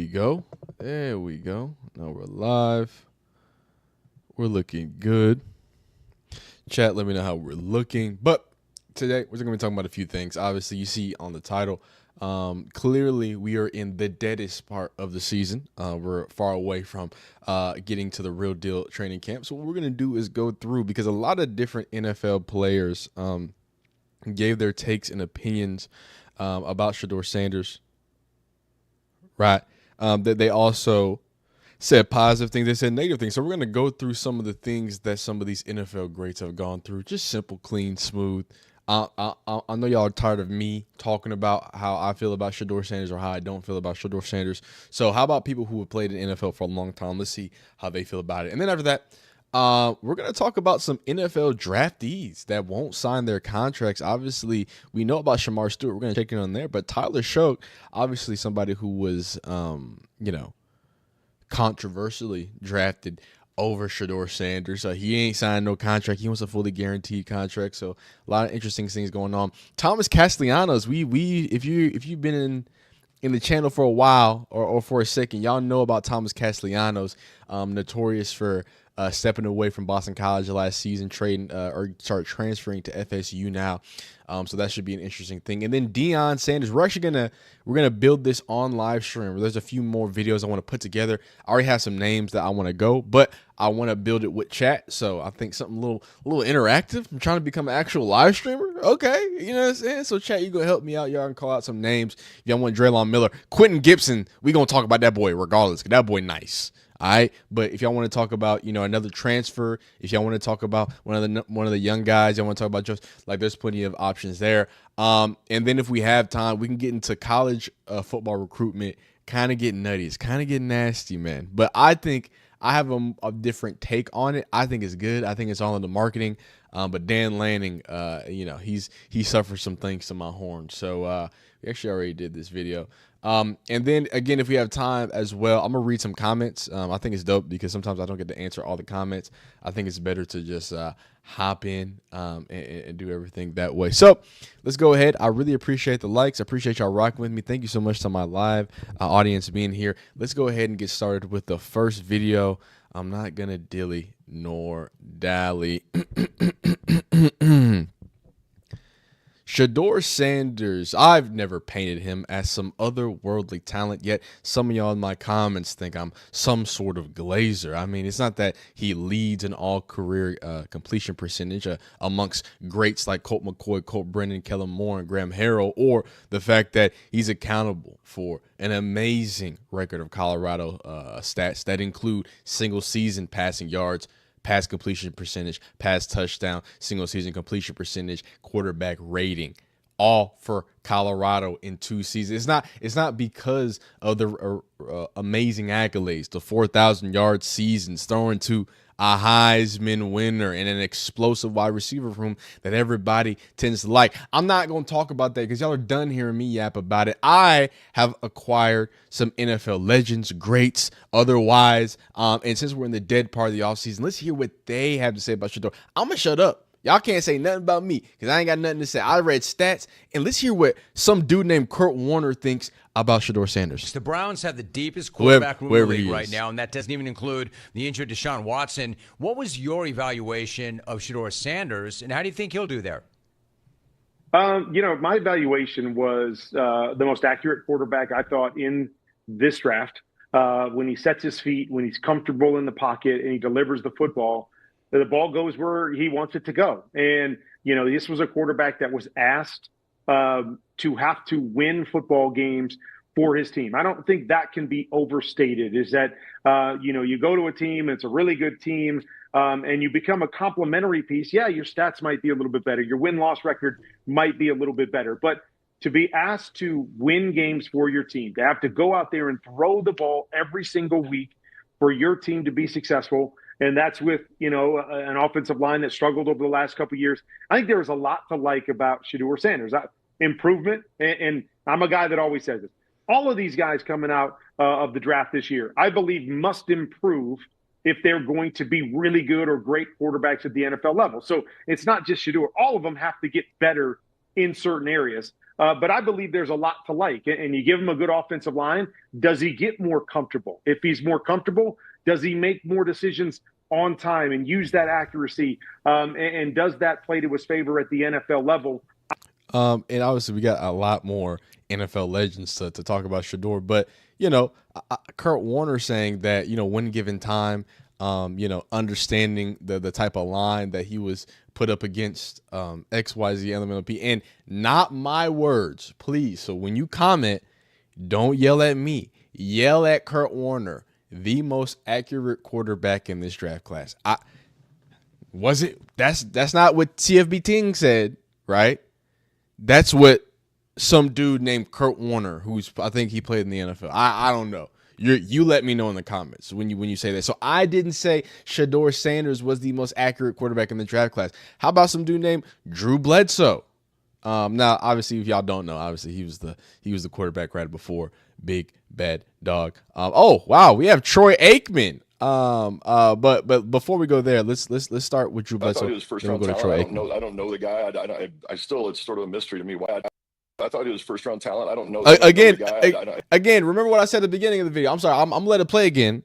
go. There we go. Now we're live. We're looking good. Chat, let me know how we're looking. But today, we're going to be talking about a few things. Obviously, you see on the title, clearly we are in the deadest part of the season. We're far away from getting to the real deal training camp. So what we're going to do is go through, because a lot of different NFL players gave their takes and opinions about Shedeur Sanders, right? That they also said positive things, they said negative things. So we're going to go through some of the things that some of these NFL greats have gone through. Just simple, clean, smooth. I know y'all are tired of me talking about how I feel about Shedeur Sanders or how I don't feel about Shedeur Sanders. So how about people who have played in NFL for a long time? Let's see how they feel about it. And then after that, we're going to talk about some NFL draftees that won't sign their contracts. Obviously, we know about Shamar Stewart. We're going to check in on there. But Tyler Shough, obviously somebody who was, controversially drafted over Shedeur Sanders. He ain't signed no contract. He wants a fully guaranteed contract. So a lot of interesting things going on. Thomas Castellanos, if you've been in the channel for a while or for a second, y'all know about Thomas Castellanos, notorious for stepping away from Boston College last season, transferring to FSU now. So that should be an interesting thing. And then Deion Sanders, we're gonna build this on live stream. There's a few more videos I want to put together. I already have some names that I want to go, but I want to build it with chat. So I think something a little interactive. I'm trying to become an actual live streamer. Okay, you know what I'm saying? So chat, you go help me out. Y'all can call out some names. If y'all want Draylon Miller, Quentin Gibson, we gonna talk about that boy regardless, because that boy nice. All right, but if y'all want to talk about, another transfer, if y'all want to talk about one of the young guys, y'all want to talk about just there's plenty of options there. And then if we have time, we can get into college football recruitment. Kind of getting nutty, it's kind of getting nasty, man. But I think I have a different take on it. I think it's good. I think it's all in the marketing. But Dan Lanning, he suffered some things to my horn. So we actually already did this video. And then again, if we have time as well, I'm gonna read some comments. I think it's dope because sometimes I don't get to answer all the comments. I think it's better to just hop in and do everything that way. So let's go ahead. I really appreciate the likes. I appreciate y'all rocking with me. Thank you so much to my live audience being here. Let's go ahead and get started with the first video. I'm not gonna dilly nor dally. Shedeur Sanders, I've never painted him as some otherworldly talent, yet some of y'all in my comments think I'm some sort of glazer. I mean, it's not that he leads an all-career completion percentage amongst greats like Colt McCoy, Colt Brennan, Kellen Moore, and Graham Harrell, or the fact that he's accountable for an amazing record of Colorado stats that include single-season passing yards, pass completion percentage, pass touchdown, single season completion percentage, quarterback rating, all for Colorado in 2 seasons. It's not because of the amazing accolades, the 4,000 yard seasons, throwing to a Heisman winner and an explosive wide receiver room that everybody tends to like. I'm not going to talk about that because y'all are done hearing me yap about it. I have acquired some NFL legends, greats, otherwise. And since we're in the dead part of the offseason, let's hear what they have to say about Shedeur. I'm going to shut up. Y'all can't say nothing about me because I ain't got nothing to say. I read stats, and let's hear what some dude named Kurt Warner thinks about Shedeur Sanders. The Browns have the deepest quarterback room in the league right is now, and that doesn't even include the injured Deshaun Watson. What was your evaluation of Shedeur Sanders, and how do you think he'll do there? My evaluation was the most accurate quarterback I thought in this draft. When he sets his feet, when he's comfortable in the pocket, and he delivers the football, the ball goes where he wants it to go. And, this was a quarterback that was asked to have to win football games for his team. I don't think that can be overstated, is that, you go to a team, and it's a really good team, and you become a complementary piece. Yeah, your stats might be a little bit better. Your win-loss record might be a little bit better. But to be asked to win games for your team, to have to go out there and throw the ball every single week for your team to be successful, and that's with, an offensive line that struggled over the last couple of years. I think there was a lot to like about Shedeur Sanders. Improvement, and I'm a guy that always says this. All of these guys coming out of the draft this year, I believe, must improve if they're going to be really good or great quarterbacks at the NFL level. So it's not just Shedeur. All of them have to get better in certain areas. But I believe there's a lot to like. And you give him a good offensive line. Does he get more comfortable? If he's more comfortable, does he make more decisions on time and use that accuracy? And does that play to his favor at the NFL level? And obviously we got a lot more NFL legends to talk about Shedeur, but Kurt Warner saying that, when given time, understanding the type of line that he was put up against XYZ LMNP, and not my words, please. So when you comment, don't yell at me, yell at Kurt Warner, the most accurate quarterback in this draft class. That's not what TFB Ting said, right? That's what some dude named Kurt Warner, I think he played in the NFL. I don't know. You let me know in the comments when you say that. So I didn't say Shedeur Sanders was the most accurate quarterback in the draft class. How about some dude named Drew Bledsoe? Now, obviously, if y'all don't know, obviously he was the quarterback right before Big Bad Dog. Oh wow, we have Troy Aikman. But before we go there, let's start with Drew Bledsoe. I thought he was first round talent. I don't know the guy. I still, it's sort of a mystery to me why. I thought he was first round talent. I don't know. Again, remember what I said at the beginning of the video. I'm sorry. I'm let it play again.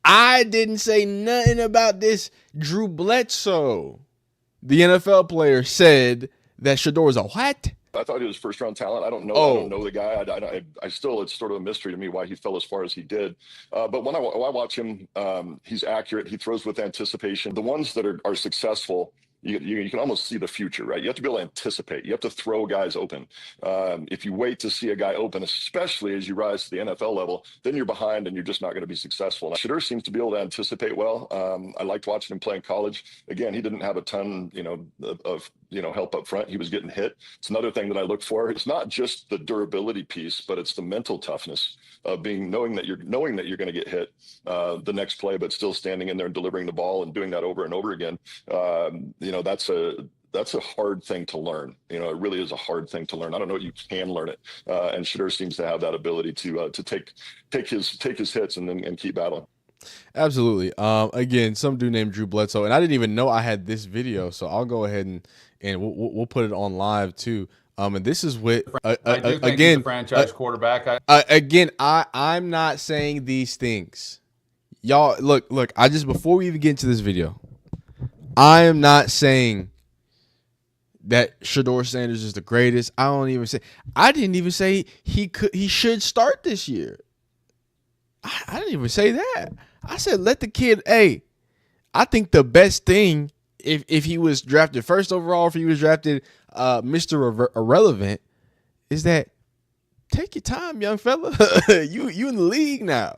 I didn't say nothing about this Drew Bledsoe. The NFL player said that Shedeur was a what? I thought he was first round talent. I don't know. I don't know the guy. I still, it's sort of a mystery to me why he fell as far as he did. But when I watch him, he's accurate. He throws with anticipation. The ones that are successful, you can almost see the future, right? You have to be able to anticipate. You have to throw guys open. If you wait to see a guy open, especially as you rise to the NFL level, then you're behind and you're just not going to be successful. Now, Shedeur seems to be able to anticipate well. I liked watching him play in college. Again, he didn't have a ton, of help up front. He was getting hit. It's another thing that I look for. It's not just the durability piece, but it's the mental toughness of knowing that you're going to get hit the next play, but still standing in there and delivering the ball and doing that over and over again. That's a hard thing to learn. It really is a hard thing to learn. I don't know if you can learn it. And Shedeur seems to have that ability to take his hits and keep battling. Absolutely. Again, some dude named Drew Bledsoe, and I didn't even know I had this video, so I'll go ahead and we'll put it on live too. And this is what I do think he's a franchise quarterback. I'm not saying these things. Y'all look, before we even get into this video, I am not saying that Shedeur Sanders is the greatest. I didn't even say he should start this year. I didn't even say that. I said let the kid, I think the best thing if he was drafted first overall, if he was drafted Mr. Irrelevant, is that take your time, young fella. you in the league now.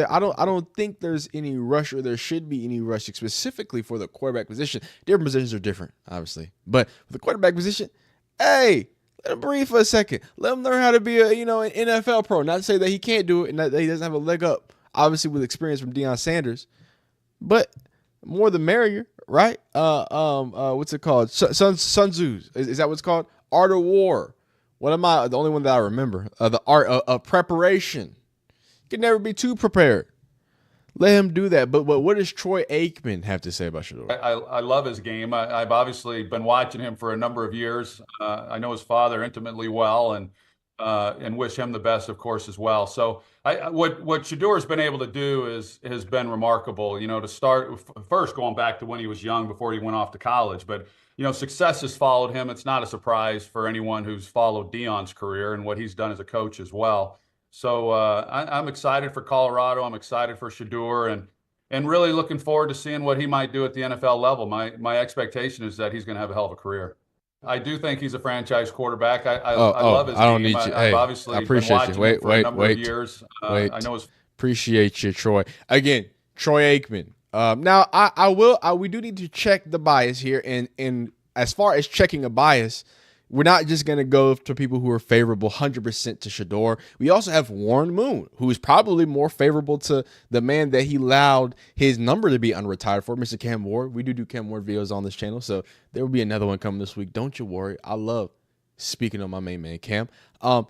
I don't think there's any rush, or there should be any rush specifically for the quarterback position. Different positions are different, obviously, but for the quarterback position, let him breathe for a second. Let him learn how to be an NFL pro. Not to say that he can't do it and that he doesn't have a leg up, obviously with experience from Deion Sanders, but more the merrier, right? What's it called? Sun Tzu. Is that what's called? Art of War. What am I? The only one that I remember. The art of preparation. You can never be too prepared. Let him do that. But what does Troy Aikman have to say about Shedeur? I love his game. I've obviously been watching him for a number of years. I know his father intimately well, and wish him the best, of course, as well. So what Shedeur has been able to do has been remarkable. To start first going back to when he was young before he went off to college, but success has followed him. It's not a surprise for anyone who's followed Deion's career and what he's done as a coach as well. So I'm excited for Colorado. I'm excited for Shedeur, and really looking forward to seeing what he might do at the NFL level. My expectation is that he's going to have a hell of a career. I do think he's a franchise quarterback. I love his game. I don't need you. I've obviously I appreciate been you. watching him for a number of years. I know his. Appreciate you, Troy. Again, Troy Aikman. Now we do need to check the bias here, and as far as checking a bias, we're not just going to go to people who are favorable 100% to Shedeur. We also have Warren Moon, who is probably more favorable to the man that he allowed his number to be unretired for, Mr. Cam Ward. We do Cam Ward videos on this channel, so there will be another one coming this week. Don't you worry. I love speaking on my main man, Cam. And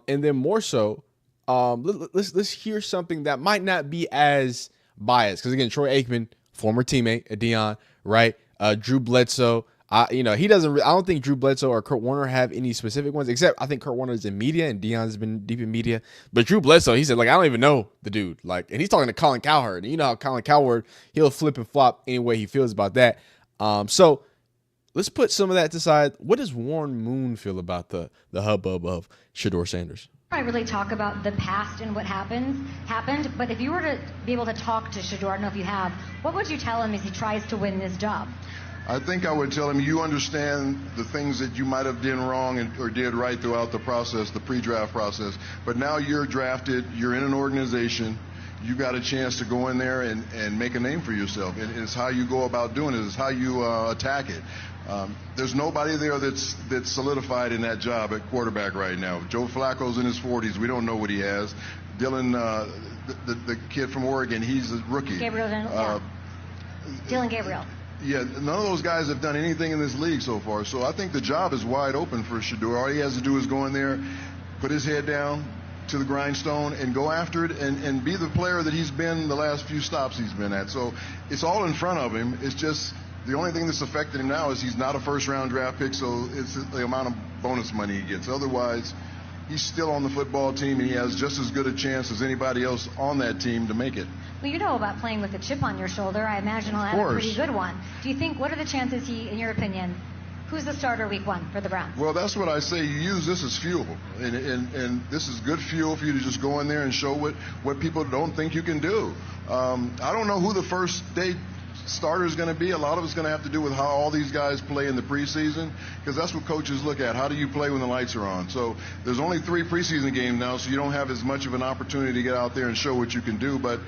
then more so, let's hear something that might not be as biased. Because, again, Troy Aikman, former teammate at Deion, right? Drew Bledsoe, He doesn't. I don't think Drew Bledsoe or Kurt Warner have any specific ones, except I think Kurt Warner is in media and Deion's been deep in media. But Drew Bledsoe, he said, like, I don't even know the dude. Like, and he's talking to Colin Cowherd. And you know how Colin Cowherd, he'll flip and flop any way he feels about that. So let's put some of that to side. What does Warren Moon feel about the hubbub of Shedeur Sanders? I really talk about the past and what happened, but if you were to be able to talk to Shedeur, I don't know if you have, what would you tell him as he tries to win this job? I think I would tell him you understand the things that you might have done wrong or did right throughout the process, the pre-draft process. But now you're drafted, you're in an organization, you got a chance to go in there and make a name for yourself. And it's how you go about doing it, it's how you attack it. There's nobody there that's solidified in that job at quarterback right now. Joe Flacco's in his 40s. We don't know what he has. Dylan, the kid from Oregon, he's a rookie. Dylan Gabriel. Yeah, none of those guys have done anything in this league so far. So I think the job is wide open for Shedeur. All he has to do is go in there, put his head down to the grindstone, and go after it and be the player that he's been the last few stops he's been at. So it's all in front of him. It's just the only thing that's affected him now is he's not a first-round draft pick, so it's the amount of bonus money he gets. Otherwise, he's still on the football team, and he has just as good a chance as anybody else on that team to make it. Well, you know about playing with a chip on your shoulder. I imagine he'll have a pretty good one. Do you think, what are the chances he, in your opinion, who's the starter week 1 for the Browns? Well, that's what I say. You use this as fuel, and this is good fuel for you to just go in there and show what people don't think you can do. I don't know who the first day starter is going to be. A lot of it's going to have to do with how all these guys play in the preseason, because that's what coaches look at. How do you play when the lights are on? So there's only 3 preseason games now, so you don't have as much of an opportunity to get out there and show what you can do. But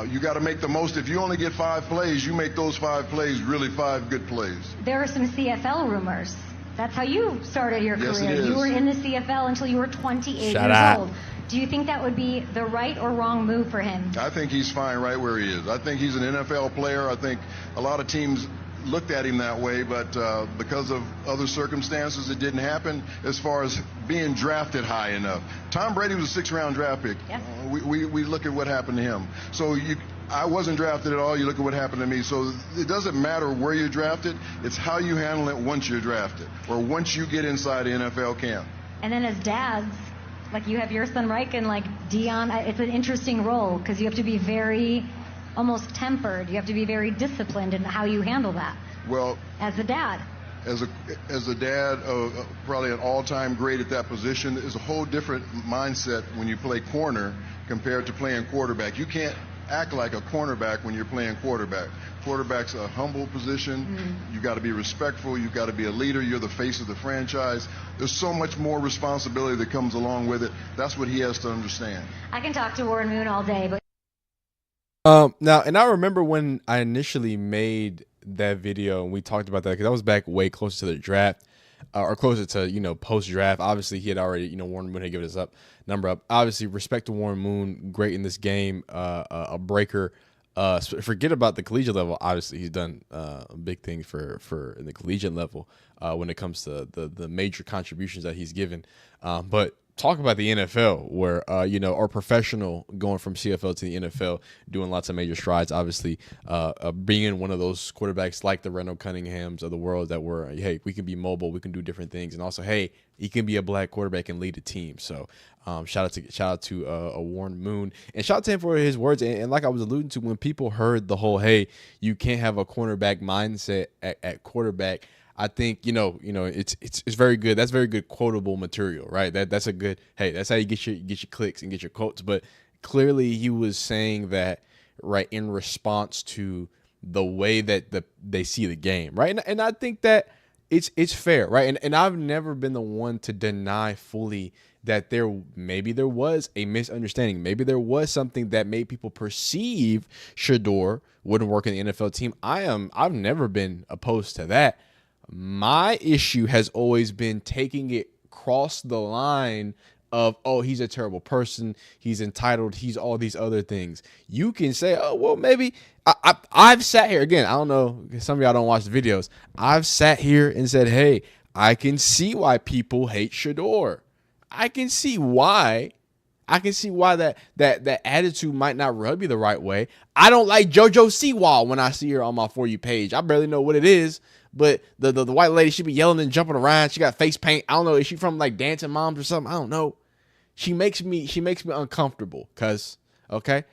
you got to make the most. If you only get 5 plays, you make those 5 plays really 5 good plays. There are some CFL rumors. That's how you started your Yes, career. it is. You were in the CFL until you were 28 Shut years up. old. Do you think that would be the right or wrong move for him? I think he's fine right where he is. I think he's an NFL player. I think a lot of teams looked at him that way, but because of other circumstances, it didn't happen as far as being drafted high enough. Tom Brady was a 6th-round draft pick. Yeah. We look at what happened to him. So I wasn't drafted at all. You look at what happened to me. So it doesn't matter where you're drafted. It's how you handle it once you're drafted or once you get inside the NFL camp. And then as dads, like you have your son Reich and like Deion, it's an interesting role because you have to be very almost tempered. You have to be very disciplined in how you handle that. Well, as a dad. As a dad, probably an all-time great at that position, is a whole different mindset when you play corner compared to playing quarterback. You can't act like a cornerback when you're playing quarterback. Quarterback's a humble position. Mm-hmm. You got to be respectful. You got to be a leader. You're the face of the franchise. There's so much more responsibility that comes along with it. That's what he has to understand. I can talk to Warren Moon all day, but now, and I remember when I initially made that video and we talked about that because that was back way closer to the draft or closer to, post draft. Obviously he had already, Warren Moon had given his number up. Obviously respect to Warren Moon, great in this game, a breaker. Forget about the collegiate level. Obviously he's done big things for in the collegiate level when it comes to the major contributions that he's given. But talk about the NFL where, our professional going from CFL to the NFL, doing lots of major strides, obviously being one of those quarterbacks like the Randall Cunninghams of the world that were, hey, we can be mobile, we can do different things. And also, hey, he can be a black quarterback and lead a team. So shout out to Warren Moon, and shout out to him for his words. And like I was alluding to, when people heard the whole, hey, you can't have a cornerback mindset at quarterback, I think, it's very good. That's very good quotable material, right? That's a good, hey, that's how you get your clicks and get your quotes. But clearly he was saying that, right, in response to the way that they see the game, right? And I think that it's fair, right? And I've never been the one to deny fully that there was a misunderstanding. Maybe there was something that made people perceive Shedeur wouldn't work in the NFL team. I've never been opposed to that. My issue has always been taking it across the line of, oh, he's a terrible person, he's entitled, he's all these other things. You can say, oh, well, maybe I've sat here again. I don't know, some of y'all don't watch the videos. I've sat here and said, hey, I can see why people hate Shedeur. I can see why that attitude might not rub you the right way. I don't like JoJo Siwa when I see her on my For You page. I barely know what it is, but the white lady, she be yelling and jumping around. She got face paint. I don't know. Is she from like Dancing Moms or something? I don't know. She makes me uncomfortable because, okay,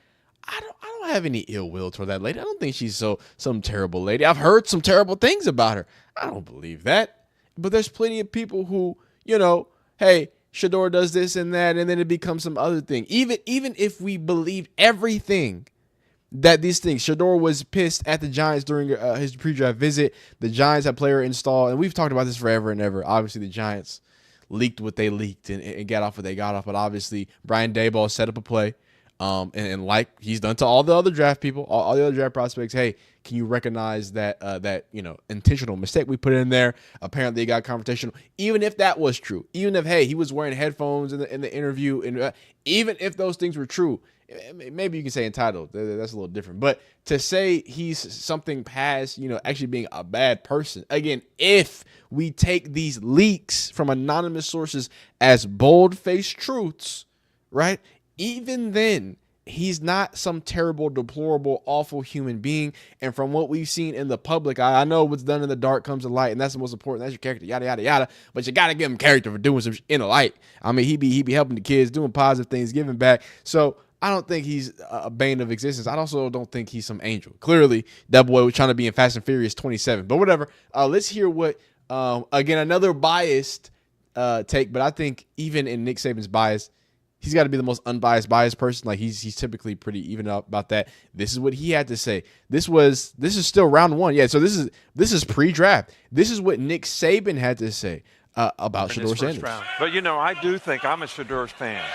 I don't have any ill will toward that lady. I don't think she's some terrible lady. I've heard some terrible things about her. I don't believe that. But there's plenty of people who, hey, Shedeur does this and that, and then it becomes some other thing. Even if we believe everything that these things, Shedeur was pissed at the Giants during his pre-draft visit. The Giants had player installed, and we've talked about this forever and ever. Obviously, the Giants leaked what they leaked and got off what they got off. But obviously, Brian Daboll set up a play, and like he's done to all the other draft people, all the other draft prospects. Hey, can you recognize that intentional mistake we put in there? Apparently, it got confrontational. Even if that was true, even if he was wearing headphones in the interview, and even if those things were true, maybe you can say entitled. That's a little different. But to say he's something past, actually being a bad person. Again, if we take these leaks from anonymous sources as bold-faced truths, right? Even then, he's not some terrible, deplorable, awful human being. And from what we've seen in the public, I know what's done in the dark comes to light, and that's the most important. That's your character, yada, yada, yada. But you got to give him character for doing some in the light. I mean, he be helping the kids, doing positive things, giving back. So I don't think he's a bane of existence. I also don't think he's some angel. Clearly, that boy was trying to be in Fast and Furious 27. But whatever. Let's hear what, again, another biased take. But I think even in Nick Saban's bias, he's got to be the most biased person. Like he's typically pretty even up about that. This is what he had to say. This is still round one. Yeah. So this is pre-draft. This is what Nick Saban had to say about Shedeur Sanders. Round. But I do think I'm a Shedeur fan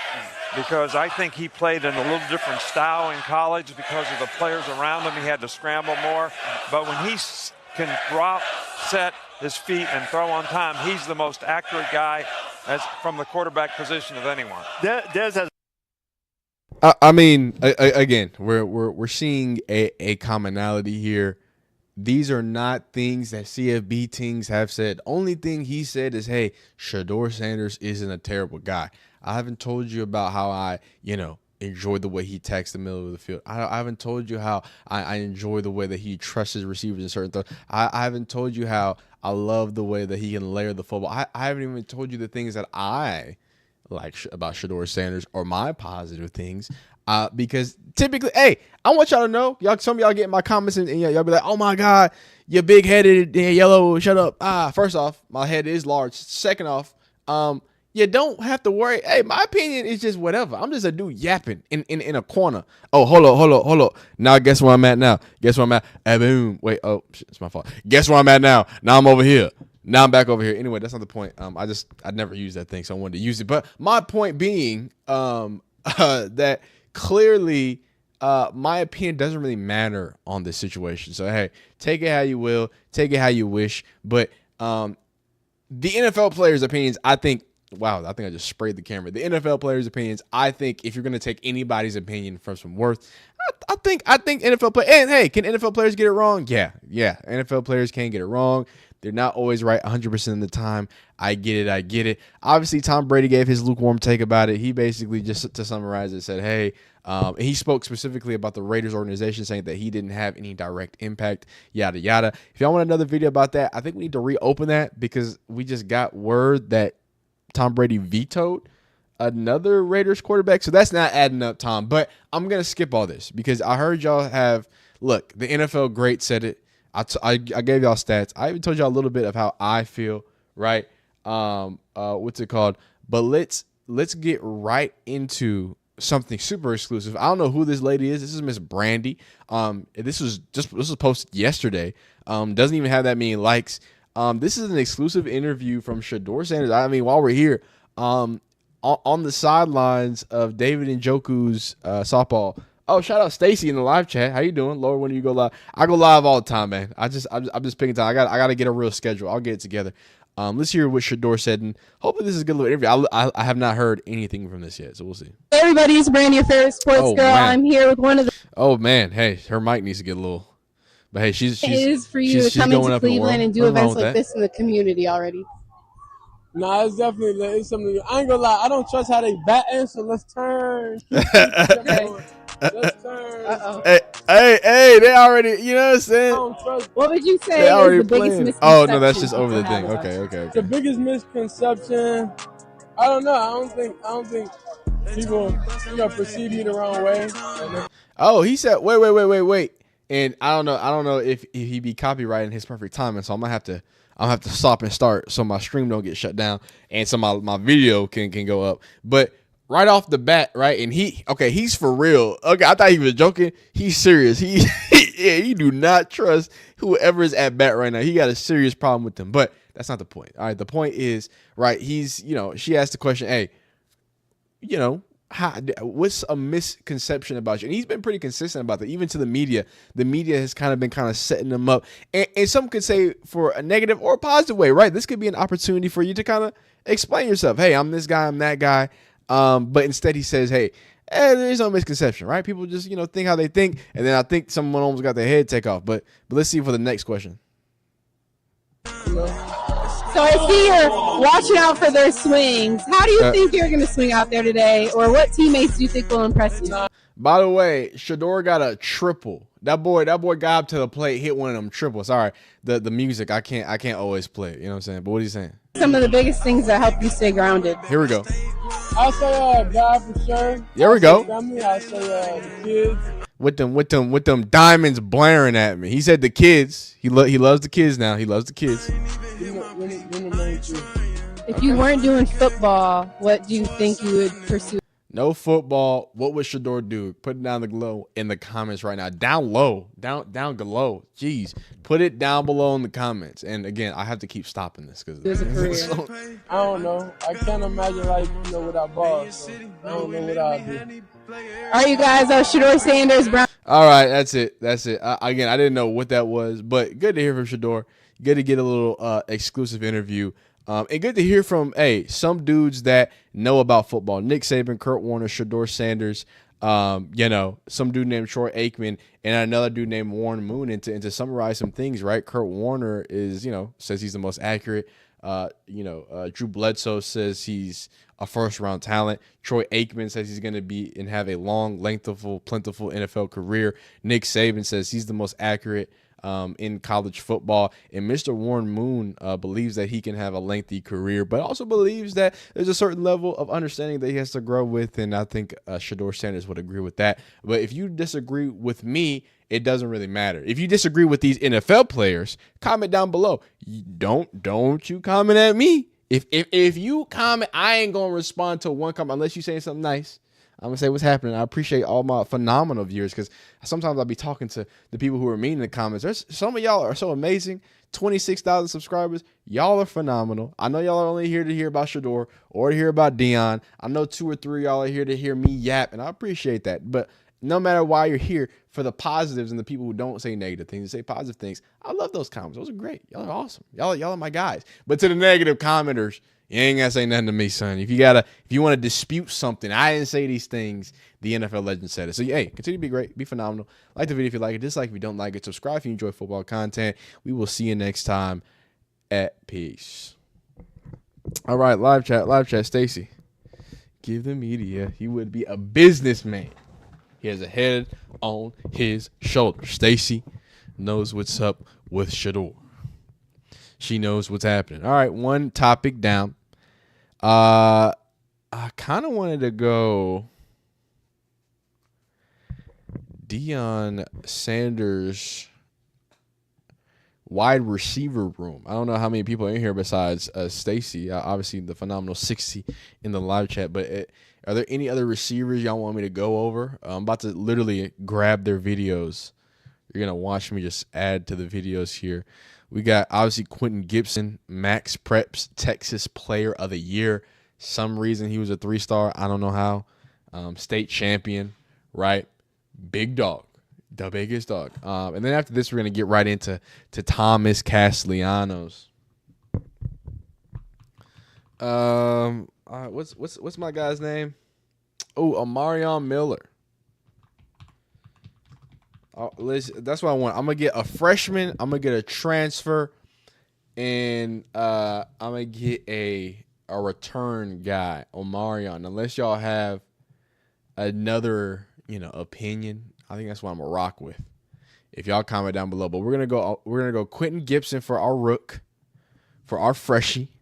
because I think he played in a little different style in college because of the players around him. He had to scramble more. But when he can drop, set his feet, and throw on time, he's the most accurate guy from the quarterback position of anyone. Des has. I mean, again, we're seeing a commonality here. These are not things that CFB teams have said. Only thing he said is, hey, Shedeur Sanders isn't a terrible guy. I haven't told you about how I, enjoy the way he attacks the middle of the field. I haven't told you how I enjoy the way that he trusts his receivers in certain things. I haven't told you how I love the way that he can layer the football. I haven't even told you the things that I like about Shedeur Sanders or my positive things. Because typically, hey, I want y'all to know, some of y'all get in my comments and y'all be like, oh my God, you're big-headed, yellow, shut up. First off, my head is large. Second off, you don't have to worry. Hey, my opinion is just whatever. I'm just a dude yapping in a corner. Oh, hold on. Now guess where I'm at now. Boom. Wait, oh, shit, it's my fault. Guess where I'm at now. Now I'm over here. Now I'm back over here. Anyway, that's not the point. I'd never used that thing, so I wanted to use it. But my point being that clearly my opinion doesn't really matter on this situation. So, hey, take it how you will. Take it how you wish. But the NFL players' opinions, I think, wow, I think I just sprayed the camera. The NFL players' opinions, I think if you're going to take anybody's opinion from some worth, I think NFL players, and hey, can NFL players get it wrong? Yeah. NFL players can get it wrong. They're not always right 100% of the time. I get it. Obviously, Tom Brady gave his lukewarm take about it. He basically, just to summarize it, said, hey, he spoke specifically about the Raiders organization, saying that he didn't have any direct impact, yada, yada. If y'all want another video about that, I think we need to reopen that because we just got word that Tom Brady vetoed another Raiders quarterback. So that's not adding up, Tom. But I'm going to skip all this because I heard y'all have, look, the NFL great said it. I gave y'all stats. I even told y'all a little bit of how I feel, right? What's it called? But let's get right into something super exclusive. I don't know who this lady is. This is Miss Brandy. This was posted yesterday. Doesn't even have that many likes. This is an exclusive interview from Shedeur Sanders. I mean, while we're here, on the sidelines of David Njoku's softball. Oh, shout out Stacy in the live chat. How you doing, Lord? When do you go live? I go live all the time, man. I'm just picking time. I got to get a real schedule. I'll get it together. Let's hear what Shedeur said, and hopefully this is a good little interview. I have not heard anything from this yet, so we'll see. Hey everybody, it's Brandy, your favorite sports girl. Man. I'm here with one of the. Oh man, hey, her mic needs to get a little. But hey, she's it is for you to come into Cleveland and do events like this in the community already. Nah, it's definitely it's something. I ain't gonna lie, I don't trust how they batting, so let's turn. Let's turn. Hey, Hey, they already, you know what I'm saying? What would you say is the biggest misconception? Oh, no, that's just over the thing. Okay. The biggest misconception, I don't know. I don't think people, perceive you the wrong way. Oh, he said, wait. And I don't know if he be copyrighting his perfect timing, so I'll have to stop and start so my stream don't get shut down and so my video can go up. But right off the bat, right, and he's for real. Okay, I thought he was joking. He's serious. He do not trust whoever is at bat right now. He got a serious problem with them. But that's not the point. All right, the point is, right, she asked the question, hey, what's a misconception about you? And he's been pretty consistent about that, even to the media. The media has kind of setting them up. And some could say for a negative or a positive way, right? This could be an opportunity for you to kind of explain yourself. Hey, I'm this guy, I'm that guy. But instead he says, hey, there's no misconception, right? People just, think how they think. And then I think someone almost got their head take off. But let's see for the next question. So I see you're watching out for their swings. How do you think you're going to swing out there today? Or what teammates do you think will impress you? By the way, Shedeur got a triple. That boy got up to the plate, hit one of them triples. Sorry, the music I can't always play it. You know what I'm saying? But what are you saying? Some of the biggest things that help you stay grounded. Here we go. I'll say God for sure. There we go. Family. I'll say the kids. With them diamonds blaring at me. He said the kids. He loves the kids now. He loves the kids. If you weren't doing football, what do you think you would pursue? No football. What would Shedeur do? Put it down below in the comments right now. Down low. Down below. Jeez. Put it down below in the comments. And again, I have to keep stopping this because I don't know. I can't imagine without balls. So I don't know what I'll do. All right, you guys. Shedeur Sanders, Brown. All right, that's it. Again, I didn't know what that was, but good to hear from Shedeur. Good to get a little exclusive interview. And good to hear from, some dudes that know about football. Nick Saban, Kurt Warner, Shedeur Sanders, some dude named Troy Aikman, and another dude named Warren Moon. And to summarize some things, right, Kurt Warner is, says he's the most accurate. Drew Bledsoe says he's a first-round talent. Troy Aikman says he's going to be and have a long, lengthful, plentiful NFL career. Nick Saban says he's the most accurate in college football. And Mr. Warren Moon believes that he can have a lengthy career, but also believes that there's a certain level of understanding that he has to grow with. And I think Shedeur Sanders would agree with that. But if you disagree with me, it doesn't really matter. If you disagree with these NFL players, comment down below. Don't you comment at me. If you comment, I ain't going to respond to one comment unless you say something nice. I'm going to say what's happening. I appreciate all my phenomenal viewers because sometimes I'll be talking to the people who are mean in the comments. There's some of y'all are so amazing. 26,000 subscribers. Y'all are phenomenal. I know y'all are only here to hear about Shedeur or to hear about Deion. I know 2 or 3 y'all are here to hear me yap, and I appreciate that. But no matter why you're here, for the positives and the people who don't say negative things, say positive things, I love those comments. Those are great. Y'all are awesome. Y'all are my guys. But to the negative commenters, you ain't gotta say nothing to me, son. If you want to dispute something, I didn't say these things. The NFL legend said it. So, continue to be great, be phenomenal. Like the video if you like it, dislike if you don't like it. Subscribe if you enjoy football content. We will see you next time. At peace. All right, live chat. Stacy, give the media. He would be a businessman. He has a head on his shoulder. Stacy knows what's up with Shedeur. She knows what's happening. All right, one topic down. I kind of wanted to go Deion Sanders wide receiver room. I don't know how many people are in here besides Stacy. Obviously, the phenomenal 60 in the live chat. But are there any other receivers y'all want me to go over? I'm about to literally grab their videos. You're going to watch me just add to the videos here. We got, obviously, Quentin Gibson, Max Preps, Texas Player of the Year. Some reason he was a 3-star. I don't know how. State champion, right? Big dog. The biggest dog. And then after this, we're going to get right into Thomas Castellanos. What's my guy's name? Oh, Amarion Miller. That's what I want. I'm gonna get a freshman. I'm gonna get a transfer, and I'm gonna get a return guy, Omarion. Unless y'all have another, opinion, I think that's what I'm gonna rock with. if y'all comment down below. But we're gonna go Quentin Gibson for our rook, for our freshie.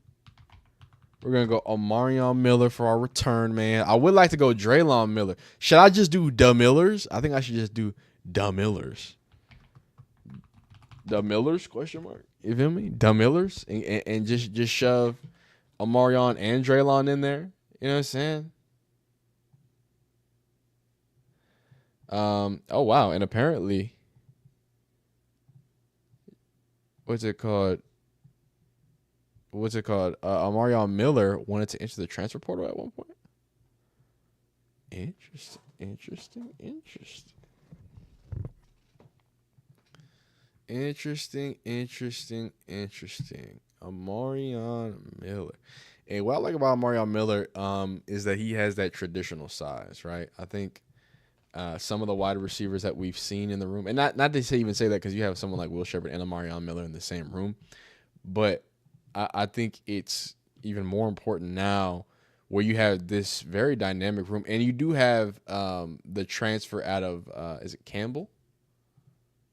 We're gonna go Omarion Miller for our return man. I would like to go Draylon Miller. Should I just do the Millers? I think I should just do the Millers. The Millers? Question mark. You feel me? The Millers, and just shove Omarion and Draylon in there. You know what I'm saying? Oh wow, and apparently, what's it called? Omarion Miller wanted to enter the transfer portal at one point. Interesting. Omarion Miller. And what I like about Omarion Miller is that he has that traditional size, right? I think some of the wide receivers that we've seen in the room, and not to even say that because you have someone like Will Shepherd and Omarion Miller in the same room, but I think it's even more important now where you have this very dynamic room, and you do have the transfer out of is it Campbell?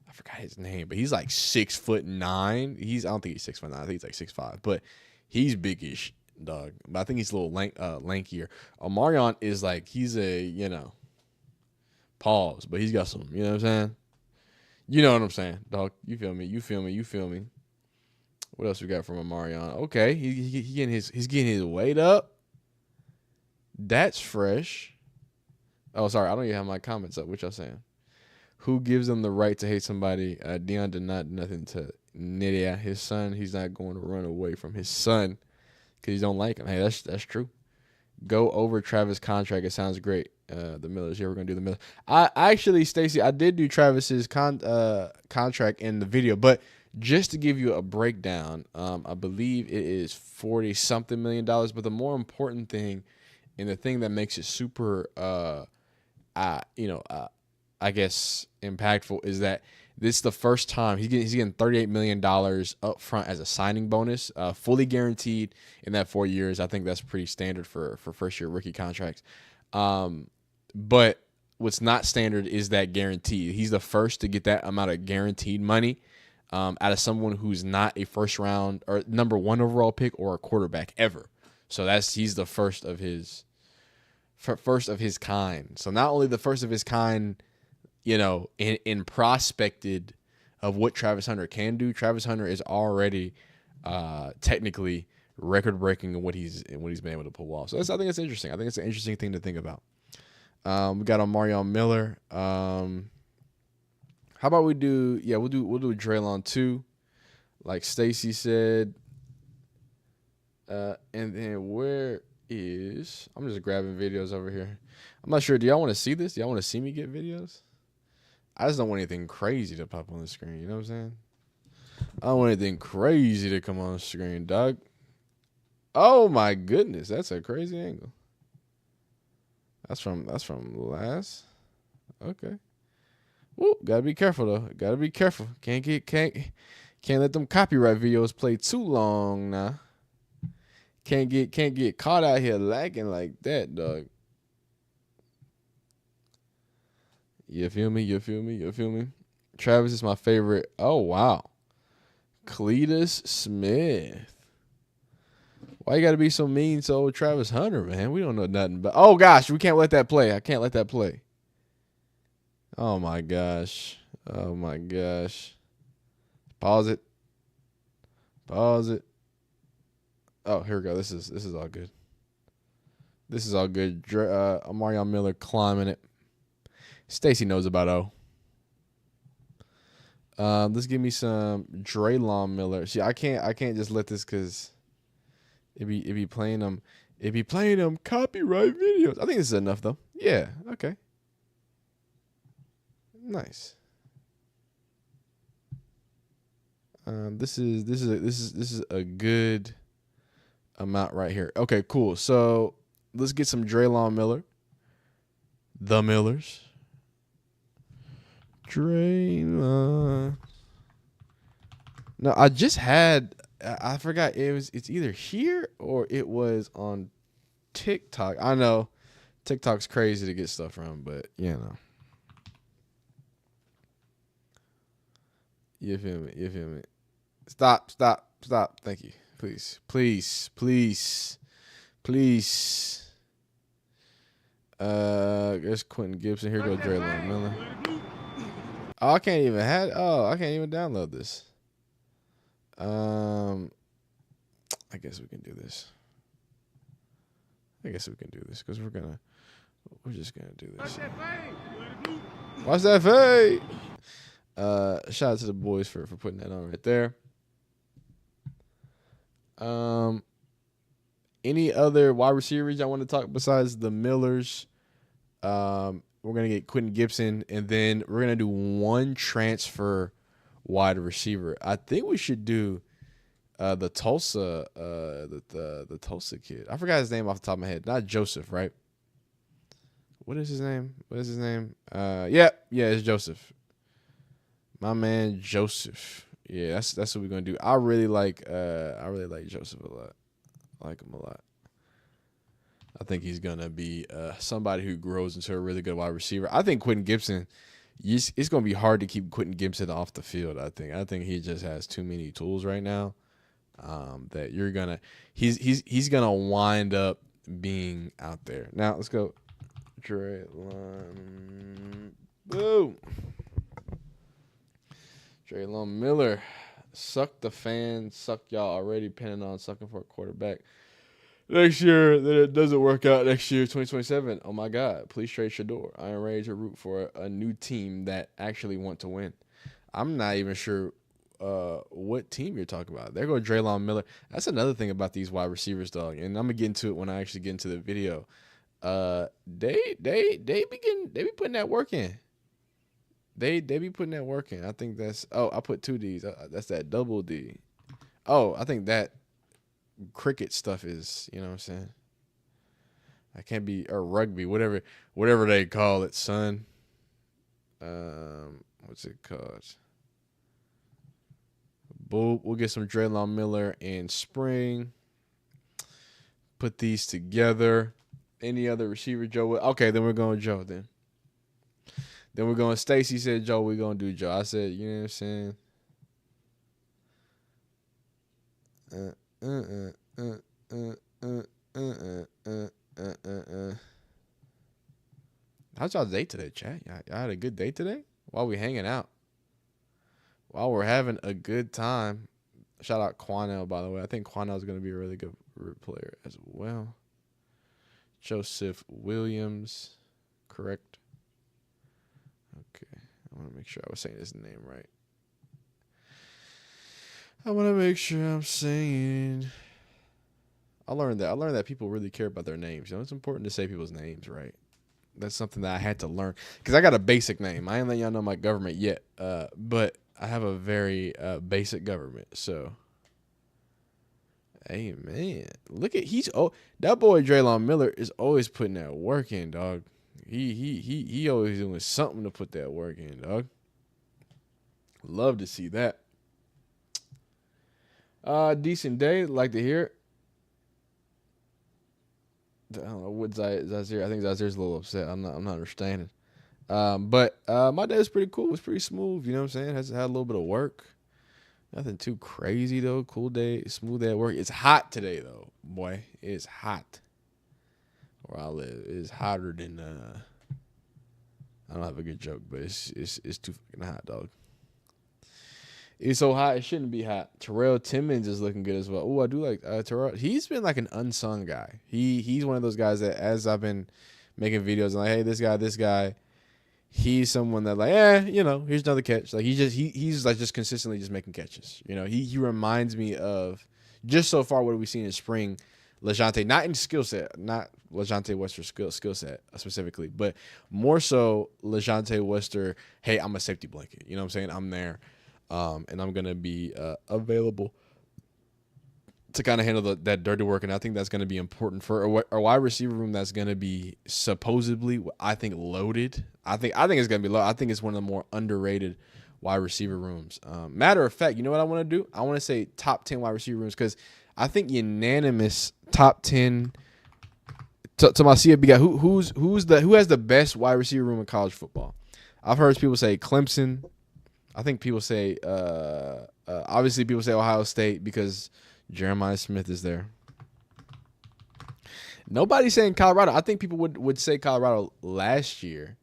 I forgot his name, but he's like 6'9". I don't think he's 6'9". I think he's like 6'5", but he's biggish, dog. But I think he's a little lankier. Omarion is like he's a pause, but he's got some. You know what I'm saying? You know what I'm saying, dog. You feel me? What else we got from Omarion? Okay, he's getting his weight up. That's fresh. Oh, sorry, I don't even have my comments up. What y'all saying? Who gives them the right to hate somebody? Deion did not do nothing to Nydia, his son. He's not going to run away from his son because he don't like him. Hey, that's true. Go over Travis' contract. It sounds great. The Millers. Yeah, we're gonna do the Millers. I actually, Stacey, I did do Travis's contract in the video, but just to give you a breakdown, I believe it is $40-something million. But the more important thing, and the thing that makes it super, I guess impactful, is that this is the first time he's getting $38 million up front as a signing bonus, fully guaranteed in that 4 years. I think that's pretty standard for first year rookie contracts. But what's not standard is that guarantee. He's the first to get that amount of guaranteed money out of someone who's not a first round or number 1 overall pick or a quarterback ever. So he's the first of his kind. So not only the first of his kind, in prospected of what Travis Hunter can do. Travis Hunter is already technically record breaking in what he's been able to pull off. So I think it's interesting. I think it's an interesting thing to think about. We got Omarion Miller. How about we'll do Draylon 2, like Stacey said. And then where is, I'm just grabbing videos over here. I'm not sure. Do y'all want to see this? Do y'all want to see me get videos? I just don't want anything crazy to pop on the screen. You know what I'm saying? I don't want anything crazy to come on the screen, dog. Oh my goodness, that's a crazy angle. That's from last. Okay. Woo, gotta be careful though. Gotta be careful. Can't let them copyright videos play too long now. Can't get caught out here lagging like that, dog. You feel me? Travis is my favorite. Oh wow. Cletus Smith. Why you gotta be so mean to old Travis Hunter, man? We don't know nothing but. Oh gosh, we can't let that play. I can't let that play. Oh my gosh. Pause it. Oh, here we go. This is all good. Omarion Miller climbing it. Stacey knows about let's give me some Draylon Miller. See, I can't just let this because it be playing them. It be playing them copyright videos. I think this is enough though. Yeah. Okay. Nice. This is a good amount right here. Okay, cool. So let's get some Draylon Miller. The Millers. Draylon. No, I just had. I forgot it's either here or it was on TikTok. I know TikTok's crazy to get stuff from, but You feel me? You feel me? Stop. Thank you. Please. There's Quentin Gibson. Here goes Draylon Miller. I can't even download this. I guess we can do this. because we're just gonna do this. Watch that fade. Shout out to the boys for putting that on right there. Any other wide receivers I want to talk besides the Millers? We're gonna get Quentin Gibson, and then we're gonna do one transfer wide receiver. I think we should do the Tulsa, the Tulsa kid. I forgot his name off the top of my head. Not Joseph, right? What is his name? Yeah, it's Joseph. My man Joseph. Yeah, that's what we're gonna do. I really like Joseph a lot. I like him a lot. I think he's gonna be somebody who grows into a really good wide receiver. I think Quentin Gibson. It's gonna be hard to keep Quentin Gibson off the field. I think he just has too many tools right now. That he's gonna wind up being out there. Now let's go. Boom. Draylon Miller. Suck the fans. Suck y'all already planning on sucking for a quarterback. Next year, then it doesn't work out next year, 2027. Oh, my God. Please trade Shedeur. I am ready to root for a new team that actually want to win. I'm not even sure what team you're talking about. There go Draylon Miller. That's another thing about these wide receivers, dog. And I'm going to get into it when I actually get into the video. They be putting that work in. They be putting that work in. I think that's – I put two Ds. That's that double D. Oh, I think that cricket stuff is, you know what I'm saying? I can't be – or rugby, whatever they call it, son. What's it called? Boop. We'll get some Draylon Miller in spring. Put these together. Any other receiver, Joe? Okay, then we're going Joe then. Then we're going Stacy said Joe, we're going to do Joe. I said, you know what I'm saying? How's y'all day today, chat? Y'all had a good day today? While we hanging out. While we're having a good time. Shout out Quanell, by the way. I think Quanell is going to be a really good player as well. Joseph Williams, correct? Okay, I want to make sure I was saying his name right. I want to make sure I'm saying. I learned that people really care about their names. You know, it's important to say people's names right. That's something that I had to learn because I got a basic name. I ain't letting y'all know my government yet, but I have a very basic government. So, hey man, look at that boy Draylon Miller is always putting that work in, dog. He always doing something to put that work in, dog. Love to see that. Decent day. Like to hear it. I don't know what Zaire. I think Zaire's a little upset. I'm not understanding. But my day was pretty cool. It was pretty smooth. You know what I'm saying? Had a little bit of work. Nothing too crazy though. Cool day. Smooth day at work. It's hot today though, boy. It's hot. Where I live is hotter than I don't have a good joke, but it's too fucking hot, dog. It's so hot it shouldn't be hot. Terrell Timmons is looking good as well. Oh, I do like Terrell. He's been like an unsung guy. He's one of those guys that as I've been making videos, I'm like, hey, this guy, he's someone that like, here's another catch. Like he's like just consistently just making catches. You know, he reminds me of just so far what we've seen in spring. LeJontay, not in skill set, not LeJontay Wester skill set specifically, but more so LeJontay Wester, hey, I'm a safety blanket. You know what I'm saying? I'm there, and I'm going to be available to kind of handle that dirty work, and I think that's going to be important for a wide receiver room that's going to be supposedly, I think, loaded. I think it's going to be low. I think it's one of the more underrated wide receiver rooms. Matter of fact, you know what I want to do? I want to say top 10 wide receiver rooms because I think unanimous top 10 to my CFB guy. Who has the best wide receiver room in college football? I've heard people say Clemson. I think people say obviously people say Ohio State because Jeremiah Smith is there. Nobody's saying Colorado. I think people would say Colorado last year,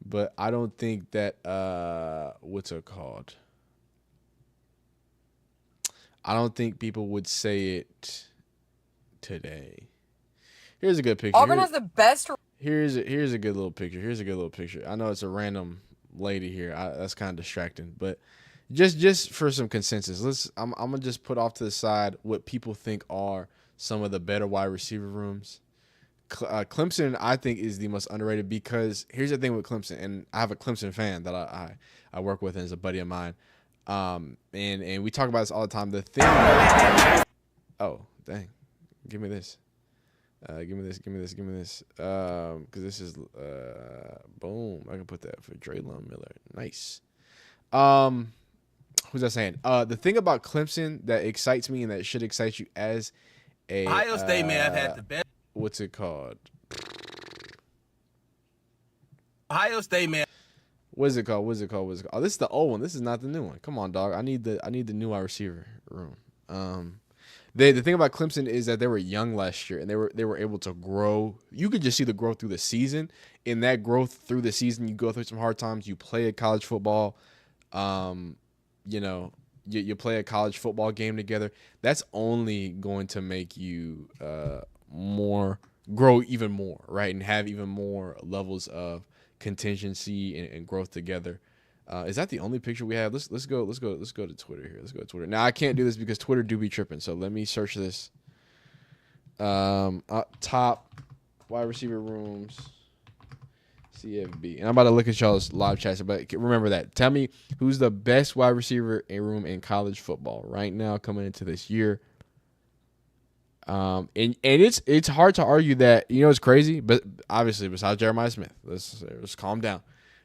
but I don't think that what's it called? I don't think people would say it today. Here's a good picture. Auburn has the best. Here's a good little picture. Here's a good little picture. I know it's a random lady here. That's kind of distracting, but just for some consensus, I'm gonna just put off to the side what people think are some of the better wide receiver rooms. Clemson, I think, is the most underrated because here's the thing with Clemson, and I have a Clemson fan that I work with and is a buddy of mine. And we talk about this all the time. The thing. Oh, dang! Give me this. Give me this. Because this is boom. I can put that for Draylon Miller. Nice. Who's that saying? The thing about Clemson that excites me and that should excite you as a Ohio State may have had the best. What's it called? Ohio State man. What is it called? Oh, this is the old one. This is not the new one. Come on, dog. I need the new wide receiver room. The thing about Clemson is that they were young last year and they were able to grow. You could just see the growth through the season. In that growth through the season, you go through some hard times. You play a college football. You play a college football game together. That's only going to make you grow even more, right? And have even more levels of contingency and growth together. Is that the only picture we have? Let's go to Twitter here. Let's go to Twitter. Now I can't do this because Twitter do be tripping. So let me search this. Top wide receiver rooms, CFB. And I'm about to look at y'all's live chats, but remember that. Tell me who's the best wide receiver room in college football right now coming into this year. And it's hard to argue that, it's crazy, but obviously besides Jeremiah Smith, let's calm down.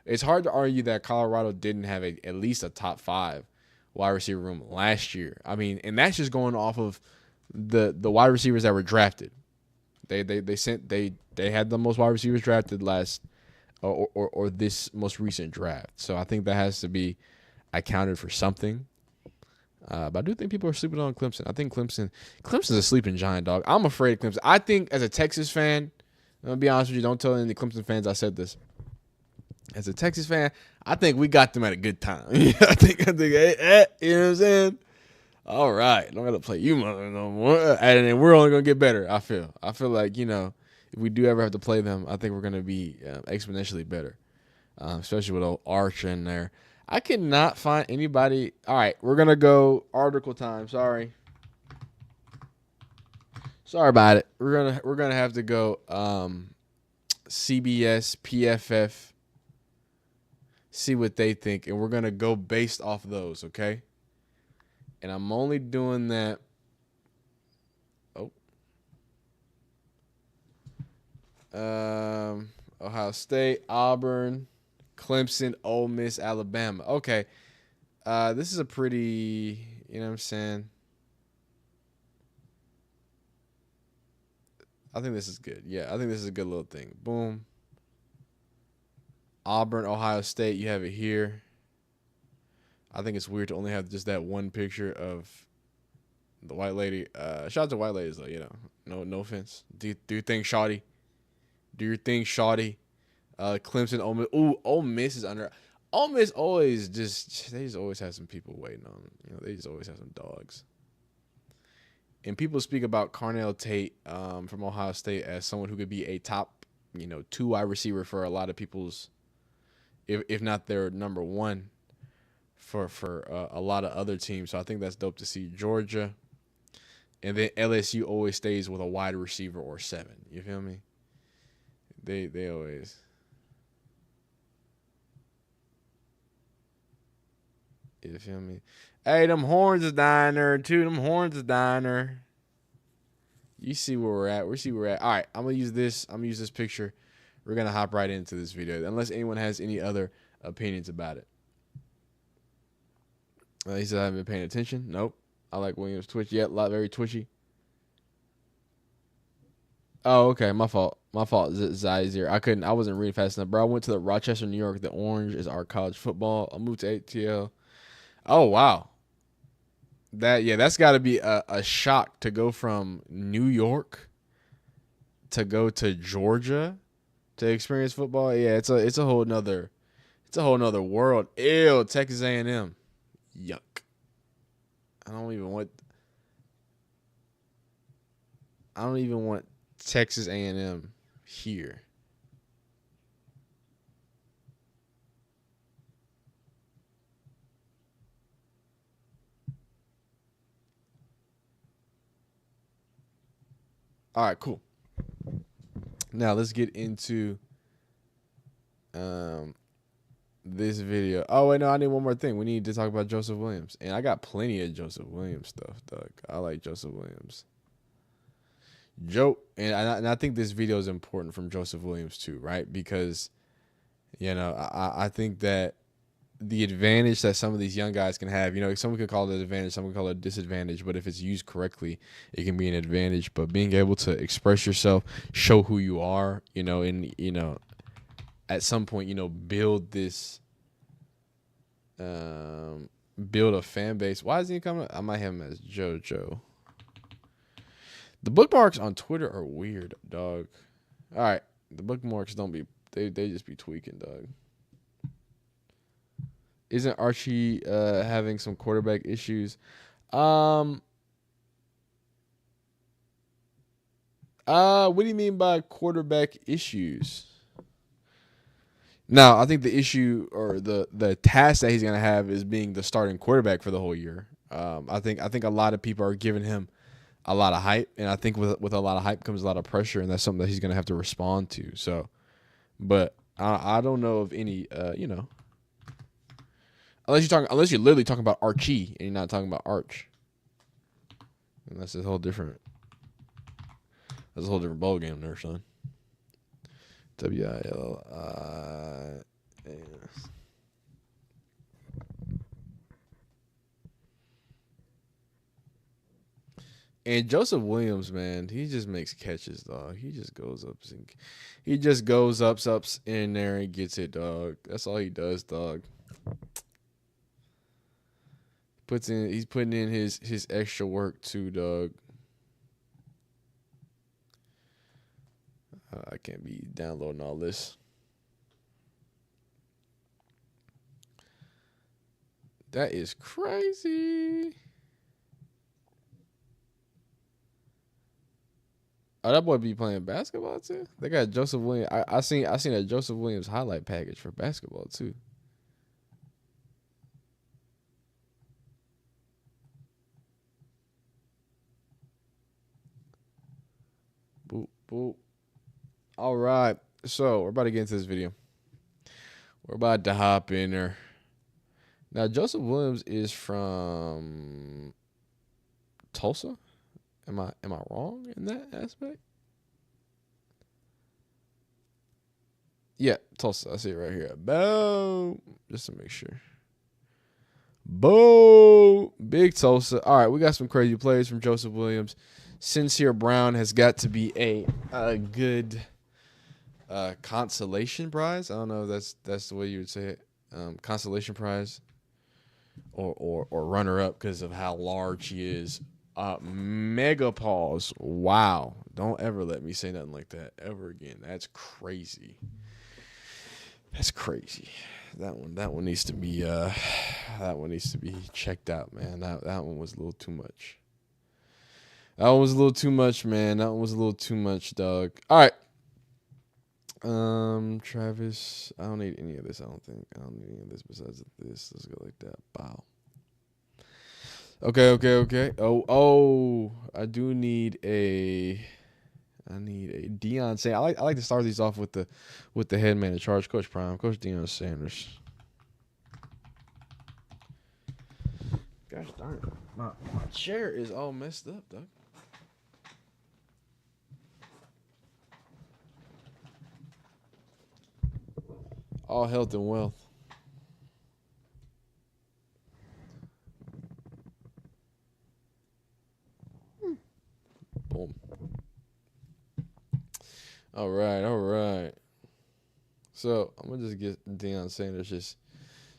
It's hard to argue that Colorado didn't have at least a top 5 wide receiver room last year. I mean, and that's just going off of the wide receivers that were drafted. They had the most wide receivers drafted last or this most recent draft. So I think that has to be accounted for something. But I do think people are sleeping on Clemson. I think Clemson's a sleeping giant, dog. I'm afraid of Clemson. I think as a Texas fan, I'm going to be honest with you, don't tell any Clemson fans I said this. As a Texas fan, I think we got them at a good time. I think, you know what I'm saying? All right, don't got to play you mother no more. And we're only going to get better, I feel. I feel like, if we do ever have to play them, I think we're going to be exponentially better, especially with old Arch in there. I cannot find anybody. All right, we're going to go article time. Sorry about it. We're gonna have to go CBS, PFF, see what they think, and we're going to go based off those, okay? And I'm only doing that. Ohio State, Auburn, Clemson, Ole Miss, Alabama. Okay. This is a pretty, you know what I'm saying? I think this is good. Yeah, I think this is a good little thing. Boom. Auburn, Ohio State, you have it here. I think it's weird to only have just that one picture of the white lady. Shout out to white ladies, though, No offense. Do you think Shawty? Do your thing, Shawty. Clemson, Ole Miss. Ooh, Ole Miss is under. Ole Miss they just always have some people waiting on them. They just always have some dogs. And people speak about Carnell Tate from Ohio State as someone who could be a top, 2 wide receiver for a lot of people's, if not their number 1 for a lot of other teams. So I think that's dope to see. Georgia, and then LSU always stays with a wide receiver or 7. You feel me? They always. You feel me? Hey, them horns is dying there too. Them horns is dying there. You see where we're at. All right, I'm gonna use this. I'm gonna use this picture. We're gonna hop right into this video, unless anyone has any other opinions about it. He said I haven't been paying attention. Nope. I like Williams Twitch. Yeah, very twitchy. Oh, okay. My fault. My fault. Zaire. I wasn't reading fast enough, bro. I went to the Rochester, New York. The orange is our college football. I moved to ATL. Oh wow. That's got to be a shock to go from New York to go to Georgia to experience football. Yeah, it's a whole nother world. Ew, Texas A&M. Yuck. I don't even want Texas A&M here. All right, cool. Now let's get into this video. Oh wait, no, I need one more thing. We need to talk about Joseph Williams, and I got plenty of Joseph Williams stuff, Doug. I like Joseph Williams. And I think this video is important from Joseph Williams too, right? Because I think that the advantage that some of these young guys can have, someone could call it an advantage, someone could call it a disadvantage, but if it's used correctly, it can be an advantage. But being able to express yourself, show who you are, and at some point, build this, build a fan base. Why is he coming? I might have him as JoJo. The bookmarks on Twitter are weird, dog. All right, the bookmarks they just be tweaking, dog. Isn't Archie having some quarterback issues? What do you mean by quarterback issues? Now, I think the issue or the task that he's gonna have is being the starting quarterback for the whole year. I think a lot of people are giving him a lot of hype, and I think with a lot of hype comes a lot of pressure, and that's something that he's gonna have to respond to. So, but I don't know of any unless you're literally talking about Archie and you're not talking about Arch, and that's a whole different ball game there, son. WILI. And Joseph Williams, man, he just makes catches, dog. He just goes up in there and gets it, dog. That's all he does, dog. He's putting in his extra work too, dog. I can't be downloading all this. That is crazy. Oh, that boy be playing basketball too. They got Joseph Williams. I seen a Joseph Williams highlight package for basketball too. Boop boop. All right, so we're about to get into this video. We're about to hop in there. Now, Joseph Williams is from Tulsa. Am I wrong in that aspect? Yeah, Tulsa. I see it right here. Boom. Just to make sure. Boom. Big Tulsa. All right, we got some crazy plays from Joseph Williams. Sincere Brown has got to be a good consolation prize. I don't know if that's the way you would say it. Consolation prize or runner up because of how large he is. Mega pause. Wow. Don't ever let me say nothing like that ever again. That's crazy. That's crazy. That one needs to be checked out, man. That one was a little too much. That one was a little too much, man. That one was a little too much, dog. All right. Travis, I don't need any of this. I don't need any of this besides this. Let's go like that. Wow. Okay. Oh, I need a Deion Sanders. I like to start these off with the head man in charge, Coach Prime, Coach Deion Sanders. Gosh darn it. My chair is all messed up, dog. All health and wealth. Boom. All right. So I'm gonna just get Deion Sanders just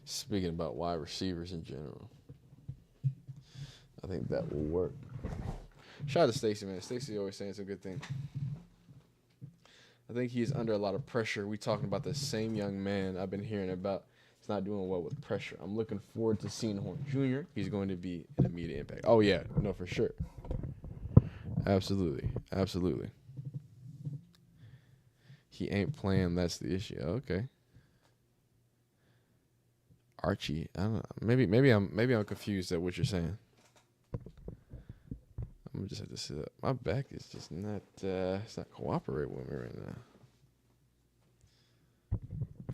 speaking about wide receivers in general. I think that will work. Shout out to Stacy, man. Stacy always saying some good things. I think he's under a lot of pressure. We talking about the same young man I've been hearing about. He's not doing well with pressure. I'm looking forward to seeing Horn Jr. He's going to be an immediate impact. Oh yeah, no, for sure. Absolutely. He ain't playing. That's the issue. Okay. Archie, I don't know. Maybe I'm confused at what you're saying. I'm gonna just have to sit up. My back is just not. It's not cooperating with me right now.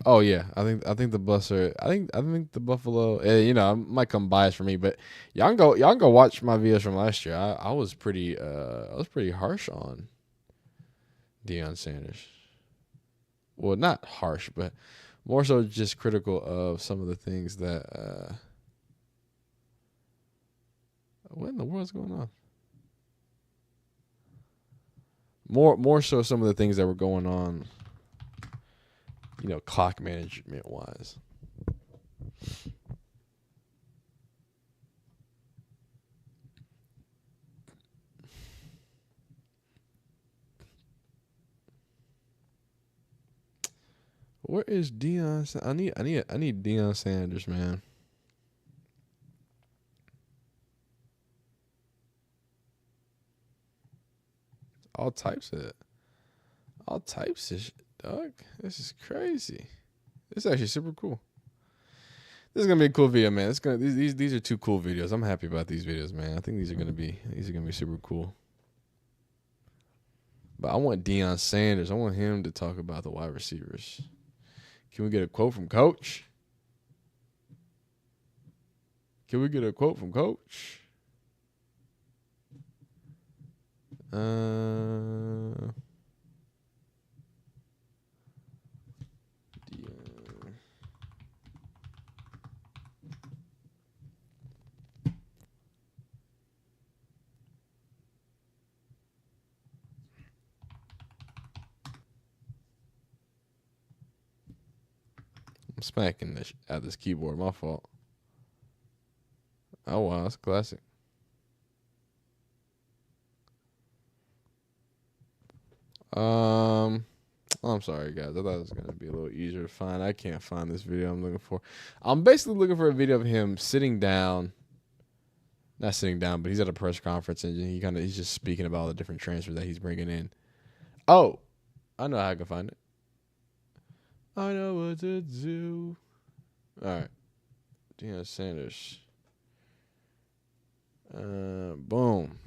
Oh yeah, I think the Buffs are. I think the Buffalo. I might come biased for me, but y'all can go watch my videos from last year. I was pretty harsh on Deion Sanders. Well, not harsh, but more so just critical of some of the things that. What in the world's going on? More so some of the things that were going on, clock management wise. Where is Deion? I need Deion Sanders, man. All types of shit, dog. This is crazy. This is actually super cool. This is gonna be a cool video, man. These are two cool videos. I'm happy about these videos, man. I think these are gonna be super cool. But I want Deion Sanders. I want him to talk about the wide receivers. Can we get a quote from Coach? Deion. I'm smacking this at this keyboard. My fault. Oh wow, that's classic. I'm sorry, guys. I thought it was gonna be a little easier to find. I can't find this video I'm looking for. I'm basically looking for a video of him sitting down. Not sitting down, but he's at a press conference and he's just speaking about all the different transfers that he's bringing in. Oh, I know how I can find it. I know what to do. All right, Deion Sanders. Boom.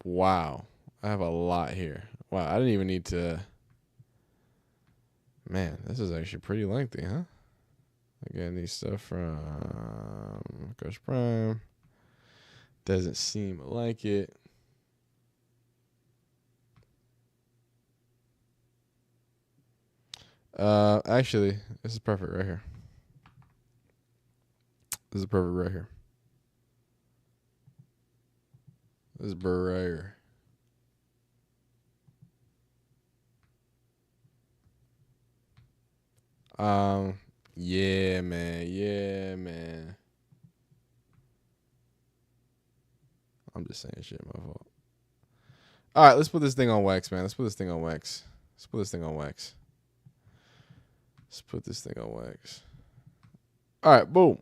Wow, I have a lot here. Wow, I didn't even need to. Man, this is actually pretty lengthy, huh? Again, these stuff from Coach Prime. Doesn't seem like it. Actually, this is perfect right here. This is perfect right here. Yeah, man. I'm just saying shit, my fault. All right, let's put this thing on wax, man. Let's put this thing on wax. All right, boom.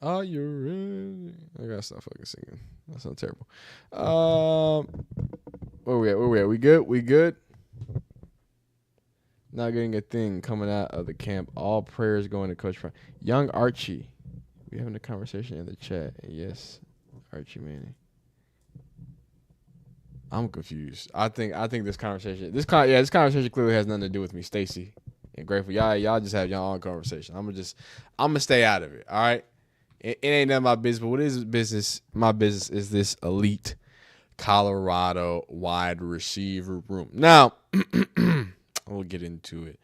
Are you ready? I gotta stop fucking singing. That sounds terrible. Where we at? We good? Not getting a thing coming out of the camp. All prayers going to Coach Prime. Young Archie. We having a conversation in the chat. Yes, Archie Manning. I'm confused. I think this conversation clearly has nothing to do with me, Stacy and Grateful. Y'all just have your own conversation. I'm gonna stay out of it. All right. It ain't none of my business. But what is business? My business is this elite Colorado wide receiver room. Now, we'll get into it.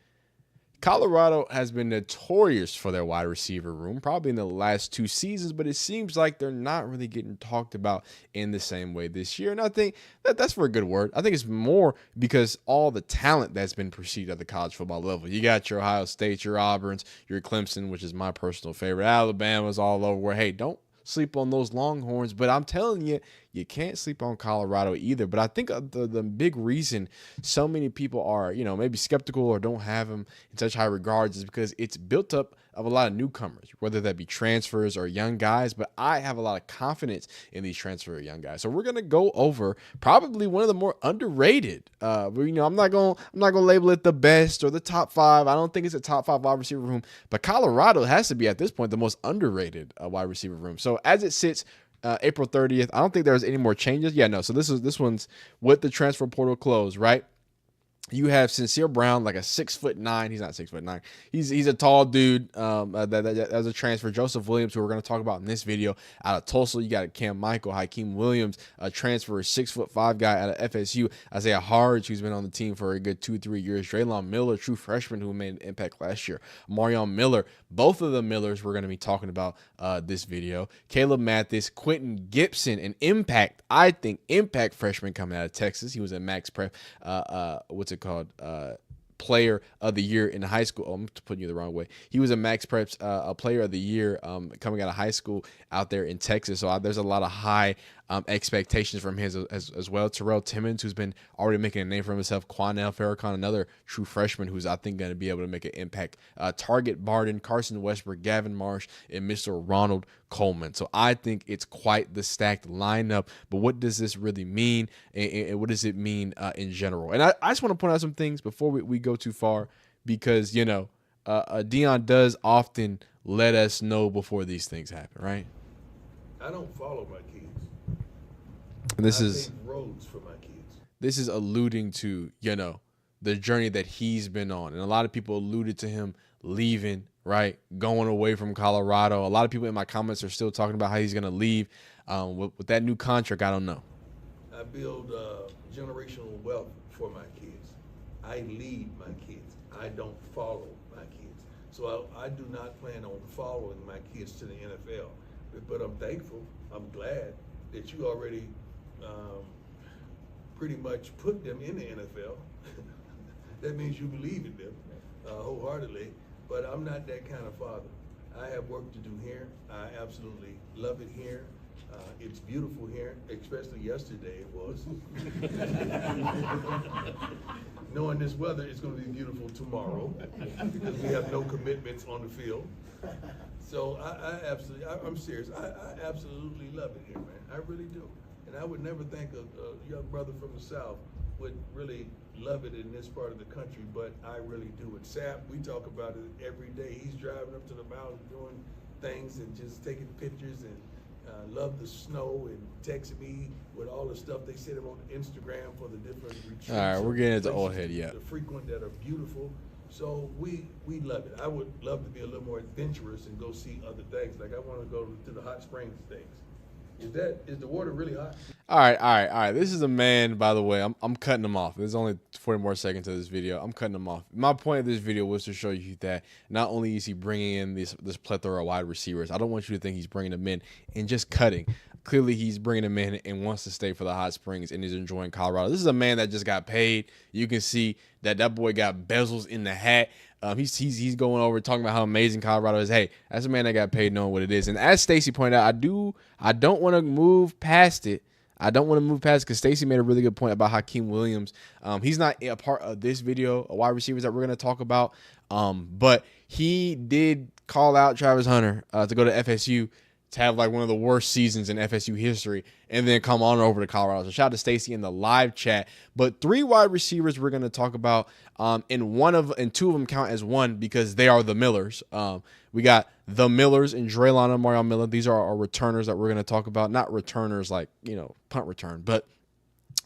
Colorado has been notorious for their wide receiver room, probably in the last 2 seasons, but it seems like they're not really getting talked about in the same way this year. And I think that's for a good word. I think it's more because all the talent that's been perceived at the college football level. You got your Ohio State, your Auburns, your Clemson, which is my personal favorite. Alabama's all over where, hey, don't sleep on those Longhorns, but I'm telling you, you can't sleep on Colorado either. But I think the big reason so many people are, maybe skeptical or don't have them in such high regards is because it's built up of a lot of newcomers, whether that be transfers or young guys. But I have a lot of confidence in these transfer young guys. So we're gonna go over probably one of the more underrated. I'm not gonna label it the best or the top 5. I don't think it's a top 5 wide receiver room, but Colorado has to be at this point the most underrated wide receiver room. So as it sits, April 30th, I don't think there's any more changes. Yeah, no. So this one's with the transfer portal closed, right? You have Sincere Brown, like a 6'9". He's not 6'9". He's a tall dude. That as a transfer. Joseph Williams, who we're going to talk about in this video, out of Tulsa. You got Cam Michael, Hakeem Williams, a transfer, 6'5" guy out of FSU. Isaiah Harge, who's been on the team for a good 2-3 years. Draylon Miller, true freshman who made an impact last year. Marion Miller, both of the Millers we're going to be talking about this video. Caleb Mathis, Quentin Gibson, an impact freshman coming out of Texas. He was a Max Prep. Player of the year in high school. Oh, I'm putting you the wrong way. He was a Max Preps a player of the year coming out of high school out there in Texas. So there's a lot of high expectations from him as well. Terrell Timmons, who's been already making a name for himself. Quanell Farrakhan, another true freshman who's I think going to be able to make an impact. Target Barden, Carson Westbrook, Gavin Marsh, and Mr. Ronald Coleman. So I think it's quite the stacked lineup. But what does this really mean? And what does it mean in general? And I just want to point out some things before we go too far, because, Deion does often let us know before these things happen, right? I don't follow my kids. And this I is take roads for my kids. This is alluding to, the journey that he's been on. And a lot of people alluded to him leaving, right? Going away from Colorado. A lot of people in my comments are still talking about how he's going to leave. With that new contract, I don't know. I build generational wealth for my kids. I lead my kids. I don't follow my kids. So I do not plan on following my kids to the NFL. But I'm thankful. I'm glad that you already pretty much put them in the NFL. That means you believe in them wholeheartedly. But I'm not that kind of father. I have work to do here. I absolutely love it here. It's beautiful here, especially yesterday it was. Knowing this weather, it's going to be beautiful tomorrow because we have no commitments on the field. So I'm serious. I absolutely love it here, man. I really do. And I would never think a young brother from the South would really love it in this part of the country, but I really do. At SAP, we talk about it every day. He's driving up to the mountain doing things and just taking pictures and love the snow and texting me with all the stuff they send him on Instagram for the different retreats. All right, we're getting into old head, yeah. The frequent that are beautiful. So we love it. I would love to be a little more adventurous and go see other things. Like I want to go to the hot springs things. Is the water really hot? All right. This is a man, by the way. I'm cutting him off. There's only 40 more seconds of this video. I'm cutting him off. My point of this video was to show you that not only is he bringing in this plethora of wide receivers, I don't want you to think he's bringing them in and just cutting. Clearly, he's bringing them in and wants to stay for the hot springs and is enjoying Colorado. This is a man that just got paid. You can see that boy got bezels in the hat. He's going over talking about how amazing Colorado is. Hey, that's a man that got paid knowing what it is. And as Stacy pointed out, I don't want to move past it. I don't want to move past because Stacy made a really good point about Hakeem Williams. He's not a part of this video, a wide receivers that we're going to talk about. But he did call out Travis Hunter to go to FSU to have like one of the worst seasons in FSU history and then come on over to Colorado. So shout out to Stacy in the live chat. But 3 wide receivers we're going to talk about, and 2 of them count as one because they are the Millers. We got the Millers and Draylon and Marion Miller. These are our returners that we're going to talk about. Not returners like, punt return, but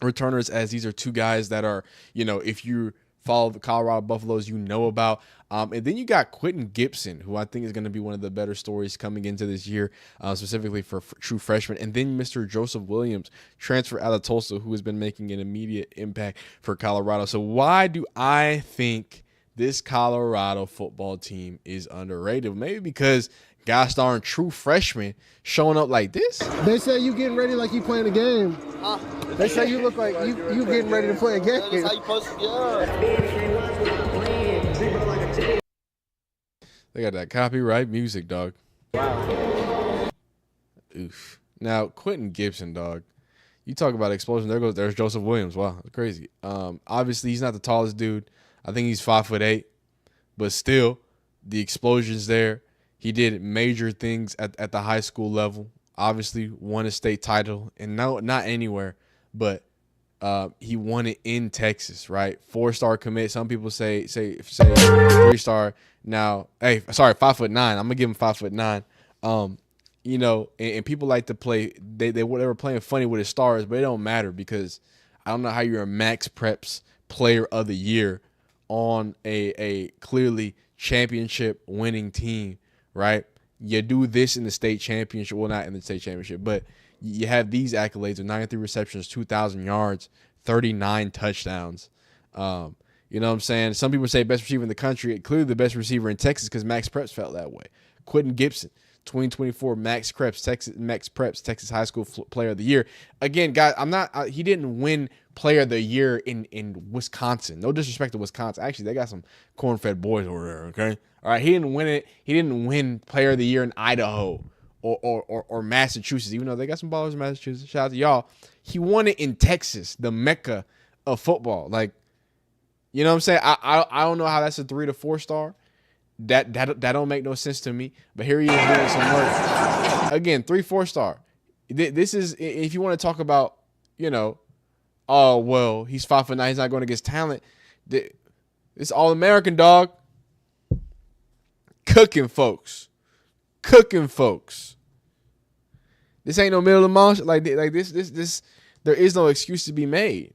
returners as these are 2 guys that are, if you follow the Colorado Buffaloes, about. And then you got Quentin Gibson, who I think is going to be one of the better stories coming into this year, specifically for true freshmen. And then Mr. Joseph Williams, transfer out of Tulsa, who has been making an immediate impact for Colorado. So why do I think this Colorado football team is underrated. Maybe because gosh darn true freshmen showing up like this. They say you getting ready like you playing a game. They say you look like you getting ready to play a game. That's how you supposed to go. They got that copyright music, dog. Wow. Oof. Now, Quentin Gibson, dog. You talk about explosion. There's Joseph Williams. Wow, that's crazy. Obviously, he's not the tallest dude. I think he's 5'8", but still, the explosion's there. He did major things at the high school level. Obviously, won a state title, and not anywhere, but he won it in Texas, right? 4-star commit. Some people say 3-star. Now, 5'9". I'm gonna give him 5'9". You know, and people like to play. They were playing funny with his stars, but it don't matter because I don't know how you're a Max Preps Player of the Year on a clearly championship winning team, right? You do this in the state championship. Well, not in the state championship, but you have these accolades of 93 receptions, 2,000 yards, 39 touchdowns. You know what I'm saying? Some people say best receiver in the country. Clearly the best receiver in Texas because Max Preps felt that way. Quentin Gibson, 2024 Max Preps Texas High School Player of the Year. Again, guys, he didn't win Player of the Year in Wisconsin. No disrespect to Wisconsin. Actually, they got some corn-fed boys over there, okay? All right, he didn't win it. He didn't win Player of the Year in Idaho or Massachusetts, even though they got some ballers in Massachusetts. Shout out to y'all. He won it in Texas, the mecca of football. Like, you know what I'm saying? I don't know how that's a 3 to 4-star. That don't make no sense to me. But here he is doing some work. Again, 3-4-star. This is, if you want to talk about, you know, oh, well, he's 5'9", he's not going against talent. It's All-American, dog. Cooking folks. This ain't no middle of the month. Like this. There is no excuse to be made.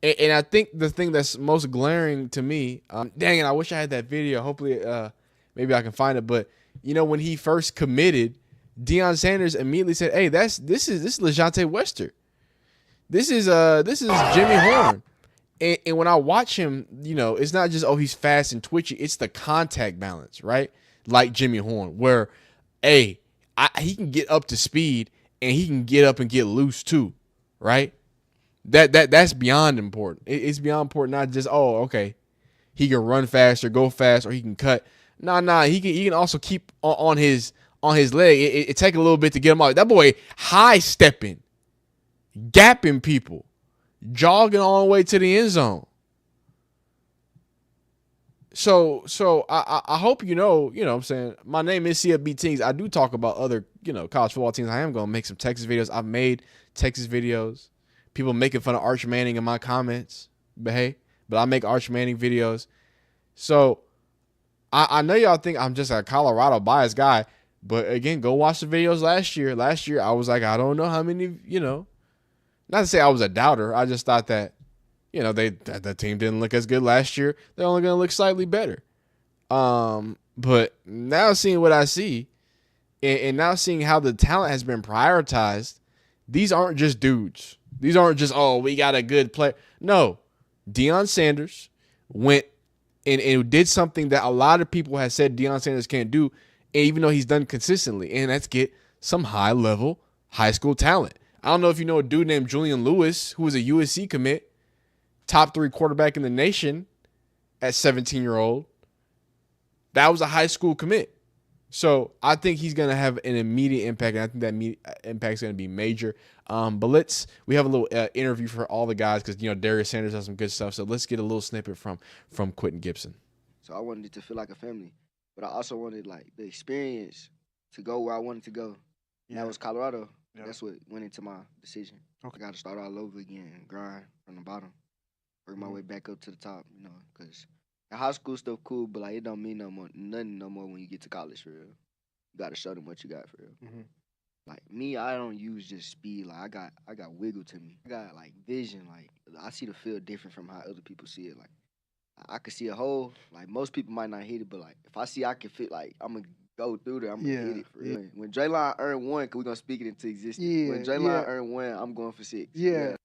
And I think the thing that's most glaring to me, dang it, I wish I had that video. Hopefully, maybe I can find it. But you know, when he first committed, Deion Sanders immediately said, "Hey, this is LeJontay Wester. This is Jimmy Horn." And when I watch him, you know, it's not just he's fast and twitchy. It's the contact balance, right? Like Jimmy Horn, where, he can get up to speed and he can get up and get loose too, right? That's beyond important. It's beyond important, not just he can run faster, go fast, or he can cut. Nah, he can also keep on his leg. It take a little bit to get him out. That boy high stepping, gapping people, jogging all the way to the end zone. So I hope you know what I'm saying. My name is CFB Teams. I do talk about other, college football teams. I am going to make some Texas videos. I've made Texas videos. People making fun of Arch Manning in my comments. But I make Arch Manning videos. So I know y'all think I'm just a Colorado biased guy. But again, go watch the videos last year. Last year, I was like, I don't know how many, not to say I was a doubter. I just thought that, that team didn't look as good last year. They're only going to look slightly better. But now seeing what I see, and now seeing how the talent has been prioritized, these aren't just dudes. These aren't just, we got a good player. No, Deion Sanders went and did something that a lot of people have said Deion Sanders can't do, even though he's done consistently, and that's get some high-level high school talent. I don't know if you know a dude named Julian Lewis, who was a USC commit, top 3 quarterback in the nation at 17-year-old. That was a high school commit. So I think he's going to have an immediate impact, and I think that impact is going to be major. But we have a little interview for all the guys because, Darius Sanders has some good stuff. So let's get a little snippet from Quentin Gibson. So I wanted it to feel like a family, but I also wanted the experience to go where I wanted to go. And that was Colorado. Yeah. That's what went into my decision. Okay. I got to start all over again and grind from the bottom, work my way back up to the top, because the high school stuff cool, but it don't mean nothing no more when you get to college for real. You got to show them what you got for real. Mm-hmm. Like me, I don't use just speed. I got wiggle to me. I got vision. I see the field different from how other people see it. I can see a hole. Most people might not hit it, but if I see I can fit, I'm gonna go through there. I'm gonna hit it for real. When Draylon earned 1, cause we gonna speak it into existence. When Draylon earned 1, I'm going for 6. Yeah.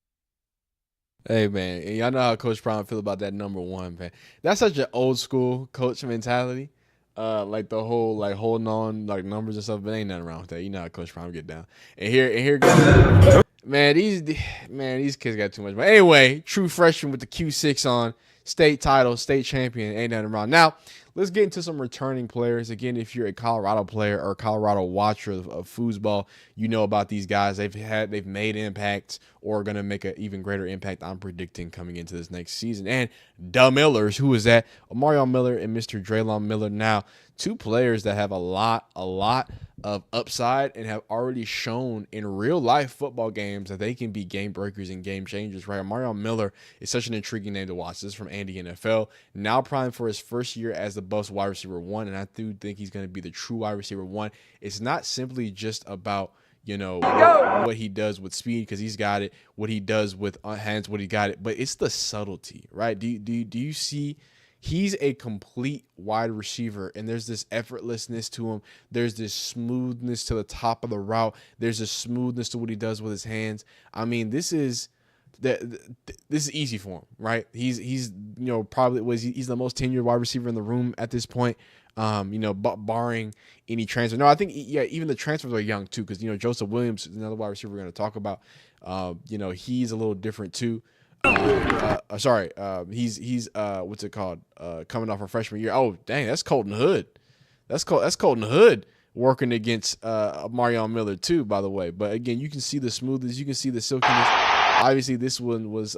Hey man, and y'all know how Coach Prime feel about that number one, man. That's such an old school coach mentality. Like the whole like holding on like numbers and stuff, but ain't nothing wrong with that. You know how Coach Prime get down. And here goes these kids got too much. But anyway, true freshman with the Q6 on, state title, state champion, ain't nothing wrong. Now, let's get into some returning players. Again, if you're a Colorado player or Colorado watcher of foosball, you know about these guys. They've made impacts or are going to make an even greater impact, I'm predicting, coming into this next season. And the Millers, who is that? Omarion Miller and Mr. Draylon Miller. Now, two players that have a lot of upside and have already shown in real life football games that they can be game breakers and game changers, right? Omarion Miller is such an intriguing name to watch. This is from Andy NFL. Now primed for his first year as the Buffs wide receiver one, and I do think he's going to be the true wide receiver one. It's not simply just about what he does with speed, because he's got it, what he does with hands, what he got it, but it's the subtlety, right? Do you see he's a complete wide receiver, and there's this effortlessness to him. There's this smoothness to the top of the route. There's a smoothness to what he does with his hands. I mean, this is easy for him, right? He's he's the most tenured wide receiver in the room at this point. Barring any transfer. No, I think even the transfers are young too, because Joseph Williams is another wide receiver we're going to talk about. He's a little different too. He's what's it called? Coming off a freshman year. Oh, dang, that's Colton Hood. That's Colton Hood working against Omarion Miller too, by the way. But again, you can see the smoothness, you can see the silkiness. Obviously, this one was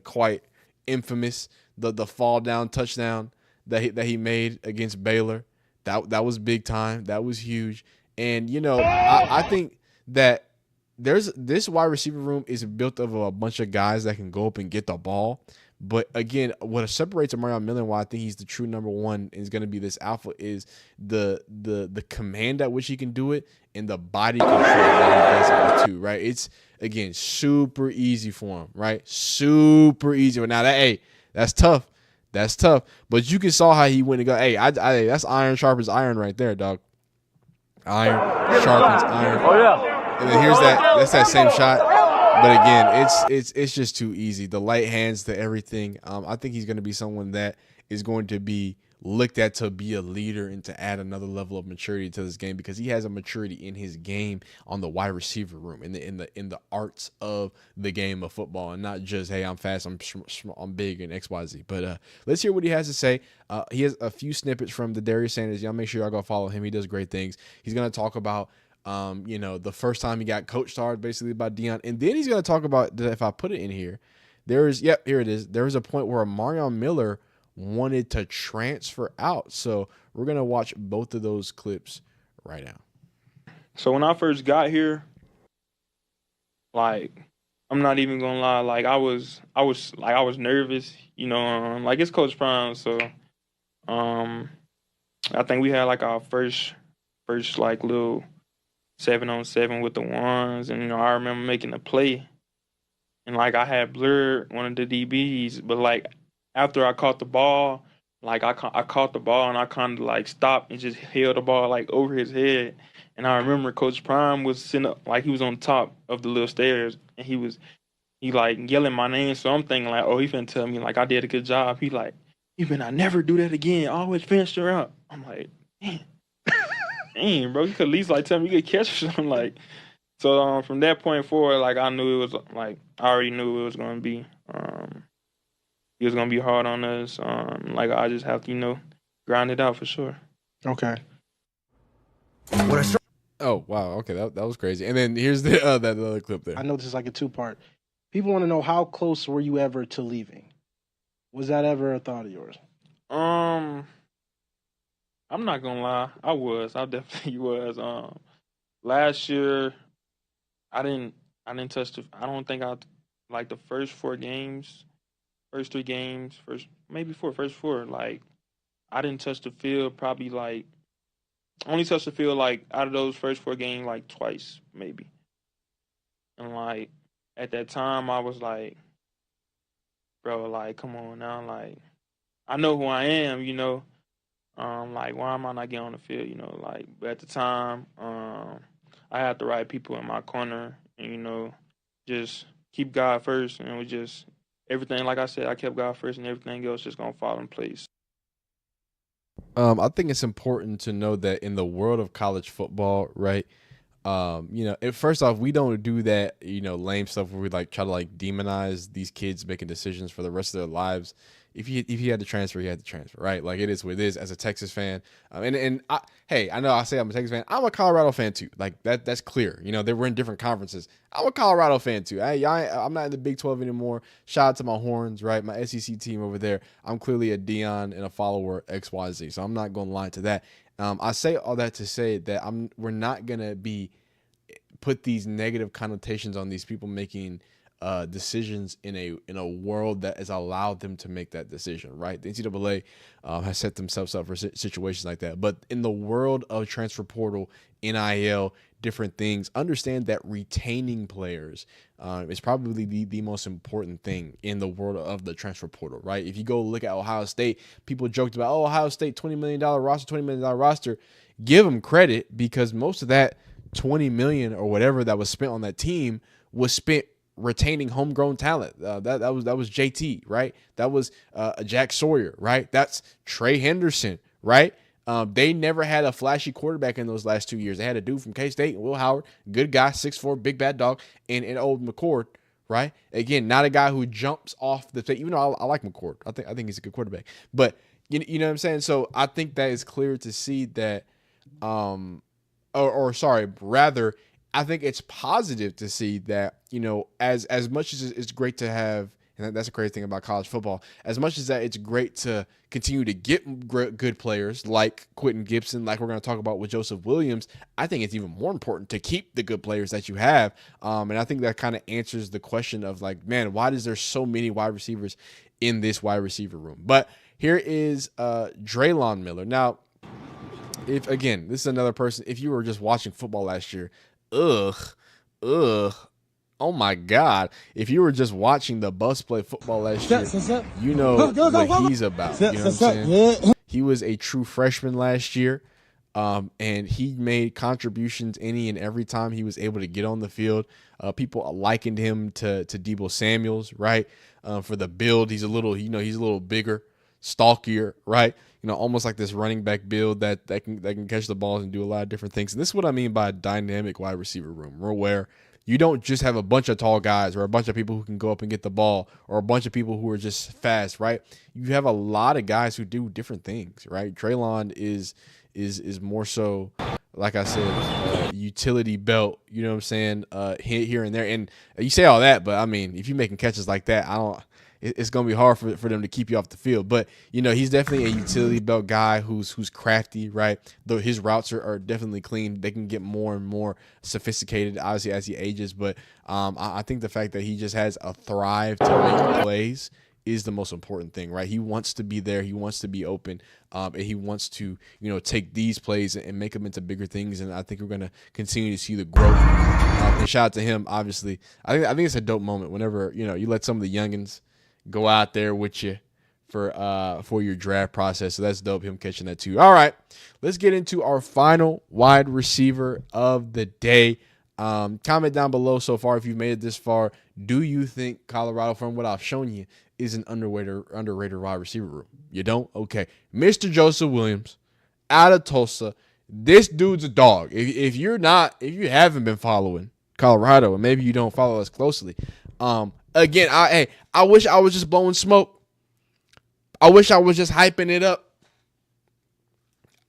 quite infamous. The fall down touchdown that he made against Baylor. That was big time. That was huge. And I think that this wide receiver room is built of a bunch of guys that can go up and get the ball. But again, what separates Omarion Miller and why I think he's the true number one and is going to be this alpha is the command at which he can do it and the body control that he does it with too, right? It's, again, super easy for him, right? Super easy. But now that's tough. That's tough. But you can saw how he went and go, that's iron sharpens iron right there, dog. Iron sharpens iron. Oh, yeah. And then that's that same shot. But again, it's just too easy. The light hands, the everything. I think he's going to be someone that is going to be looked at to be a leader and to add another level of maturity to this game, because he has a maturity in his game on the wide receiver room, in the arts of the game of football, and not just, hey, I'm fast, I'm big, and XYZ. But let's hear what he has to say. He has a few snippets from the Darius Sanders. Y'all make sure y'all go follow him. He does great things. He's going to talk about the first time he got coach started, basically, by Deion. And then he's going to talk about, if I put it in here, here it is. There was a point where Omarion Miller wanted to transfer out. So we're going to watch both of those clips right now. So when I first got here, like, I'm not even going to lie, like I was nervous, like it's Coach Prime. So I think we had like our first like little 7-on-7 with the ones, and I remember making a play, and like I had blurred one of the DBs, but like after I caught the ball, like I caught the ball and I kind of like stopped and just held the ball like over his head, and I remember Coach Prime was sitting up, like he was on top of the little stairs, and he like yelling my name, so I'm thinking like, oh, he finna tell me like I did a good job. He like, you better never do that again. Always finish her up. I'm like, damn, bro, you could at least like tell me you could catch or something. Like, so from that point forward, like I knew it was like I already knew it was gonna be he was gonna be hard on us. Like I just have to grind it out for sure. Okay. Oh wow, okay, that was crazy. And then here's that other clip there. I know this is like a two-part. People want to know, how close were you ever to leaving? Was that ever a thought of yours? I'm not gonna lie, I definitely was. Last year, I didn't touch I don't think like the first 3 games, first 4, like I didn't touch the field probably like, only touched the field like out of those first 4 games like twice maybe. And like at that time I was like, bro, like come on now, like I know who I am, like why am I not getting on the field, like, but at the time, I had the right people in my corner and, just keep God first, and we just everything, like I said, I kept God first, and everything else just gonna fall in place. I think it's important to know that in the world of college football, right? First off, we don't do that, lame stuff where we like try to like demonize these kids making decisions for the rest of their lives. If you had to transfer, you had to transfer, right? Like it is what it is. As a Texas fan, I know I say I'm a Texas fan. I'm a Colorado fan too. Like that's clear. They were in different conferences. I'm a Colorado fan too. I'm not in the Big 12 anymore. Shout out to my Horns, right? My SEC team over there. I'm clearly a Deion and a follower XYZ. So I'm not going to lie to that. I say all that to say that we're not going to put these negative connotations on these people making decisions in a world that has allowed them to make that decision, right? The NCAA has set themselves up for situations like that. But in the world of transfer portal, NIL, different things, understand that retaining players is probably the most important thing in the world of the transfer portal, right? If you go look at Ohio State, people joked about, Ohio State, $20 million roster. Give them credit because most of that $20 million or whatever that was spent on that team was spent retaining homegrown talent. That was JT, right? That was Jack Sawyer, right? That's Trey Henderson, right? They never had a flashy quarterback in those last 2 years. They had a dude from K-State, Will Howard, good guy, 6'4", big bad dog, and old McCord, right? Again, not a guy who jumps off the plate, even though I like McCord. I think he's a good quarterback. But you know what I'm saying? So I think that is clear to see that I think it's positive to see that, as much as it's great to have, and that's a crazy thing about college football, as much as that it's great to continue to get good players like Quentin Gibson, like we're going to talk about with Joseph Williams, I think it's even more important to keep the good players that you have. And I think that kind of answers the question of like, man, why is there so many wide receivers in this wide receiver room? But here is Draylon Miller. Now, this is another person, if you were just watching football last year, oh my God. If you were just watching the Buffs play football last year, you know what he's about. You know what I'm saying? He was a true freshman last year, and he made contributions any and every time he was able to get on the field. People likened him to Deebo Samuels, right? For the build, he's a little bigger, stalkier, right? Almost like this running back build that can catch the balls and do a lot of different things. And this is what I mean by a dynamic wide receiver room, where you don't just have a bunch of tall guys or a bunch of people who can go up and get the ball or a bunch of people who are just fast, right? You have a lot of guys who do different things, right? Draylon is more so, like I said, utility belt, you know what I'm saying, here and there. And you say all that, but I mean, if you're making catches like that, it's going to be hard for them to keep you off the field. But, he's definitely a utility belt guy who's crafty, right? Though his routes are definitely clean. They can get more and more sophisticated, obviously, as he ages. But I think the fact that he just has a thrive to make plays is the most important thing, right? He wants to be there. He wants to be open. And he wants to, take these plays and make them into bigger things. And I think we're going to continue to see the growth. And shout out to him, obviously. I think it's a dope moment whenever, you let some of the youngins go out there with you for your draft process. So that's dope, him catching that too. All right, let's get into our final wide receiver of the day. Comment down below so far if you've made it this far. Do you think Colorado, from what I've shown you, is an underrated wide receiver room? You don't? Okay. Mr. Joseph Williams out of Tulsa. This dude's a dog. If you haven't been following Colorado, and maybe you don't follow us closely, again, I wish I was just blowing smoke. I wish I was just hyping it up.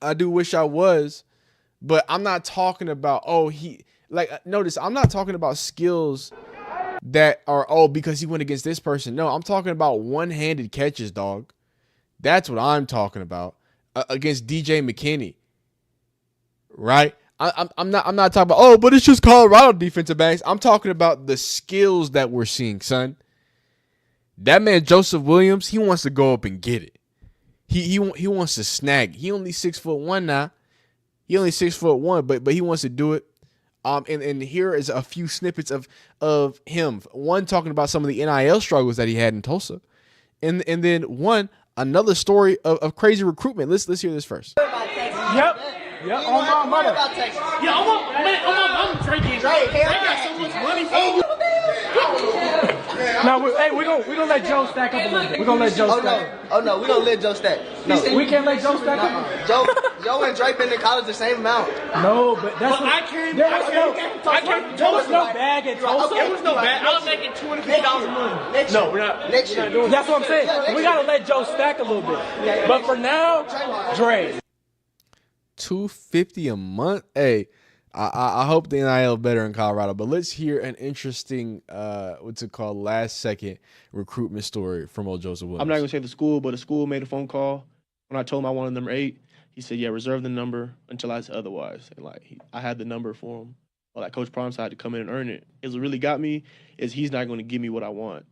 I do wish I was, but I'm not talking about, notice, I'm not talking about skills that are, because he went against this person. No, I'm talking about one-handed catches, dog. That's what I'm talking about against DJ McKinney, right? I'm not talking about, but it's just Colorado defensive backs. I'm talking about the skills that we're seeing, son. That man Joseph Williams, he wants to go up and get it. He wants to snag. He only 6'1" now. He only 6'1", but he wants to do it. And here is a few snippets of him. One talking about some of the NIL struggles that he had in Tulsa, and then another story of crazy recruitment. Let's hear this first. Yep. Yeah, on my mother. Yeah, I'm drinking. Drake got so much money for you. Now, we're gonna let Joe stack up a little bit. We're gonna let Joe stack. Oh no, we don't let Joe stack. No, we can't let Joe stack up. Joe and Drake been in college the same amount. No, but that's what I can't. There was no bag at Tulsa. There was no bag. I was making $250 a month. No, we're not. Next year. That's what I'm saying. We gotta let Joe stack a little bit. But for now, Dre. $250 a month. Hey, I hope the NIL better in Colorado. But let's hear an interesting, what's it called, last second recruitment story from old Joseph Williams. I'm not gonna say the school, but the school made a phone call when I told him I wanted number 8. He said, "Yeah, reserve the number until I said otherwise." And I had the number for him. But Coach Prime had to come in and earn it. What really got me is he's not going to give me what I want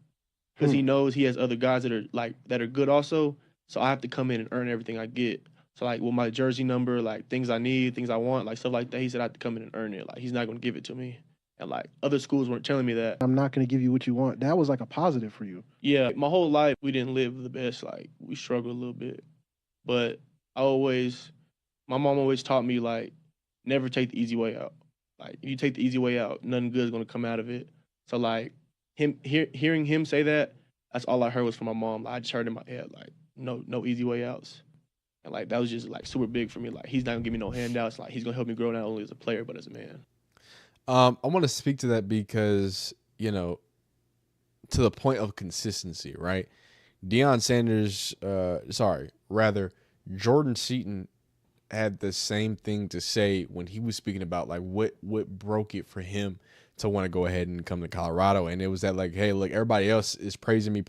because he knows he has other guys that are good also. So I have to come in and earn everything I get. So with my jersey number, things I need, things I want, stuff like that, he said I have to come in and earn it. He's not going to give it to me. And other schools weren't telling me that. I'm not going to give you what you want. That was a positive for you. Yeah, my whole life we didn't live the best. We struggled a little bit, but my mom always taught me never take the easy way out. If you take the easy way out, nothing good is going to come out of it. So hearing him say that, that's all I heard was from my mom. I just heard in my head no easy way outs. And that was just super big for me. He's not gonna give me no handouts. He's gonna help me grow not only as a player but as a man. I want to speak to that because to the point of consistency, right? Deion Sanders, Jordan Seaton had the same thing to say when he was speaking about what broke it for him to want to go ahead and come to Colorado, and it was that hey, look, everybody else is praising me,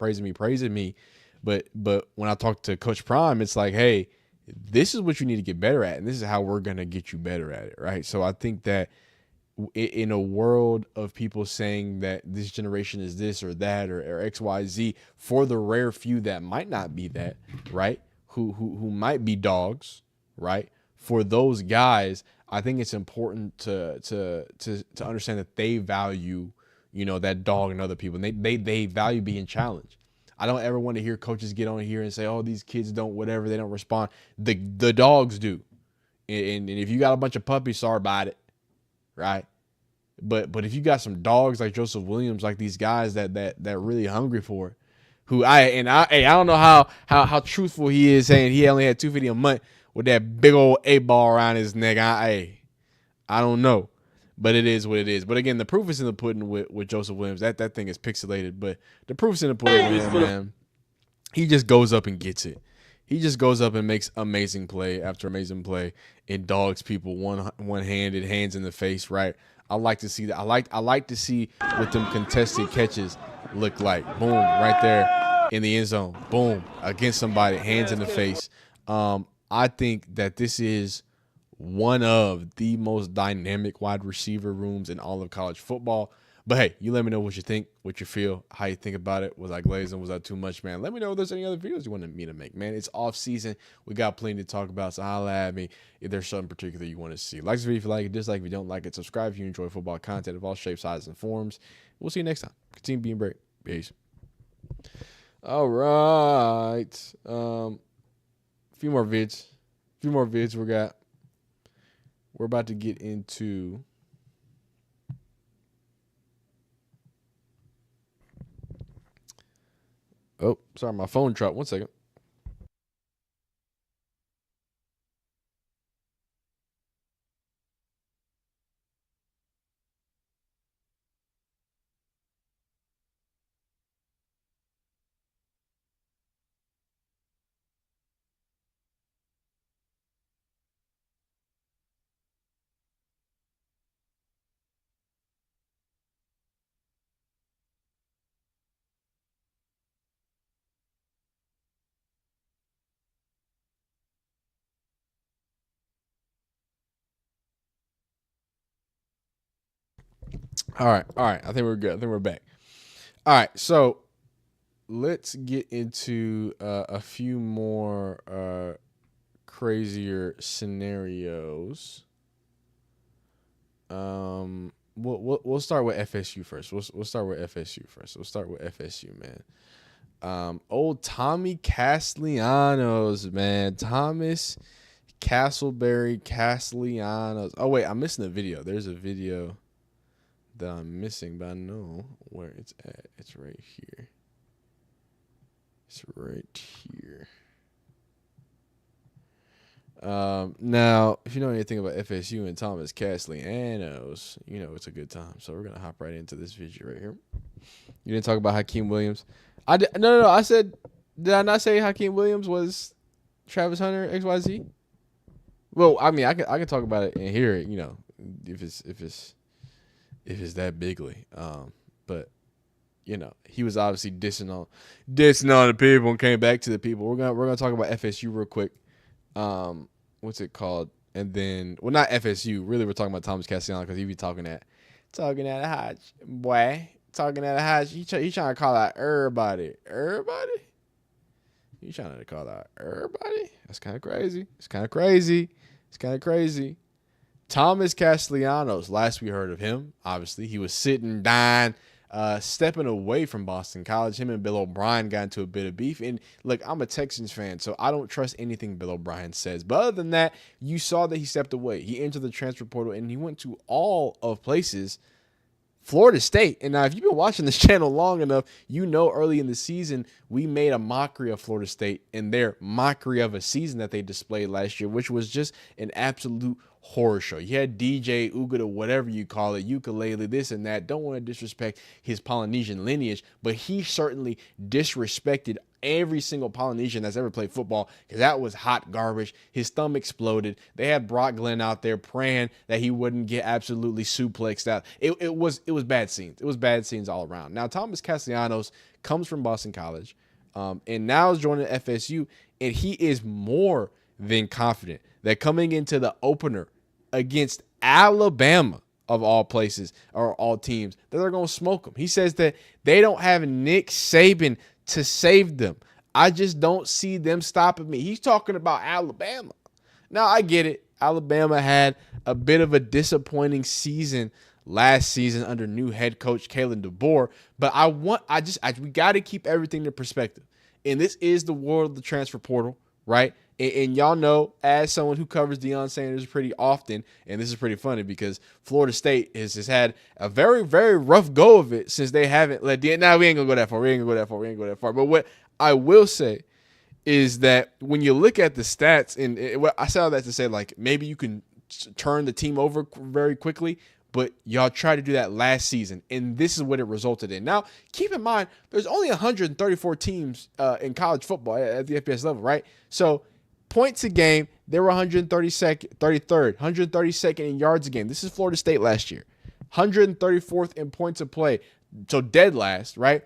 but when I talk to Coach Prime, it's hey, this is what you need to get better at, and this is how we're gonna get you better at it, right? So I think that in a world of people saying that this generation is this or that or X, Y, Z, for the rare few that might not be that, right? Who might be dogs, right? For those guys, I think it's important to understand that they value, that dog and other people. And they value being challenged. I don't ever want to hear coaches get on here and say, "Oh, these kids don't whatever, they don't respond." The dogs do, and if you got a bunch of puppies, sorry about it, right? But if you got some dogs like Joseph Williams, like these guys that really hungry for it, I don't know how truthful he is saying he only had $250 a month with that big old 8-ball around his neck. I don't know, but it is what it is. But again, the proof is in the pudding with Joseph Williams. That thing is pixelated, but the proof's in the pudding with him, man. He just goes up and gets it. He just goes up and makes amazing play after amazing play and dogs people one-handed, hands in the face, right? I like to see that. I like to see what them contested catches look like. Boom, right there in the end zone. Boom, against somebody, hands in the face. I think that this is one of the most dynamic wide receiver rooms in all of college football. But hey, you let me know what you think, what you feel, how you think about it. Was I glazing? Was that too much, man? Let me know if there's any other videos you want me to make, man. It's off season. We got plenty to talk about, so holla at me if there's something particular you want to see. Like this video if you like it, dislike if you don't like it, subscribe if you enjoy football content of all shapes, sizes, and forms. We'll see you next time. Continue being brave. Peace. All right. A few more vids we got. We're about to get into oh, sorry, my phone dropped. 1 second. All right. I think we're good. I think we're back. All right, so let's get into a few more crazier scenarios. We'll start with FSU first. We'll start with FSU first. We'll start with FSU, man. Old Tommy Castellanos, man. Thomas Castellanos. Oh wait, I'm missing a video. There's a video that I'm missing, but I know where it's at. It's right here. It's right here. Now, if you know anything about FSU and Thomas Castellanos, you know it's a good time. So we're gonna hop right into this video right here. You didn't talk about Hakeem Williams. No. I said, did I not say Hakeem Williams was Travis Hunter XYZ? Well, I mean, I can talk about it and hear it. You know, if it's that bigly. But you know, he was obviously dissing on the people and came back to the people. We're gonna talk about FSU real quick. What's it called? And then, well, not FSU. Really, we're talking about Thomas Castellanos because he be talking at a Hodge, boy. Talking at a Hodge. He trying to call out everybody. Everybody? He trying to call out everybody? That's kind of crazy. It's kind of crazy. Thomas Castellanos, last we heard of him, obviously, he was sitting, dying, stepping away from Boston College. Him and Bill O'Brien got into a bit of beef. And look, I'm a Texans fan, so I don't trust anything Bill O'Brien says. But other than that, you saw that he stepped away. He entered the transfer portal, and he went to all of places, Florida State. And now, if you've been watching this channel long enough, you know early in the season, we made a mockery of Florida State and their mockery of a season that they displayed last year, which was just an absolute horror show. You had DJ Ugata, whatever you call it, ukulele, this and that. Don't want to disrespect his Polynesian lineage, but he certainly disrespected every single Polynesian that's ever played football because that was hot garbage. His thumb exploded. They had Brock Glenn out there praying that he wouldn't get absolutely suplexed out. It was bad scenes. It was bad scenes all around. Now, Thomas Castellanos comes from Boston College and now is joining FSU, and he is more than confident that coming into the opener against Alabama, of all places or all teams, that they're going to smoke him. He says that they don't have Nick Saban to save them. I just don't see them stopping me. He's talking about Alabama. Now, I get it. Alabama had a bit of a disappointing season last season under new head coach Kalen DeBoer, but we got to keep everything in perspective. And this is the world of the transfer portal, right? And y'all know, as someone who covers Deion Sanders pretty often, and this is pretty funny because Florida State has had a very, very rough go of it since they haven't let Deion. Now, we ain't going to go that far. But what I will say is that when you look at the stats, and I say all that to say, like, maybe you can turn the team over very quickly, but y'all tried to do that last season, and this is what it resulted in. Now, keep in mind, there's only 134 teams in college football at the FBS level, right? So, points a game, they were 133rd, 132nd in yards a game. This is Florida State last year. 134th in points of play. So dead last, right?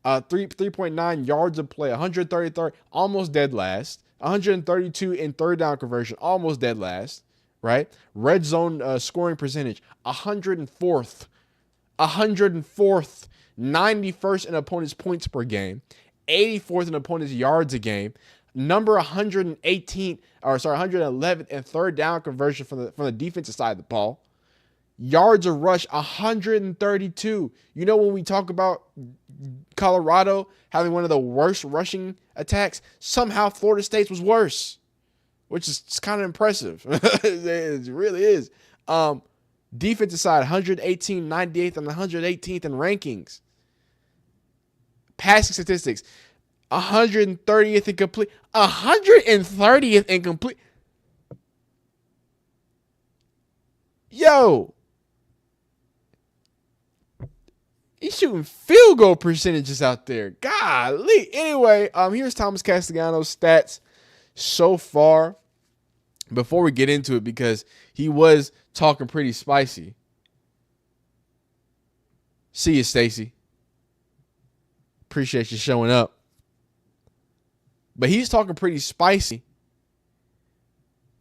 3.9 yards of play, 133rd, almost dead last. 132 in third down conversion, almost dead last, right? Red zone scoring percentage, 104th. 91st in opponent's points per game. 84th in opponent's yards a game. Number 111th in third down conversion from the defensive side of the ball. Yards of rush, 132. You know, when we talk about Colorado having one of the worst rushing attacks, somehow Florida State's was worse, which is kind of impressive. It really is. Defensive side, 118, 98th, and 118th in rankings. Passing statistics, 130th in complete. 130th in complete. Yo. He's shooting field goal percentages out there. Golly. Anyway, here's Thomas Castellanos' stats so far. Before we get into it, because he was talking pretty spicy. See you, Stacy. Appreciate you showing up. But he's talking pretty spicy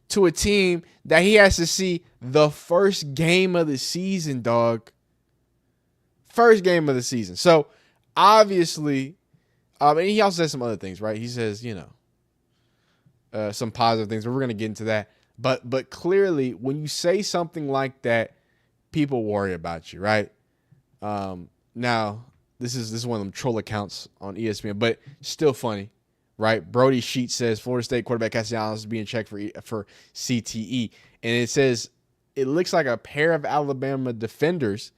to a team that he has to see the first game of the season, dog. First game of the season. So, obviously, and he also says some other things, right? He says, some positive things, but we're going to get into that. But clearly, when you say something like that, people worry about you, right? Now, this is one of them troll accounts on ESPN, but still funny. Right, Brody Sheet says Florida State quarterback Castellanos is being checked for CTE, and it says it looks like a pair of Alabama defenders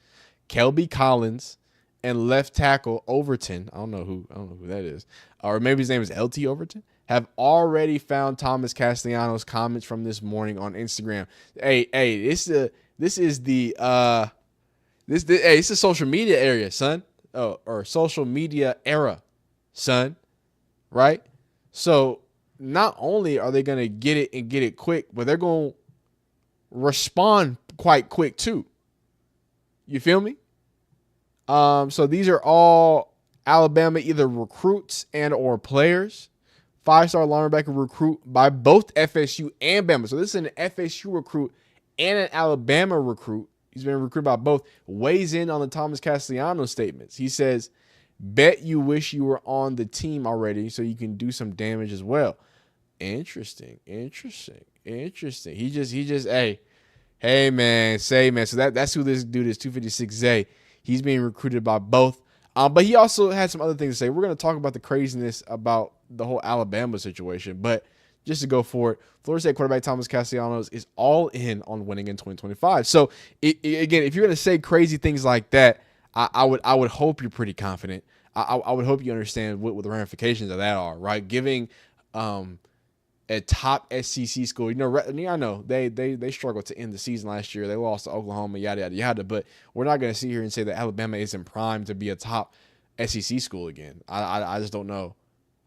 Kelby Collins, and left tackle Overton. I don't know who that is. Or maybe his name is LT Overton. Have already found Thomas Castellanos' comments from this morning on Instagram. Hey, it's the social media area, son. Or social media era, son. Right? So not only are they going to get it and get it quick, but they're going to respond quite quick too. You feel me? So these are all Alabama either recruits and or players. 5-star linebacker recruit by both FSU and Bama. So this is an FSU recruit and an Alabama recruit. He's been recruited by both. Weighs in on the Thomas Castellanos statements. He says, bet you wish you were on the team already so you can do some damage as well. Interesting. He just, hey man, say man. So that's who this dude is, 256A. He's being recruited by both. But he also had some other things to say. We're going to talk about the craziness about the whole Alabama situation. But just to go for it, Florida State quarterback Thomas Castellanos is all in on winning in 2025. So, again, if you're going to say crazy things like that, I would hope you're pretty confident. I would hope you understand what the ramifications of that are, right? Giving a top SEC school, I know they struggled to end the season last year. They lost to Oklahoma, yada, yada, yada. But we're not going to sit here and say that Alabama isn't primed to be a top SEC school again. I just don't know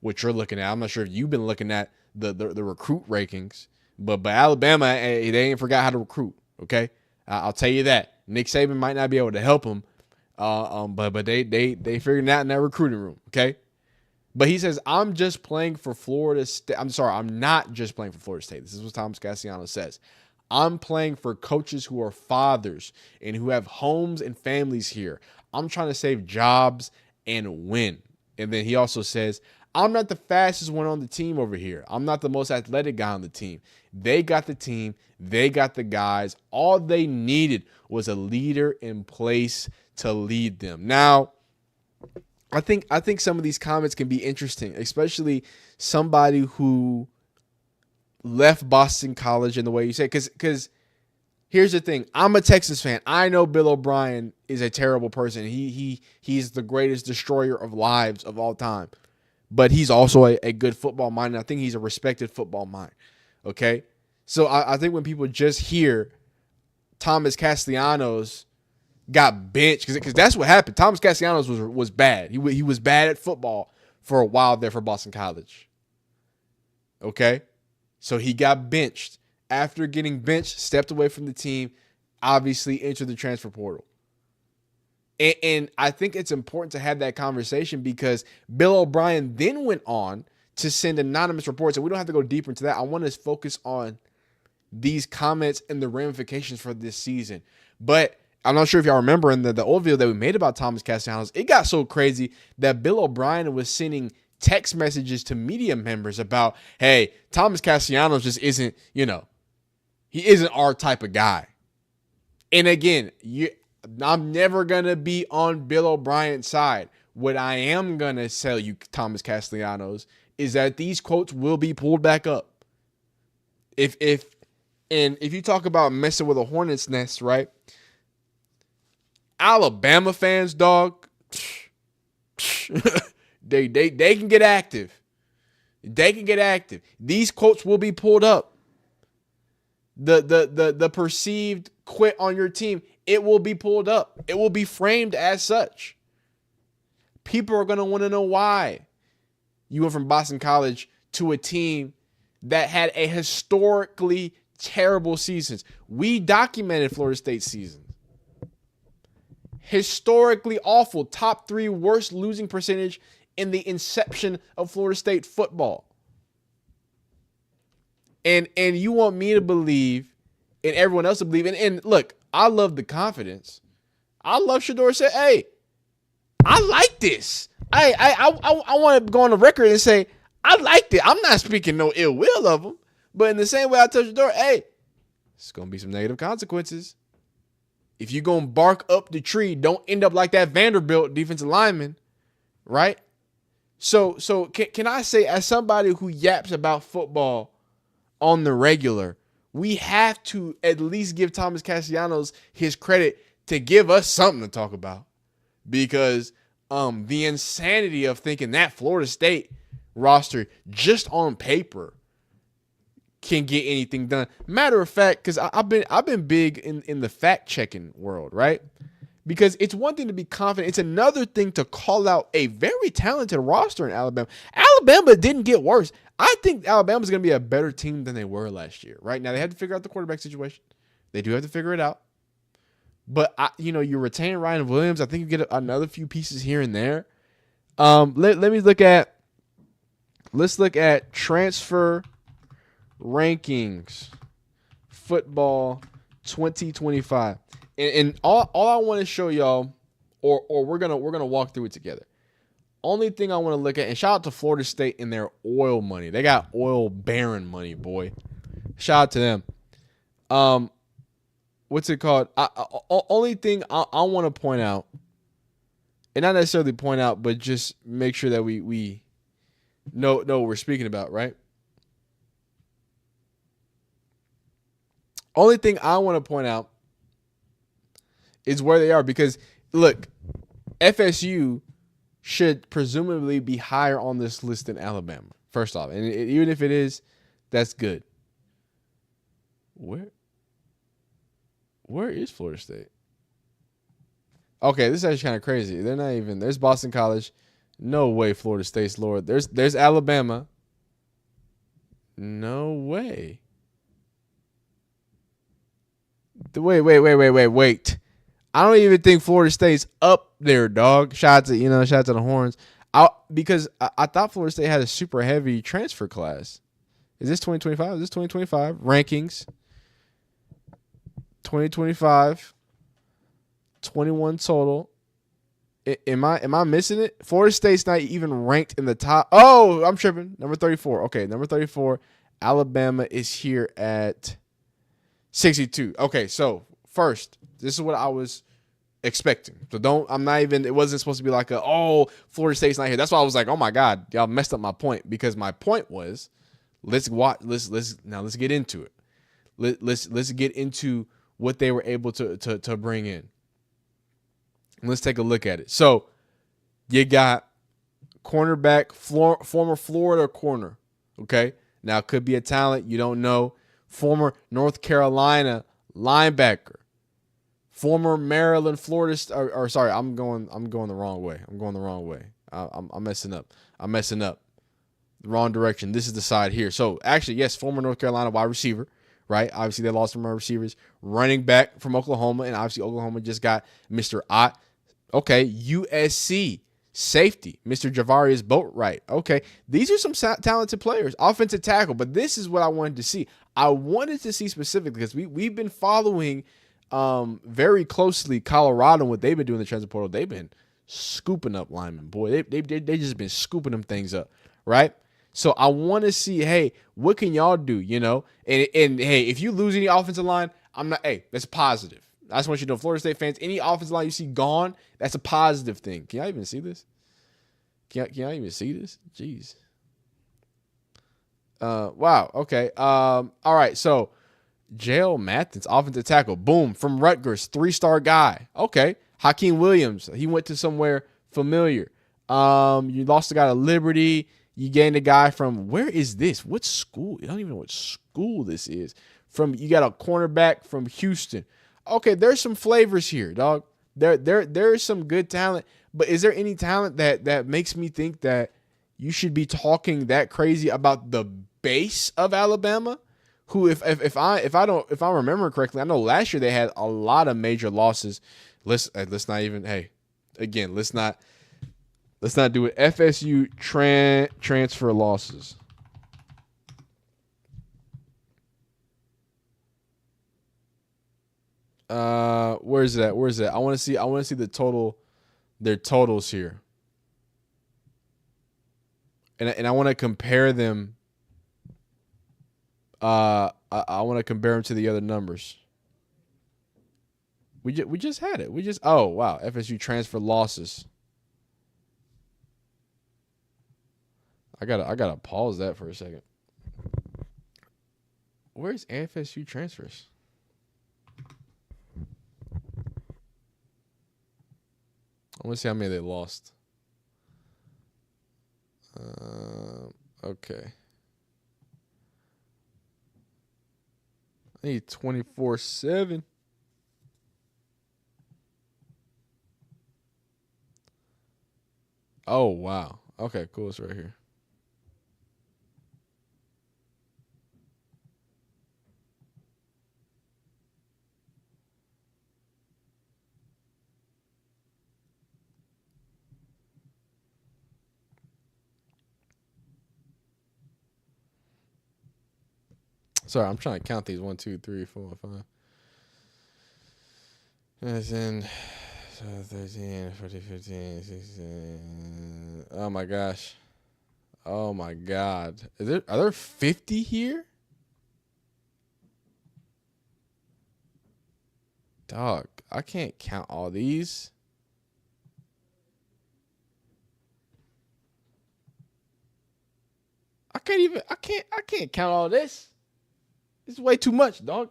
what you're looking at. I'm not sure if you've been looking at the recruit rankings, but Alabama, they ain't forgot how to recruit, okay? I'll tell you that. Nick Saban might not be able to help them, but they figured it out in that recruiting room, okay? But he says, I'm just playing for Florida State. I'm sorry, I'm not just playing for Florida State. This is what Thomas Castellanos says. I'm playing for coaches who are fathers and who have homes and families here. I'm trying to save jobs and win. And then he also says, I'm not the fastest one on the team over here. I'm not the most athletic guy on the team. They got the team. They got the guys. All they needed was a leader in place to lead them. Now, I think some of these comments can be interesting, especially somebody who left Boston College in the way you say, because here's the thing. I'm a Texas fan. I know Bill O'Brien is a terrible person. He's the greatest destroyer of lives of all time. But he's also a good football mind. And I think he's a respected football mind. Okay? So I think when people just hear Thomas Castellanos got benched, because that's what happened. Thomas Castellanos was bad. He was bad at football for a while there for Boston College. Okay? So he got benched. After getting benched, stepped away from the team, obviously entered the transfer portal. And I think it's important to have that conversation because Bill O'Brien then went on to send anonymous reports. And we don't have to go deeper into that. I want to focus on these comments and the ramifications for this season. But I'm not sure if y'all remember in the old video that we made about Thomas Castellanos, it got so crazy that Bill O'Brien was sending text messages to media members about, hey, Thomas Castellanos just isn't, he isn't our type of guy. And again, I'm never going to be on Bill O'Brien's side. What I am going to tell you, Thomas Castellanos, is that these quotes will be pulled back up. If you talk about messing with a hornet's nest, right? Alabama fans, dog, they can get active. They can get active. These quotes will be pulled up. The perceived quit on your team, it will be pulled up. It will be framed as such. People are going to want to know why you went from Boston College to a team that had a historically terrible seasons. We documented Florida State seasons. Historically awful. Top 3 worst losing percentage in the inception of Florida State football. And you want me to believe and everyone else to believe. And look, I love the confidence. I love Shedeur say, hey, I like this. I want to go on the record and say, I liked it. I'm not speaking no ill will of them. But in the same way I told Shedeur, hey, it's going to be some negative consequences. If you're going to bark up the tree, don't end up like that Vanderbilt defensive lineman, right? So can I say, as somebody who yaps about football on the regular, we have to at least give Thomas Castellanos his credit to give us something to talk about, because the insanity of thinking that Florida State roster just on paper can get anything done. Matter of fact, because I've been big in the fact checking world, right? Because it's one thing to be confident. It's another thing to call out a very talented roster in Alabama. Alabama didn't get worse. I think Alabama's going to be a better team than they were last year. Right now, they had to figure out the quarterback situation. They do have to figure it out. But you retain Ryan Williams. I think you get another few pieces here and there. Let me look at. Let's look at transfer rankings, football 2025. And all I want to show y'all, or we're gonna walk through it together. Only thing I want to look at, and shout out to Florida State and their oil money. They got oil baron money, boy. Shout out to them. What's it called? Only thing I want to point out, and not necessarily point out, but just make sure that we know what we're speaking about, right? Only thing I want to point out is where they are, because look, FSU should presumably be higher on this list than Alabama. First off, and even if it is, that's good. Where is Florida State? Okay, this is actually kind of crazy. They're not even. There's Boston College. No way Florida State's lower. There's Alabama. No way. Wait. I don't even think Florida State's up there, dog. Shout out to the Horns. Because I thought Florida State had a super heavy transfer class. Is this 2025? Is this 2025? Rankings. 2025. 21 total. Am I missing it? Florida State's not even ranked in the top. Oh, I'm tripping. Number 34. Okay, number 34. Alabama is here at 62. Okay, so first, this is what I was expecting. So it wasn't supposed to be like Florida State's not here. That's why I was like, oh my God, y'all messed up my point, because my point was, let's get into it. Let's get into what they were able to bring in. Let's take a look at it. So you got cornerback, former Florida corner. Okay. Now it could be a talent. You don't know. Former North Carolina linebacker. Former Maryland, Florida, sorry, I'm going the wrong way. I'm messing up. The wrong direction. This is the side here. So actually, yes, former North Carolina wide receiver, right? Obviously, they lost some receivers. Running back from Oklahoma, and obviously Oklahoma just got Mr. Ott. Okay, USC safety, Mr. Javarius Boatwright. Okay, these are some talented players. Offensive tackle, but this is what I wanted to see. I wanted to see specifically, because we've been following very closely Colorado and what they've been doing in the transfer portal. They've been scooping up linemen, boy. They just been scooping them things up, right? So I want to see, hey, what can y'all do, And hey, if you lose any offensive line, that's positive. I just want you to know, Florida State fans, any offensive line you see gone, that's a positive thing. Can y'all even see this? Can y'all even see this? Jeez. Wow. Okay. All right. So, Jale Mathis, offensive tackle, boom, from Rutgers, 3-star guy. Okay. Hakeem Williams, he went to somewhere familiar. You lost a guy to Liberty. You gained a guy from, where is this? What school? I don't even know what school this is. You got a cornerback from Houston. Okay, there's some flavors here, dog. There's some good talent, but is there any talent that makes me think that you should be talking that crazy about the base of Alabama? Who, if I remember correctly, I know last year they had a lot of major losses. Let's not even, hey, again, let's not do it. FSU transfer losses. Where's that? I want to see the total, their totals here. And I want to compare them. I want to compare them to the other numbers. We just had it. Oh wow, FSU transfer losses. I gotta pause that for a second. Where's FSU transfers? I want to see how many they lost. Okay. I need 24/7. Oh, wow. Okay, cool. It's right here. Sorry, I'm trying to count these. 1, 2, 3, 4, 5. That's in 13, 14, 15, 16. Oh my gosh. Oh my God. Are there 50 here? Dog, I can't count all these. I can't count all this. This is way too much, dog.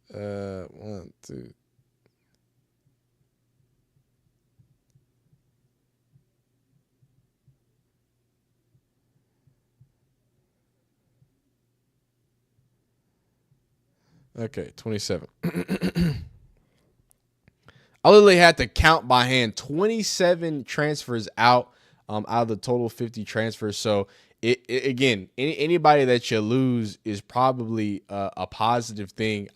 One, two. Okay, 27. I literally had to count by hand 27 transfers out of the total 50 transfers. So again, anybody that you lose is probably a positive thing.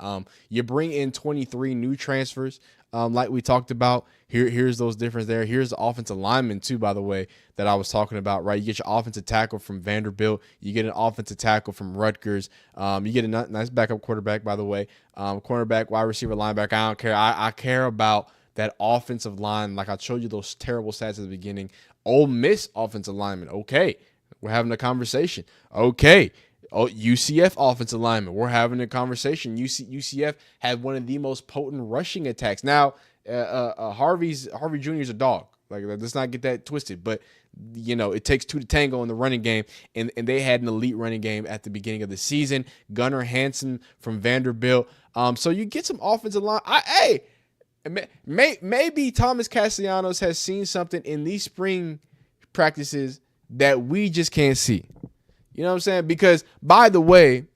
You bring in 23 new transfers, like we talked about. Here's those differences there. Here's the offensive lineman too, by the way, that I was talking about. Right, you get your offensive tackle from Vanderbilt. You get an offensive tackle from Rutgers. You get a nice backup quarterback, by the way. Cornerback, wide receiver, linebacker. I don't care. I care about that offensive line. Like I showed you those terrible stats at the beginning. Ole Miss offensive lineman. Okay. We're having a conversation. Okay. Oh, UCF offensive lineman. We're having a conversation. UCF had one of the most potent rushing attacks. Now, Harvey Jr. is a dog. Like, let's not get that twisted. But, it takes two to tango in the running game. And they had an elite running game at the beginning of the season. Gunnar Hansen from Vanderbilt. So you get some offensive line. Maybe Thomas Castellanos has seen something in these spring practices that we just can't see. You know what I'm saying? Because, by the way,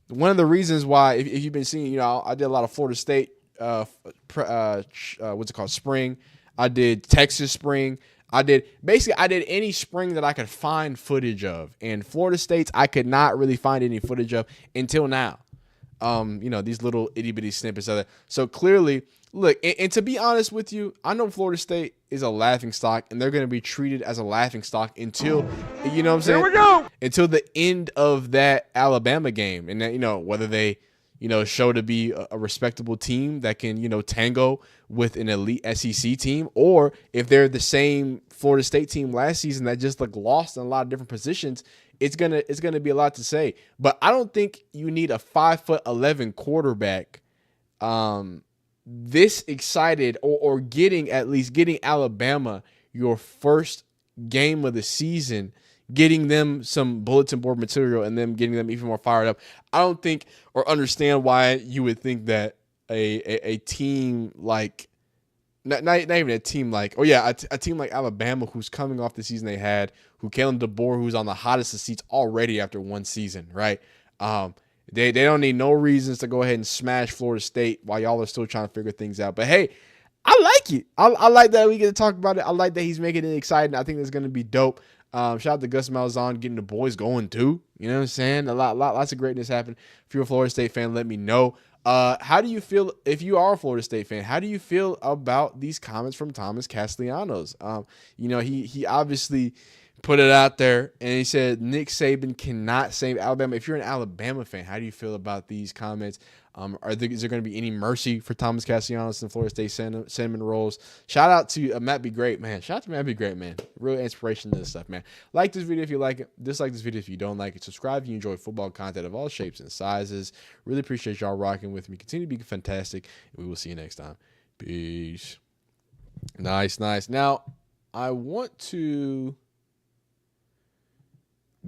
one of the reasons why, if you've been seeing, I did a lot of Florida State, spring. I did Texas spring. I did any spring that I could find footage of. And Florida State's, I could not really find any footage of until now. These little itty bitty snippets of it. So clearly, look, and to be honest with you, I know Florida State is a laughing stock, and they're going to be treated as a laughing stock until, you know what I'm saying? Here we go. Until the end of that Alabama game. And then, whether they, show to be a respectable team that can, tango with an elite SEC team, or if they're the same Florida State team last season that just lost in a lot of different positions, it's gonna be a lot to say. But I don't think you need a 5'11" quarterback this excited or getting Alabama your first game of the season, getting them some bulletin board material and them getting them even more fired up. I don't think or understand why you would think that a team like not even a team like a team like Alabama, who's coming off the season they had, who Kalen DeBoer, who's on the hottest of seats already after one season, right? They don't need no reasons to go ahead and smash Florida State while y'all are still trying to figure things out. But hey, I like it. I like that we get to talk about it. I like that he's making it exciting. I think it's going to be dope. Shout out to Gus Malzahn getting the boys going too. You know what I'm saying? Lots of greatness happened. If you're a Florida State fan, let me know. How do you feel, if you are a Florida State fan, how do you feel about these comments from Thomas Castellanos? He obviously put it out there, and he said Nick Saban cannot save Alabama. If you're an Alabama fan, how do you feel about these comments? Is there going to be any mercy for Thomas Castellanos and Florida State cinnamon rolls? Shout out to Matt Be Great, man. Shout out to Matt Be Great, man. Real inspiration to this stuff, man. Like this video if you like it. Dislike this video if you don't like it. Subscribe if you enjoy football content of all shapes and sizes. Really appreciate y'all rocking with me. Continue to be fantastic, and we will see you next time. Peace. Nice. Now, I want to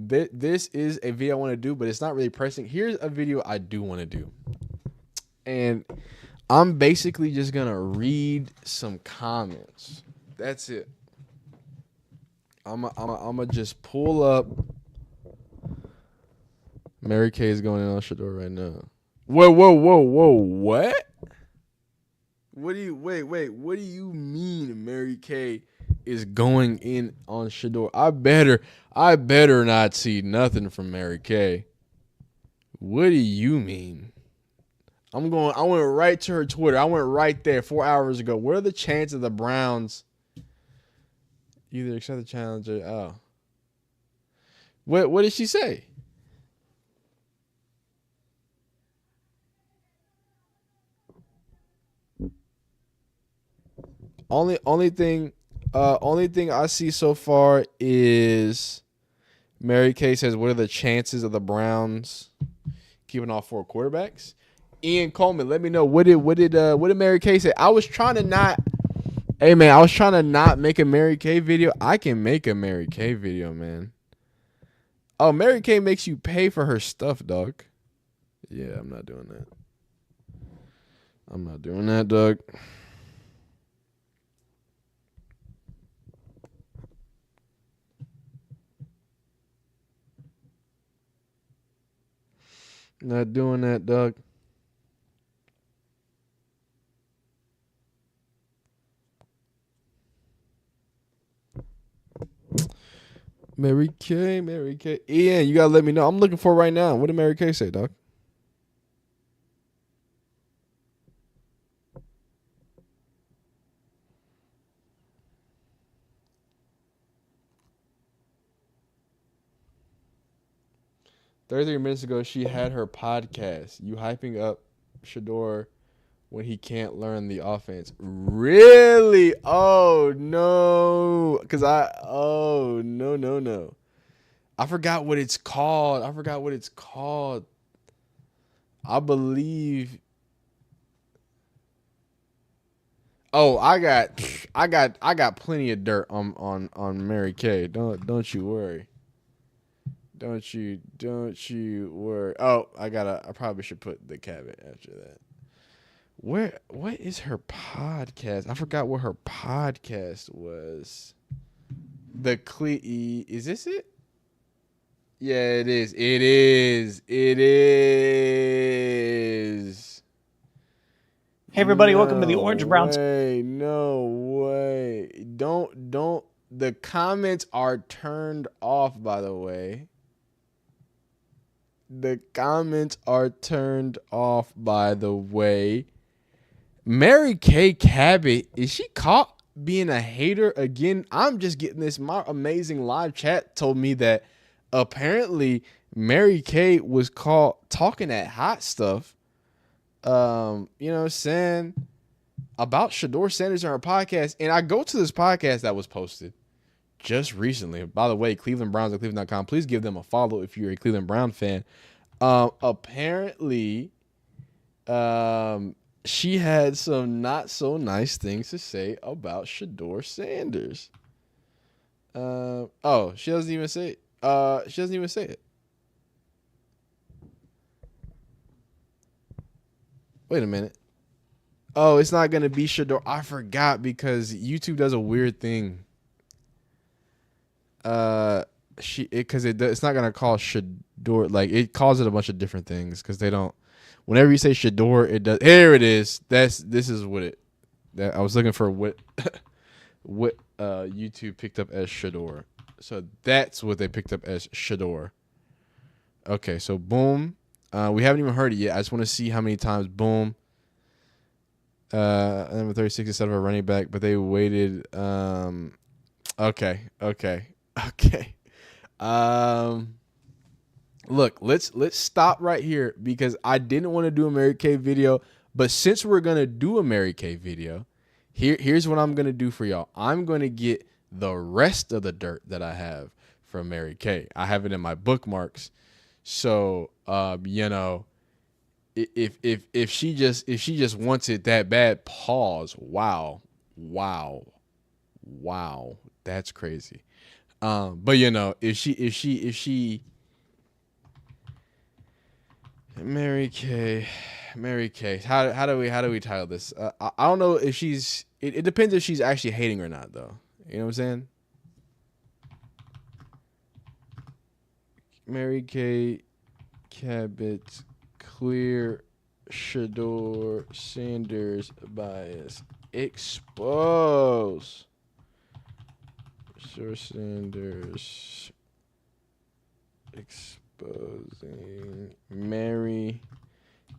This is a video I want to do, but it's not really pressing. Here's a video I do want to do. And I'm basically just going to read some comments. That's it. I'm going to just pull up. Mary Kay is going in on Shedeur right now. Whoa. What? What do you wait? What do you mean Mary Kay is going in on Shedeur? I better not see nothing from Mary Kay. What do you mean? I went right to her Twitter. I went right there 4 hours ago. What are the chances of the Browns either accept the challenge or What did she say? Only thing I see so far is Mary Kay says, "What are the chances of the Browns keeping all 4 quarterbacks?" Ian Coleman, let me know what did Mary Kay say? I was trying to not make a Mary Kay video. I can make a Mary Kay video, man. Oh, Mary Kay makes you pay for her stuff, dog. Yeah, I'm not doing that, dog. Not doing that, dog. Mary Kay. Ian, you gotta let me know. I'm looking for it right now. What did Mary Kay say, dog? $33 minutes ago, she had her podcast. You hyping up Shedeur when he can't learn the offense. Really? Oh, no. No. I forgot what it's called. I believe. Oh, I got plenty of dirt on Mary Kay. Don't you worry. Don't you worry. Oh, I probably should put the caveat after that. What is her podcast? I forgot what her podcast was. Is this it? Yeah, it is. It is. Hey everybody, welcome to the Orange Browns. No way. Don't the comments are turned off, by the way. The comments are turned off, by the way. Mary Kay Cabot, is she caught being a hater again? I'm just getting this. My amazing live chat told me that apparently Mary Kay was caught talking that hot stuff. You know what I'm saying? About Shedeur Sanders on her podcast. And I go to this podcast that was posted just recently. By the way, Cleveland Browns at Cleveland.com. Please give them a follow if you're a Cleveland Brown fan. Apparently, she had some not so nice things to say about Shedeur Sanders. She doesn't even say it. Wait a minute. Oh, it's not gonna be Shedeur. I forgot because YouTube does a weird thing. It's not gonna call Shedeur, like it calls it a bunch of different things because they don't. Whenever you say Shedeur, it does. Here it is. This is what it. That I was looking for what YouTube picked up as Shedeur. So that's what they picked up as Shedeur. Okay, so boom. We haven't even heard it yet. I just want to see how many times boom. Number 36 instead of a running back, but they waited. Okay. Look, let's stop right here because I didn't want to do a Mary Kay video, but since we're gonna do a Mary Kay video, here's what I'm gonna do for y'all. I'm gonna get the rest of the dirt that I have from Mary Kay. I have it in my bookmarks. So if she just wants it that bad, pause. Wow, that's crazy. But if she Mary Kay, how do we title this? I don't know if she's. It depends if she's actually hating or not, though. You know what I'm saying? Mary Kay, Cabot, clear, Shedeur, Sanders bias, expose. Shedeur, Sanders, exposing Mary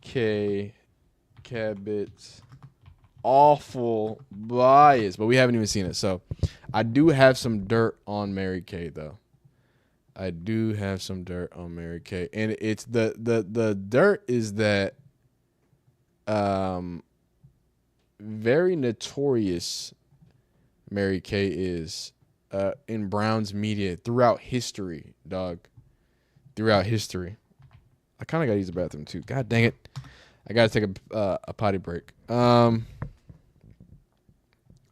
Kay, Cabot's awful bias, but we haven't even seen it. So I do have some dirt on Mary Kay, though. I do have some dirt on Mary Kay, and it's the dirt is that very notorious Mary Kay is in Browns media throughout history, dog. Throughout history. I kind of got to use the bathroom too. God dang it. I got to take a potty break. And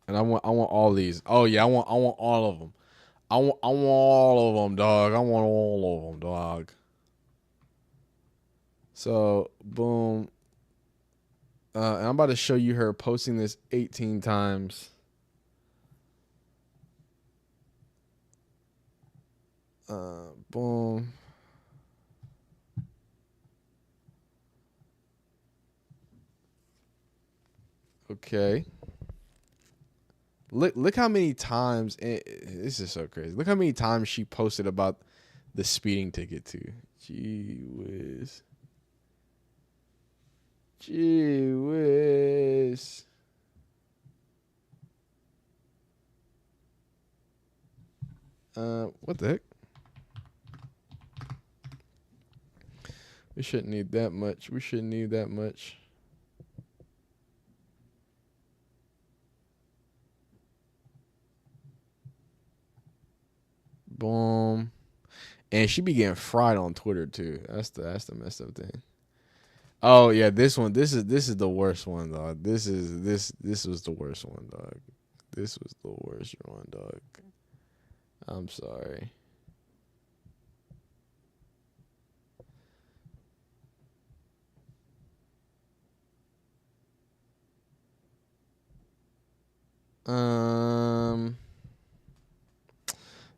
I want all these. Oh yeah, I want all of them. I want all of them, dog. I want all of them, dog. So, boom. And I'm about to show you her posting this 18 times. Boom. Okay. Look how many times this is so crazy. Look how many times she posted about the speeding ticket too. Gee whiz. Gee whiz. What the heck? We shouldn't need that much. We shouldn't need that much. Boom. And she be getting fried on Twitter too. That's the messed up thing. Oh yeah, this is the worst one, dog. This was the worst one, dog. This was the worst one, dog. I'm sorry.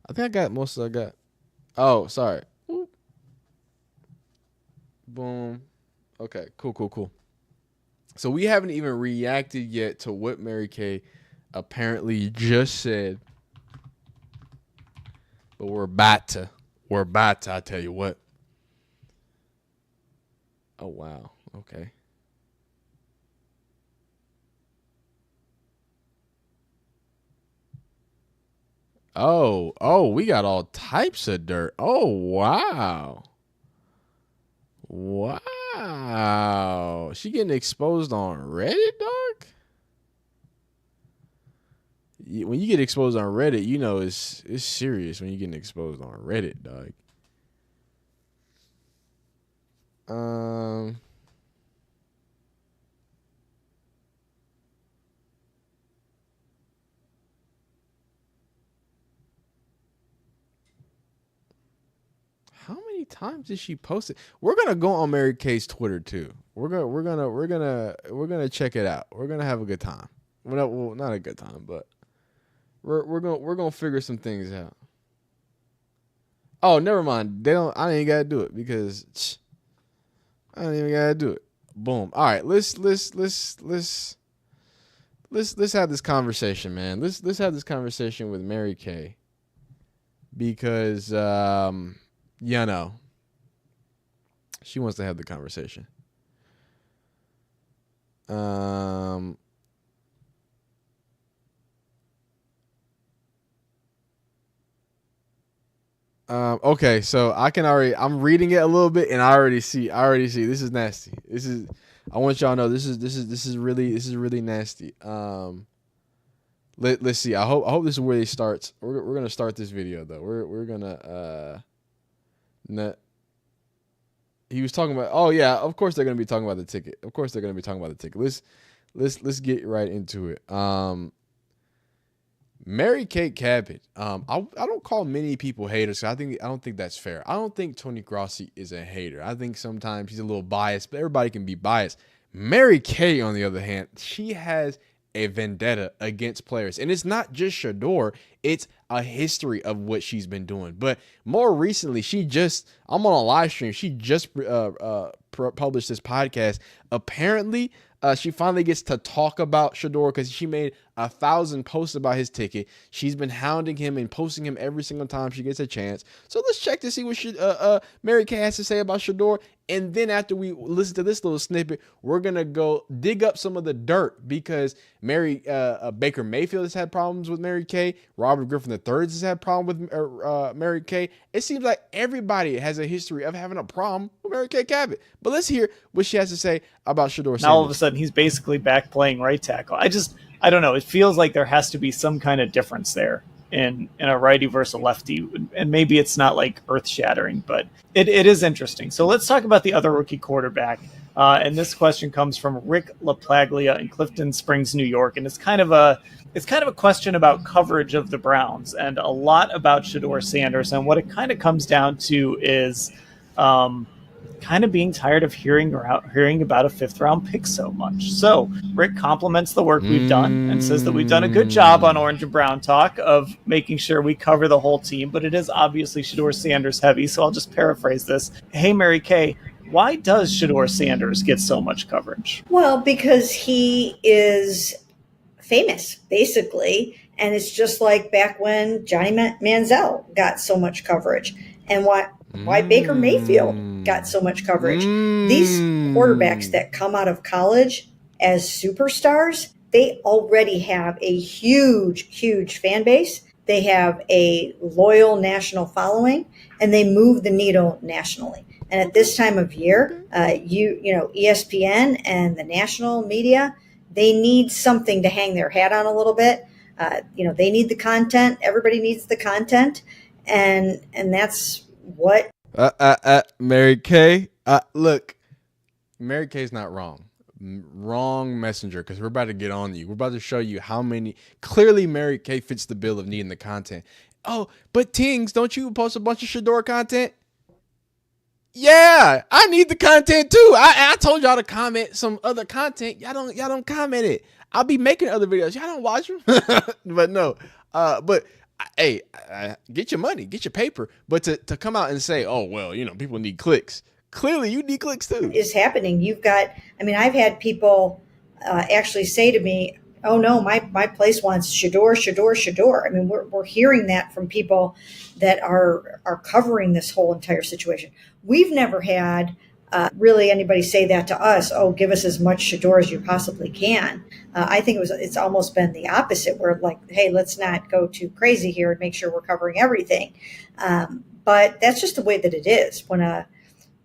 I think I got most of I got. Oh, sorry. Boom. Okay, cool. So we haven't even reacted yet to what Mary Kay apparently just said. But we're about to, I tell you what. Oh, wow. Okay. Oh, we got all types of dirt. Oh, wow. Wow. She getting exposed on Reddit, dog? When you get exposed on Reddit, you know it's serious when you're getting exposed on Reddit, dog. How many times did she post it? We're gonna go on Mary Kay's Twitter too. We're gonna check it out. We're gonna have a good time. Well, not a good time, but we're gonna figure some things out. Oh, never mind. I ain't gotta do it because I don't even gotta do it. Boom. All right, let's have this conversation, man. Let's have this conversation with Mary Kay because she wants to have the conversation. Okay, so I'm reading it a little bit and I already see this is nasty. I want y'all to know this is really nasty. Let's see. I hope this is where it starts. We're gonna start this video though. We're gonna he was talking about, oh yeah, of course they're gonna be talking about the ticket. Of course they're gonna be talking about the ticket. Let's get right into it. Mary Kate Cabot. I don't call many people haters. I don't think that's fair. I don't think Tony Grossi is a hater. I think sometimes he's a little biased, but everybody can be biased. Mary Kay, on the other hand, she has a vendetta against players. And it's not just Shedeur. It's a history of what she's been doing. But more recently, I'm on a live stream. She just published this podcast. Apparently, she finally gets to talk about Shedeur because she made 1,000 posts about his ticket. She's been hounding him and posting him every single time she gets a chance. So let's check to see what Mary Kay has to say about Shedeur. And then after we listen to this little snippet, we're going to go dig up some of the dirt because Baker Mayfield has had problems with Mary Kay. Robert Griffin III has had problems with Mary Kay. It seems like everybody has a history of having a problem with Mary Kay Cabot. But let's hear what she has to say about Shedeur Sanders. Now all of a sudden he's basically back playing right tackle. I don't know. It feels like there has to be some kind of difference there in a righty versus a lefty. And maybe it's not like earth shattering, but it is interesting. So let's talk about the other rookie quarterback. And this question comes from Rick LaPlaglia in Clifton Springs, New York. And it's kind of a question about coverage of the Browns and a lot about Shedeur Sanders. And what it kind of comes down to is kind of being tired of hearing about a 5th-round pick so much. So Rick compliments the work we've done and says that we've done a good job on Orange and Brown Talk of making sure we cover the whole team, but it is obviously Shedeur Sanders heavy, so I'll just paraphrase this. Hey, Mary Kay, why does Shedeur Sanders get so much coverage? Well, because he is famous, basically, and it's just like back when Johnny Manziel got so much coverage, and why Baker Mayfield got so much coverage. These quarterbacks that come out of college as superstars, they already have a huge, huge fan base. They have a loyal national following, and they move the needle nationally. And at this time of year, ESPN and the national media, they need something to hang their hat on a little bit. They need the content. Everybody needs the content, and that's what Mary Kay. Look, Mary Kay's not wrong. Wrong messenger, because we're about to get on you. We're about to show you how many. Clearly, Mary Kay fits the bill of needing the content. Oh, but Tings, don't you post a bunch of Shedeur content? Yeah, I need the content too. I told y'all to comment some other content. Y'all don't comment it. I'll be making other videos. Y'all don't watch them. But no. Hey, get your money, get your paper. But to come out and say, oh, well, people need clicks. Clearly, you need clicks too. Is happening. I've had people actually say to me, oh, no, my place wants Shedeur. I mean, we're hearing that from people that are covering this whole entire situation. We've never had really anybody say that to us, oh, give us as much Shedeur as you possibly can. I think it's almost been the opposite. We're like, hey, let's not go too crazy here and make sure we're covering everything. But that's just the way that it is.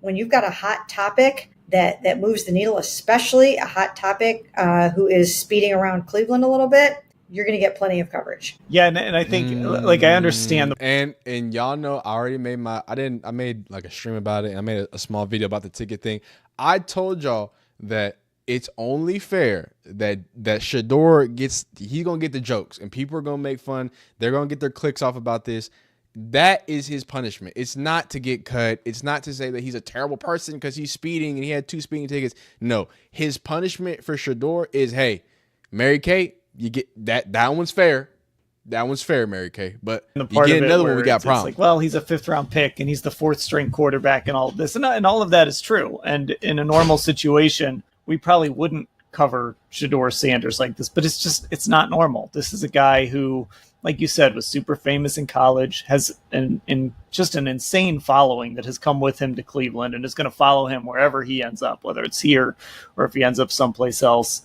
When you've got a hot topic that moves the needle, especially a hot topic who is speeding around Cleveland a little bit, you're going to get plenty of coverage. Yeah, and I think I understand. And y'all know I already made I made like a stream about it. And I made a small video about the ticket thing. I told y'all that it's only fair that Shedeur he's going to get the jokes and people are going to make fun. They're going to get their clicks off about this. That is his punishment. It's not to get cut. It's not to say that he's a terrible person because he's speeding and he had 2 speeding tickets. No, his punishment for Shedeur is, hey, Mary Kay, you get that one's fair. That one's fair, Mary Kay. But you get another one, we got problems. It's like, well, he's a 5th-round pick and he's the 4th-string quarterback and all of this. And all of that is true. And in a normal situation, we probably wouldn't cover Shedeur Sanders like this. But it's not normal. This is a guy who, like you said, was super famous in college, has just an insane following that has come with him to Cleveland and is going to follow him wherever he ends up, whether it's here or if he ends up someplace else.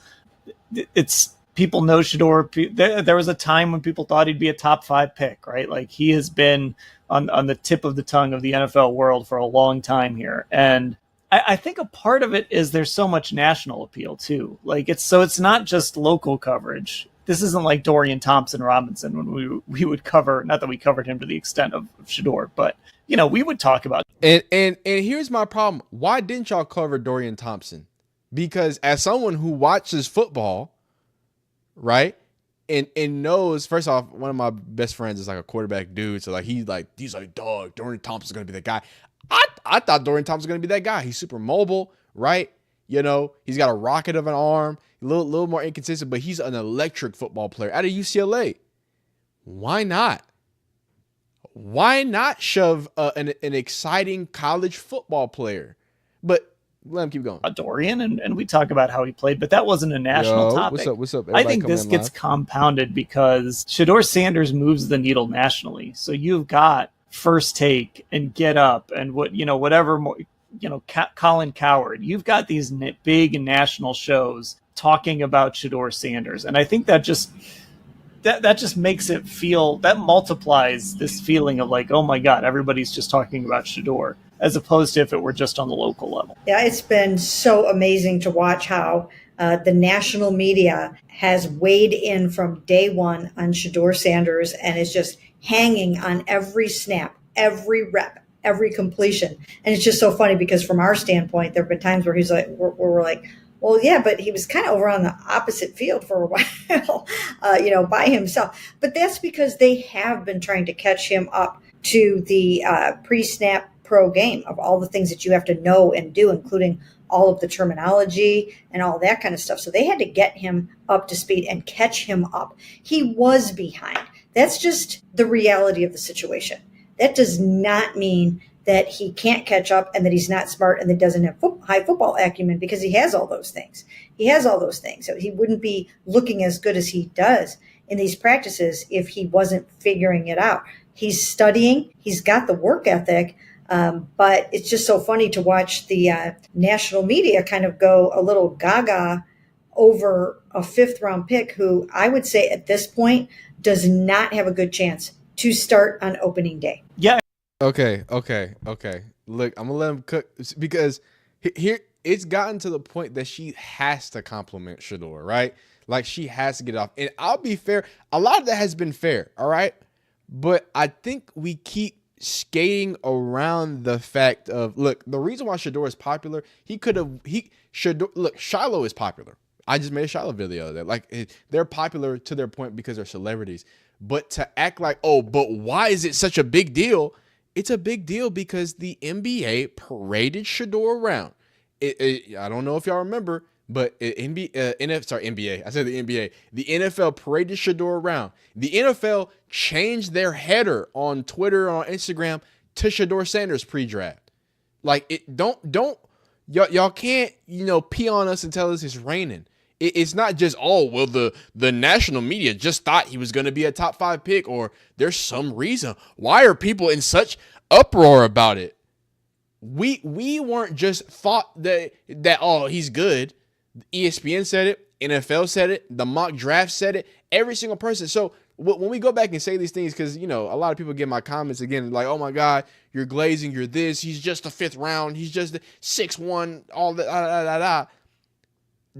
People know Shedeur. There was a time when people thought he'd be a top 5 pick, right? Like he has been on the tip of the tongue of the NFL world for a long time here. And I think a part of it is there's so much national appeal too. Like it's not just local coverage. This isn't like Dorian Thompson-Robinson when we would cover, not that we covered him to the extent of Shedeur, but we would talk about it. And here's my problem. Why didn't y'all cover Dorian Thompson? Because as someone who watches football, right, and knows, first off, one of my best friends is like a quarterback dude. So like he's like, dog, Dorian Thompson's gonna be the guy. I thought Dorian Thompson was gonna be that guy. He's super mobile, right? You know, he's got a rocket of an arm, a little more inconsistent, but he's an electric football player out of UCLA. Why not? Why not shove an exciting college football player? But let him keep going. Dorian, and we talk about how he played, but that wasn't a national topic. What's up? I think this gets compounded because Shedeur Sanders moves the needle nationally. So you've got First Take and Get Up and whatever more, Colin Cowherd. You've got these big national shows talking about Shedeur Sanders, and I think that just makes it feel, that multiplies this feeling of like, oh my God, everybody's just talking about Shedeur, as opposed to if it were just on the local level. Yeah, it's been so amazing to watch how the national media has weighed in from day one on Shedeur Sanders and is just hanging on every snap, every rep, every completion. And it's just so funny because from our standpoint, there have been times where he's like, we're like, well, yeah, but he was kind of over on the opposite field for a while, by himself. But that's because they have been trying to catch him up to the pre-snap pro game of all the things that you have to know and do, including all of the terminology and all that kind of stuff. So they had to get him up to speed and catch him up. He was behind. That's just the reality of the situation. That does not mean that he can't catch up and that he's not smart and that doesn't have high football acumen, because he has all those things. He has all those things. So he wouldn't be looking as good as he does in these practices if he wasn't figuring it out. He's studying. He's got the work ethic. But it's just so funny to watch the national media kind of go a little gaga over a fifth-round pick who I would say at this point does not have a good chance to start on opening day. Yeah. Okay. Look, I'm gonna let him cook because here it's gotten to the point that she has to compliment Shedeur, right? Like she has to get off. And I'll be fair, a lot of that has been fair, all right? But I think we keep skating around the fact of, look, the reason why Shedeur is popular, Shiloh is popular. I just made a Shiloh video that like they're popular to their point because they're celebrities. But to act like, oh, but why is it such a big deal? It's a big deal because the NBA paraded Shedeur around. I don't know if y'all remember, but NBA. I said the NBA. The NFL paraded Shedeur around. The NFL changed their header on Twitter or on Instagram to Shedeur Sanders pre-draft. Like y'all can't pee on us and tell us it's raining. It's not just, oh, well, the national media just thought he was going to be a top 5 pick, or there's some reason. Why are people in such uproar about it? We weren't just thought that oh, he's good. ESPN said it. NFL said it. The mock draft said it. Every single person. So when we go back and say these things, because, a lot of people get my comments again, like, oh, my God, you're glazing, you're this. He's just a 5th round. He's just 6'1", all that,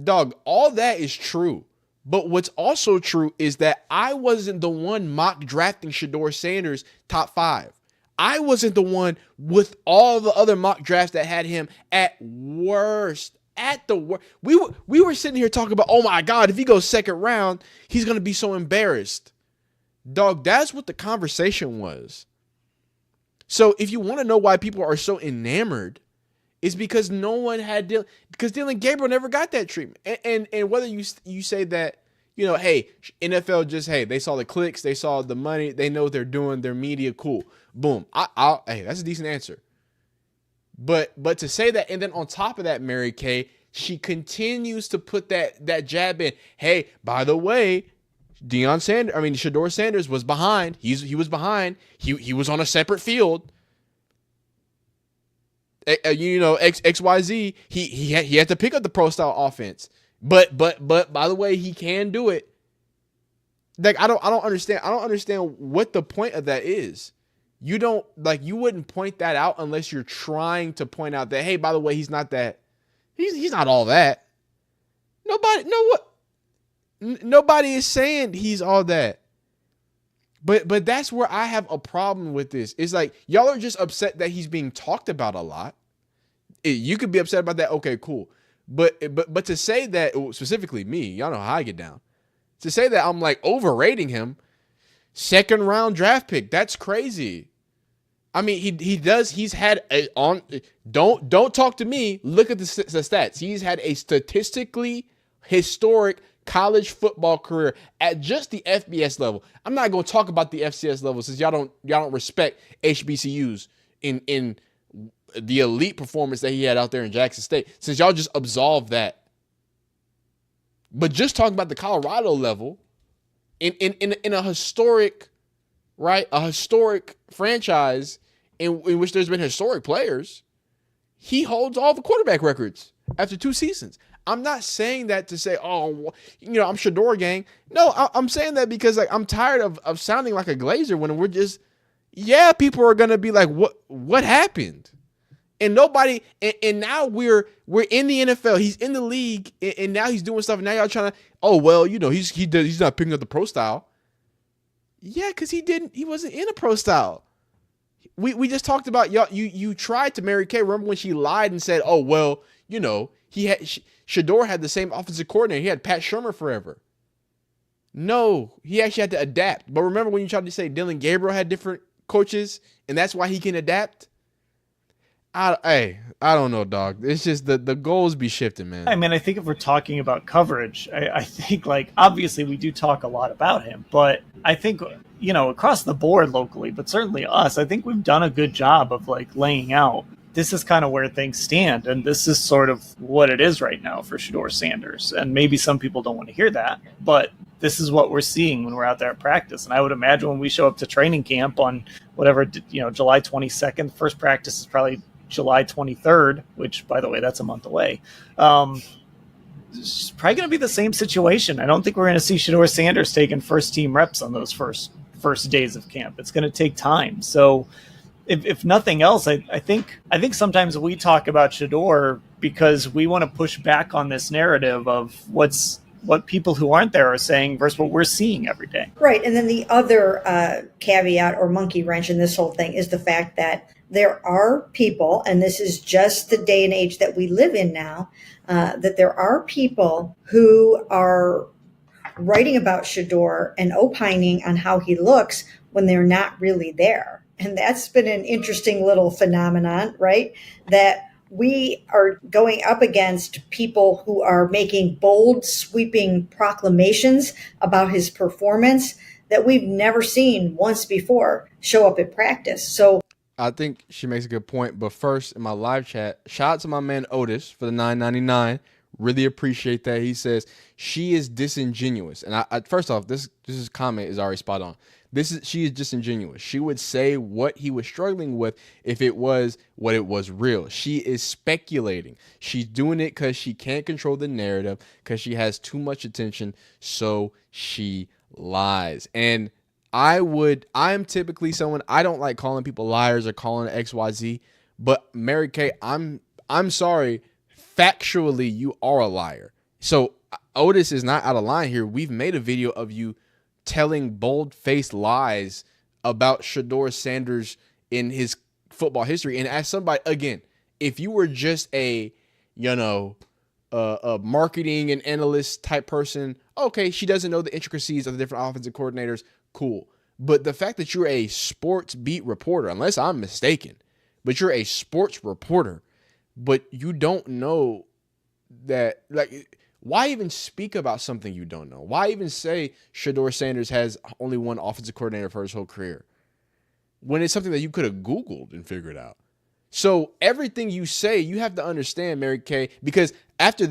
Dog, all that is true. But what's also true is that I wasn't the one mock drafting Shedeur Sanders top 5. I wasn't the one with all the other mock drafts that had him at worst. At the worst. We were sitting here talking about, oh my God, if he goes 2nd round, he's going to be so embarrassed. Dog, that's what the conversation was. So if you want to know why people are so enamored, is because no one had because Dylan Gabriel never got that treatment. And whether you say that, hey, NFL just, hey, they saw the clicks, they saw the money, they know what they're doing, their media, cool. Boom. Hey, that's a decent answer. But to say that, and then on top of that, Mary Kay, she continues to put that jab in. Hey, by the way, Shedeur Sanders was behind. He was behind. He was on a separate field. XYZ, he had to pick up the pro style offense. But by the way, he can do it. Like I don't understand. I don't understand what the point of that is. You wouldn't point that out unless you're trying to point out that, hey, by the way, he's not that. He's not all that. Nobody is saying he's all that. But that's where I have a problem with this. It's like, y'all are just upset that he's being talked about a lot. You could be upset about that. Okay, cool. But to say that, specifically me, y'all know how I get down. To say that I'm like overrating him, 2nd round draft pick. That's crazy. I mean, he's had don't talk to me. Look at the stats. He's had a statistically historic college football career at just the FBS level. I'm not going to talk about the FCS level since y'all don't respect HBCUs in the elite performance that he had out there in Jackson State. Since y'all just absolved that. But just talking about the Colorado level in a historic, right? A historic franchise in which there's been historic players, he holds all the quarterback records after 2 seasons. I'm not saying that to say, oh, I'm Shedeur gang. No, I'm saying that because like I'm tired of sounding like a Glazer when we're just, people are gonna be like, what happened? And nobody, and now we're in the NFL. He's in the league, and now he's doing stuff. And now y'all trying to, he's not picking up the pro style. Yeah, because he wasn't in a pro style. We just talked about y'all. You tried to Mary Kay. Remember when she lied and said, Shedeur had the same offensive coordinator. He had Pat Shurmur forever. No, he actually had to adapt. But remember when you tried to say Dylan Gabriel had different coaches, and that's why he can adapt? I don't know, dog. It's just the goals be shifting, man. I mean, I think if we're talking about coverage, I think, like, obviously we do talk a lot about him, but I think, across the board locally, but certainly us, I think we've done a good job of, like, laying out this is kind of where things stand, and this is sort of what it is right now for Shedeur Sanders. And maybe some people don't want to hear that, but this is what we're seeing when we're out there at practice. And I would imagine when we show up to training camp on whatever, July 22nd, first practice is probably July 23rd, which, by the way, that's a month away. It's probably going to be the same situation. I don't think we're going to see Shedeur Sanders taking first-team reps on those first days of camp. It's going to take time. So if nothing else, I think sometimes we talk about Shedeur because we want to push back on this narrative of what people who aren't there are saying versus what we're seeing every day. Right. And then the other caveat or monkey wrench in this whole thing is the fact that there are people, and this is just the day and age that we live in now, that there are people who are writing about Shedeur and opining on how he looks when they're not really there. And that's been an interesting little phenomenon, right? That we are going up against people who are making bold, sweeping proclamations about his performance that we've never seen once before show up at practice. So I think she makes a good point. But first, in my live chat, shout out to my man Otis for the $9.99. Really appreciate that. He says she is disingenuous, and I first off, this comment is already spot on. She is disingenuous. She would say what he was struggling with if it was what it was real. She is speculating. She's doing it because she can't control the narrative because she has too much attention. So she lies. And I'm typically someone, I don't like calling people liars or calling it XYZ, but Mary Kay, I'm sorry. Factually, you are a liar. So Otis is not out of line here. We've made a video of you telling bold-faced lies about Shedeur Sanders in his football history. And as somebody, again, if you were just a marketing and analyst type person, okay, she doesn't know the intricacies of the different offensive coordinators, cool. But the fact that you're a sports beat reporter, unless I'm mistaken, but you're a sports reporter, but you don't know that, like, why even speak about something you don't know? Why even say Shedeur Sanders has only one offensive coordinator for his whole career when it's something that you could have Googled and figured out? So everything you say, you have to understand, Mary Kay, because after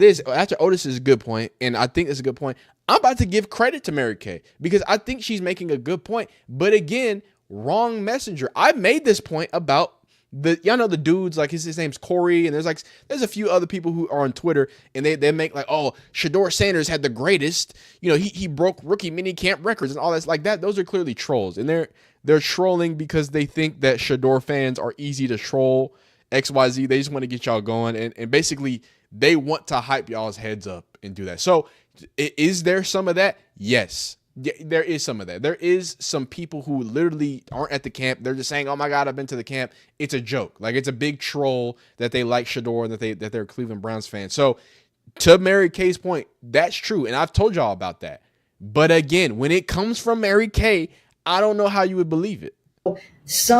Otis's good point, and I think it's a good point, I'm about to give credit to Mary Kay because I think she's making a good point. But again, wrong messenger. I made this point about the dudes, like his name's Corey, and there's a few other people who are on Twitter, and they make like, oh, Shedeur Sanders had the greatest, he broke rookie mini camp records and all that's like that. Those are clearly trolls, and they're trolling because they think that Shedeur fans are easy to troll, XYZ. They just want to get y'all going, and basically they want to hype y'all's heads up and do that. So is there some of that? Yes. There is some of that. There is some people who literally aren't at the camp. They're just saying, oh my God, I've been to the camp. It's a joke. Like, it's a big troll that they like Shedeur and that they're Cleveland Browns fans. So to Mary Kay's point, that's true. And I've told y'all about that. But again, when it comes from Mary Kay, I don't know how you would believe it. There's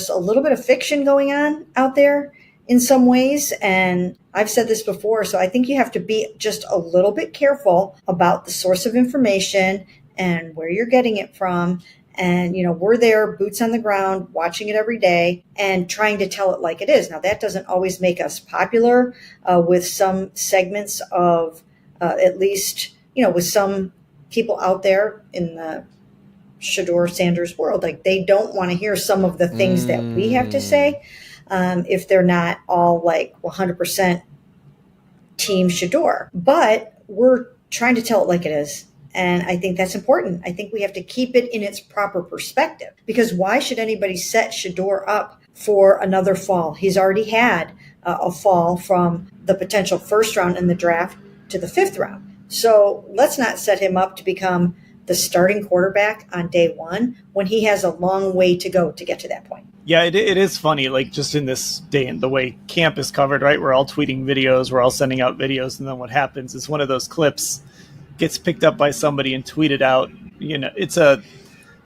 a little bit of fiction going on out there in some ways. And I've said this before, so I think you have to be just a little bit careful about the source of information and where you're getting it from. And, we're there, boots on the ground, watching it every day and trying to tell it like it is. Now, that doesn't always make us popular with some segments of, at least, with some people out there in the Shedeur Sanders world. Like, they don't want to hear some of the things that we have to say if they're not all like 100% team Shedeur. But we're trying to tell it like it is. And I think that's important. I think we have to keep it in its proper perspective, because why should anybody set Shedeur up for another fall? He's already had a fall from the potential first round in the draft to the 5th round. So let's not set him up to become the starting quarterback on day one when he has a long way to go to get to that point. Yeah, it is funny, like just in this day and the way camp is covered, right? We're all tweeting videos, we're all sending out videos, and then what happens is one of those clips gets picked up by somebody and tweeted out. It's a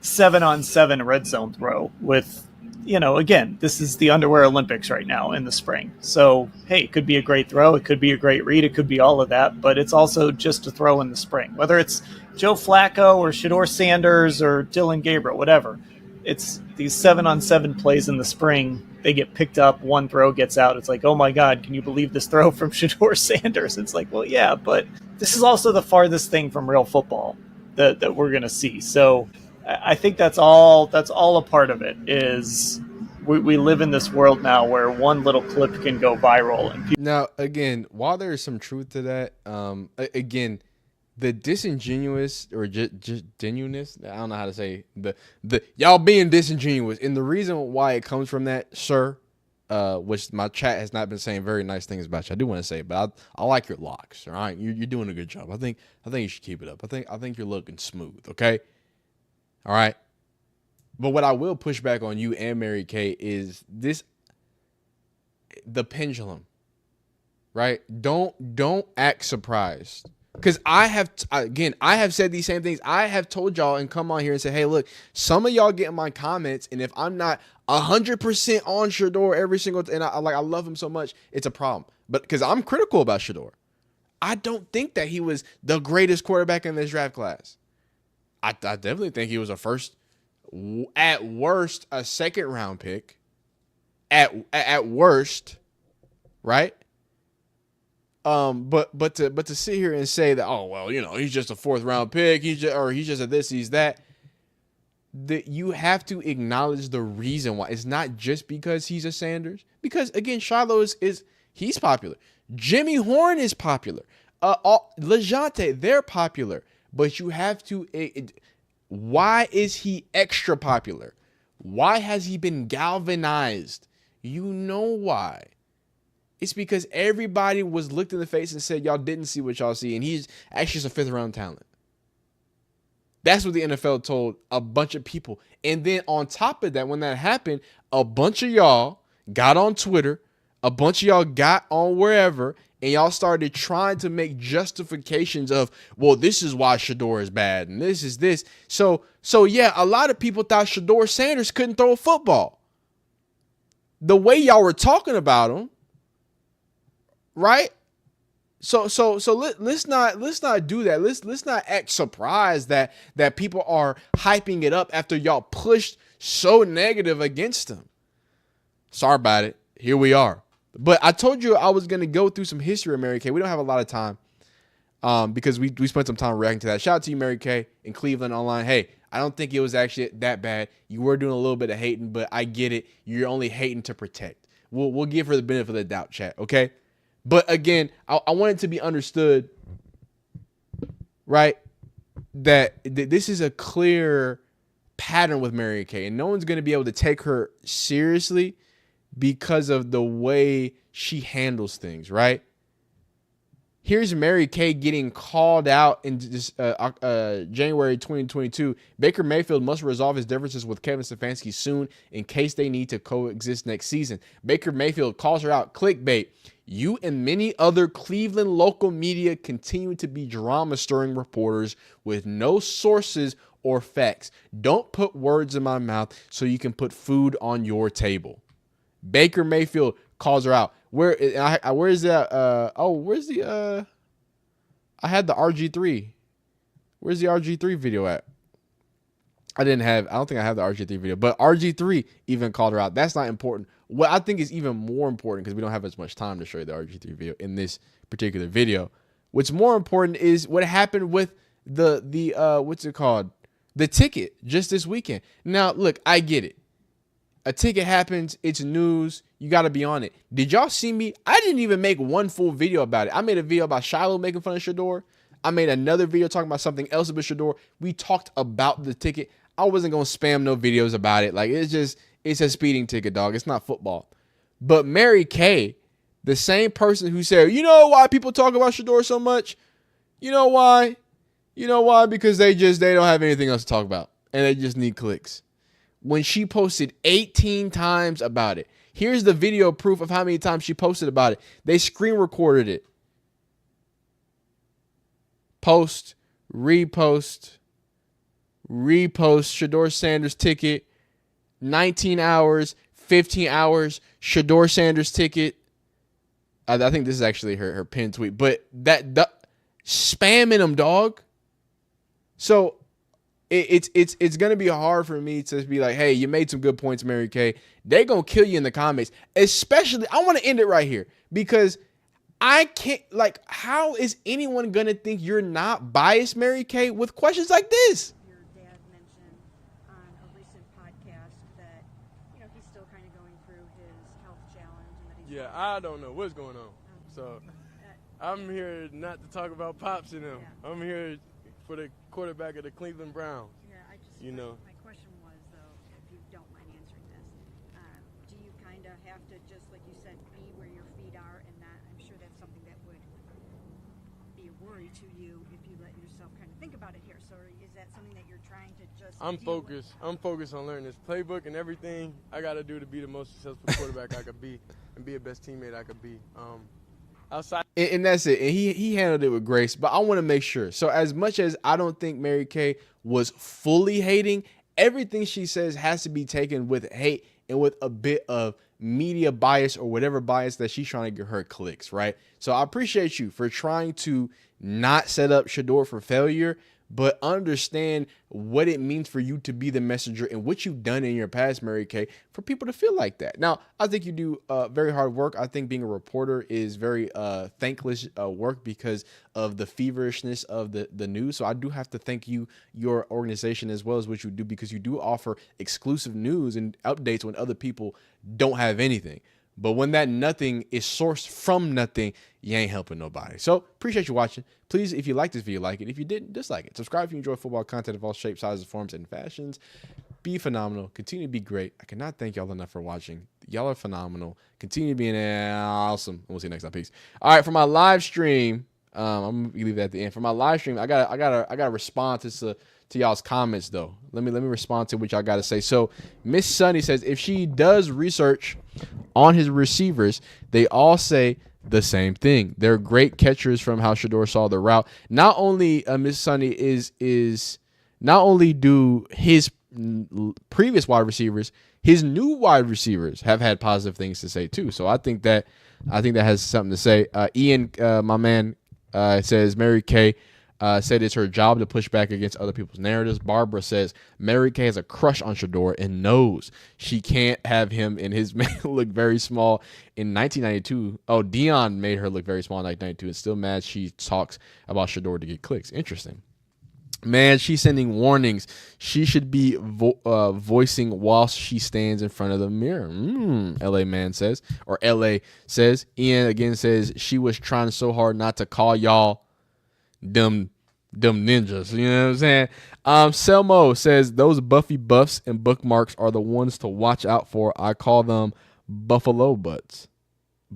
7-on-7 red zone throw with, again, this is the underwear Olympics right now in the spring. So, hey, it could be a great throw. It could be a great read. It could be all of that, but it's also just a throw in the spring, whether it's Joe Flacco or Shedeur Sanders or Dylan Gabriel, whatever. It's these 7-on-7 plays in the spring. They get picked up. One throw gets out. It's like, oh my God, can you believe this throw from Shedeur Sanders? It's like, well, yeah, but this is also the farthest thing from real football that we're going to see. So I think that's all a part of it. Is we live in this world now where one little clip can go viral. And now, again, while there is some truth to that, again, the disingenuous or just genuineness, I don't know how to say the y'all being disingenuous, and the reason why it comes from that, sir, which my chat has not been saying very nice things about you. I do want to say, but I like your locks. All right, you're doing a good job. I think you should keep it up. I think you're looking smooth. Okay, all right. But what I will push back on you and Mary Kay is the pendulum, right? Don't act surprised. Because I have said these same things. I have told y'all and come on here and say, hey, look, some of y'all get in my comments, and if I'm not 100% on Shedeur every single and I love him so much, it's a problem. But because I'm critical about Shedeur, I don't think that he was the greatest quarterback in this draft class. I definitely think he was at worst, a 2nd round pick. At worst, right? But to sit here and say that, oh well, he's just a 4th round pick, he's just a this, he's that. That you have to acknowledge the reason why. It's not just because he's a Sanders. Because again, Shiloh he's popular. Jimmy Horn is popular. LeJounte, they're popular. But you have to. Why is he extra popular? Why has he been galvanized? You know why. It's because everybody was looked in the face and said, y'all didn't see what y'all see. And he's actually just a 5th round talent. That's what the NFL told a bunch of people. And then on top of that, when that happened, a bunch of y'all got on Twitter. A bunch of y'all got on wherever. And y'all started trying to make justifications of, well, this is why Shedeur is bad. And this is this. So yeah, a lot of people thought Shedeur Sanders couldn't throw a football. The way y'all were talking about him. Right? So let's not do that. Let's not act surprised that people are hyping it up after y'all pushed so negative against him. Sorry about it. Here we are. But I told you I was gonna go through some history of Mary Kay. We don't have a lot of time. Because we spent some time reacting to that. Shout out to you, Mary Kay, in Cleveland Online. Hey, I don't think it was actually that bad. You were doing a little bit of hating, but I get it. You're only hating to protect. We'll give her the benefit of the doubt, chat, okay? But again, I want it to be understood, right, that this is a clear pattern with Mary Kay, and no one's going to be able to take her seriously because of the way she handles things, right? Here's Mary Kay getting called out in January 2022. Baker Mayfield must resolve his differences with Kevin Stefanski soon in case they need to coexist next season. Baker Mayfield calls her out. Clickbait. You and many other Cleveland local media continue to be drama-stirring reporters with no sources or facts. Don't put words in my mouth so you can put food on your table. Baker Mayfield calls her out. Where's that? I had the RG3. Where's the RG3 video at? I don't think I have the RG3 video, but RG3 even called her out. That's not important. What I think is even more important, because we don't have as much time to show you the RG3 video in this particular video. What's more important is what happened with the what's it called? The ticket just this weekend. Now, look, I get it. A ticket happens. It's news. You got to be on it. Did y'all see me? I didn't even make one full video about it. I made a video about Shiloh making fun of Shedeur. I made another video talking about something else about Shedeur. We talked about the ticket. I wasn't going to spam no videos about it. Like, it's a speeding ticket, dog. It's not football. But Mary Kay, the same person who said, you know why people talk about Shedeur so much? You know why? You know why? Because they don't have anything else to talk about. And they just need clicks. When she posted 18 times about it. Here's the video proof of how many times she posted about it. They screen recorded it. Post, repost, Shedeur Sanders ticket, 19 hours, 15 hours, Shedeur Sanders ticket. I think this is actually her pinned tweet, but that spamming them, dog. So it's gonna be hard for me to be like, hey, you made some good points, Mary Kay. They're gonna kill you in the comments. Especially, I want to end it right here because I can't, like, how is anyone gonna think you're not biased, Mary Kay, with questions like this? Your dad mentioned on a recent podcast that, he's still kind of going through his health challenge and that he's I don't know what's going on. So I'm here not to talk about Pops and them. Yeah. I'm here for the quarterback of the Cleveland Browns. Yeah, my question was, though, if you don't mind answering this, do you kind of have to, just like you said, be where your feet are and not, I'm sure that's something that would be a worry to you if you let yourself kind of think about it here. So is that something that you're trying to just I'm focused on learning this playbook and everything I got to do to be the most successful quarterback I could be and be the best teammate I could be. Outside. And that's it. And he handled it with grace. But I want to make sure. So as much as I don't think Mary Kay was fully hating, everything she says has to be taken with hate and with a bit of media bias or whatever bias that she's trying to get her clicks, right? So I appreciate you for trying to not set up Shedeur for failure, but understand what it means for you to be the messenger and what you've done in your past, Mary Kay, for people to feel like that. Now, I think you do very hard work. I think being a reporter is very thankless work because of the feverishness of the news. So I do have to thank you, your organization, as well as what you do, because you do offer exclusive news and updates when other people don't have anything. But when that nothing is sourced from nothing, you ain't helping nobody. So appreciate you watching. Please, if you like this video, like it. If you didn't, dislike it. Subscribe if you enjoy football content of all shapes, sizes, forms, and fashions. Be phenomenal. Continue to be great. I cannot thank y'all enough for watching. Y'all are phenomenal. Continue being awesome. And we'll see you next time. Peace. All right, for my live stream, I'm gonna leave that at the end. For my live stream, I gotta respond to y'all's comments though. Let me respond to what y'all gotta say. So Miss Sunny says if she does research on his receivers, they all say the same thing. They're great catchers from how Shedeur saw the route. Not only Miss Sunny is not only do his previous wide receivers, his new wide receivers have had positive things to say too. So I think that has something to say. Ian, my man, says Mary Kay said it's her job to push back against other people's narratives. Barbara says Mary Kay has a crush on Shedeur and knows she can't have him and his man look very small in 1992. Oh, Deion made her look very small in 1992 and still mad she talks about Shedeur to get clicks. Interesting. Man, she's sending warnings. She should be voicing whilst she stands in front of the mirror. LA man says, or LA says. Ian again says she was trying so hard not to call y'all dumb ninjas. You know what I'm saying? Selmo says those Buffy buffs and bookmarks are the ones to watch out for. I call them buffalo butts.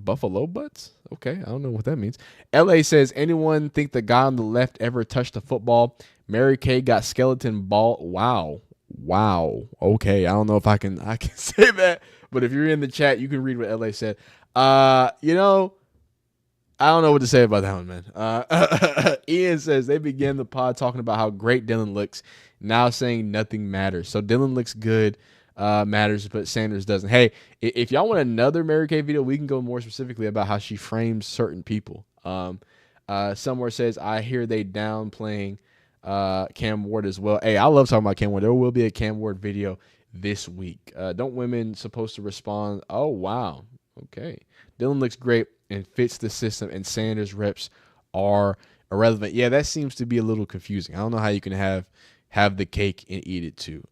Buffalo butts? Okay, I don't know what that means. LA says, anyone think the guy on the left ever touched a football? Mary Kay got skeleton ball. Wow. Okay, I don't know if I can say that, but if you're in the chat, you can read what LA said. You know, I don't know what to say about that one, man. Ian says they began the pod talking about how great Dylan looks, now saying nothing matters. So Dylan looks good, matters, but Sanders doesn't. Hey, if y'all want another Mary Kay video, we can go more specifically about how she frames certain people. Somewhere says, I hear they downplaying Cam Ward as well. Hey, I love talking about Cam Ward. There will be a Cam Ward video this week. Don't women supposed to respond? Oh, wow. Okay. Dylan looks great and fits the system, and Sanders' reps are irrelevant. Yeah, that seems to be a little confusing. I don't know how you can have the cake and eat it too.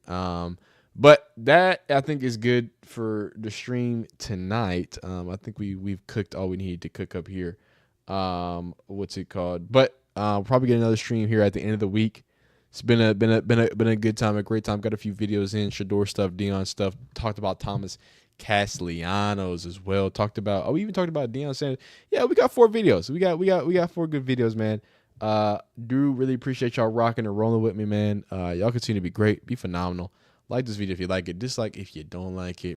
But that, I think, is good for the stream tonight. I think we've cooked all we need to cook up here. What's it called? But probably get another stream here at the end of the week. It's been a good time, a great time. Got a few videos in, Shedeur stuff, Deion stuff. Talked about Thomas Castellanos as well. We even talked about Deion Sanders. Yeah, we got 4 videos. We got 4 good videos, man. Do really appreciate y'all rocking and rolling with me, man. Y'all continue to be great, be phenomenal. Like this video if you like it, dislike if you don't like it.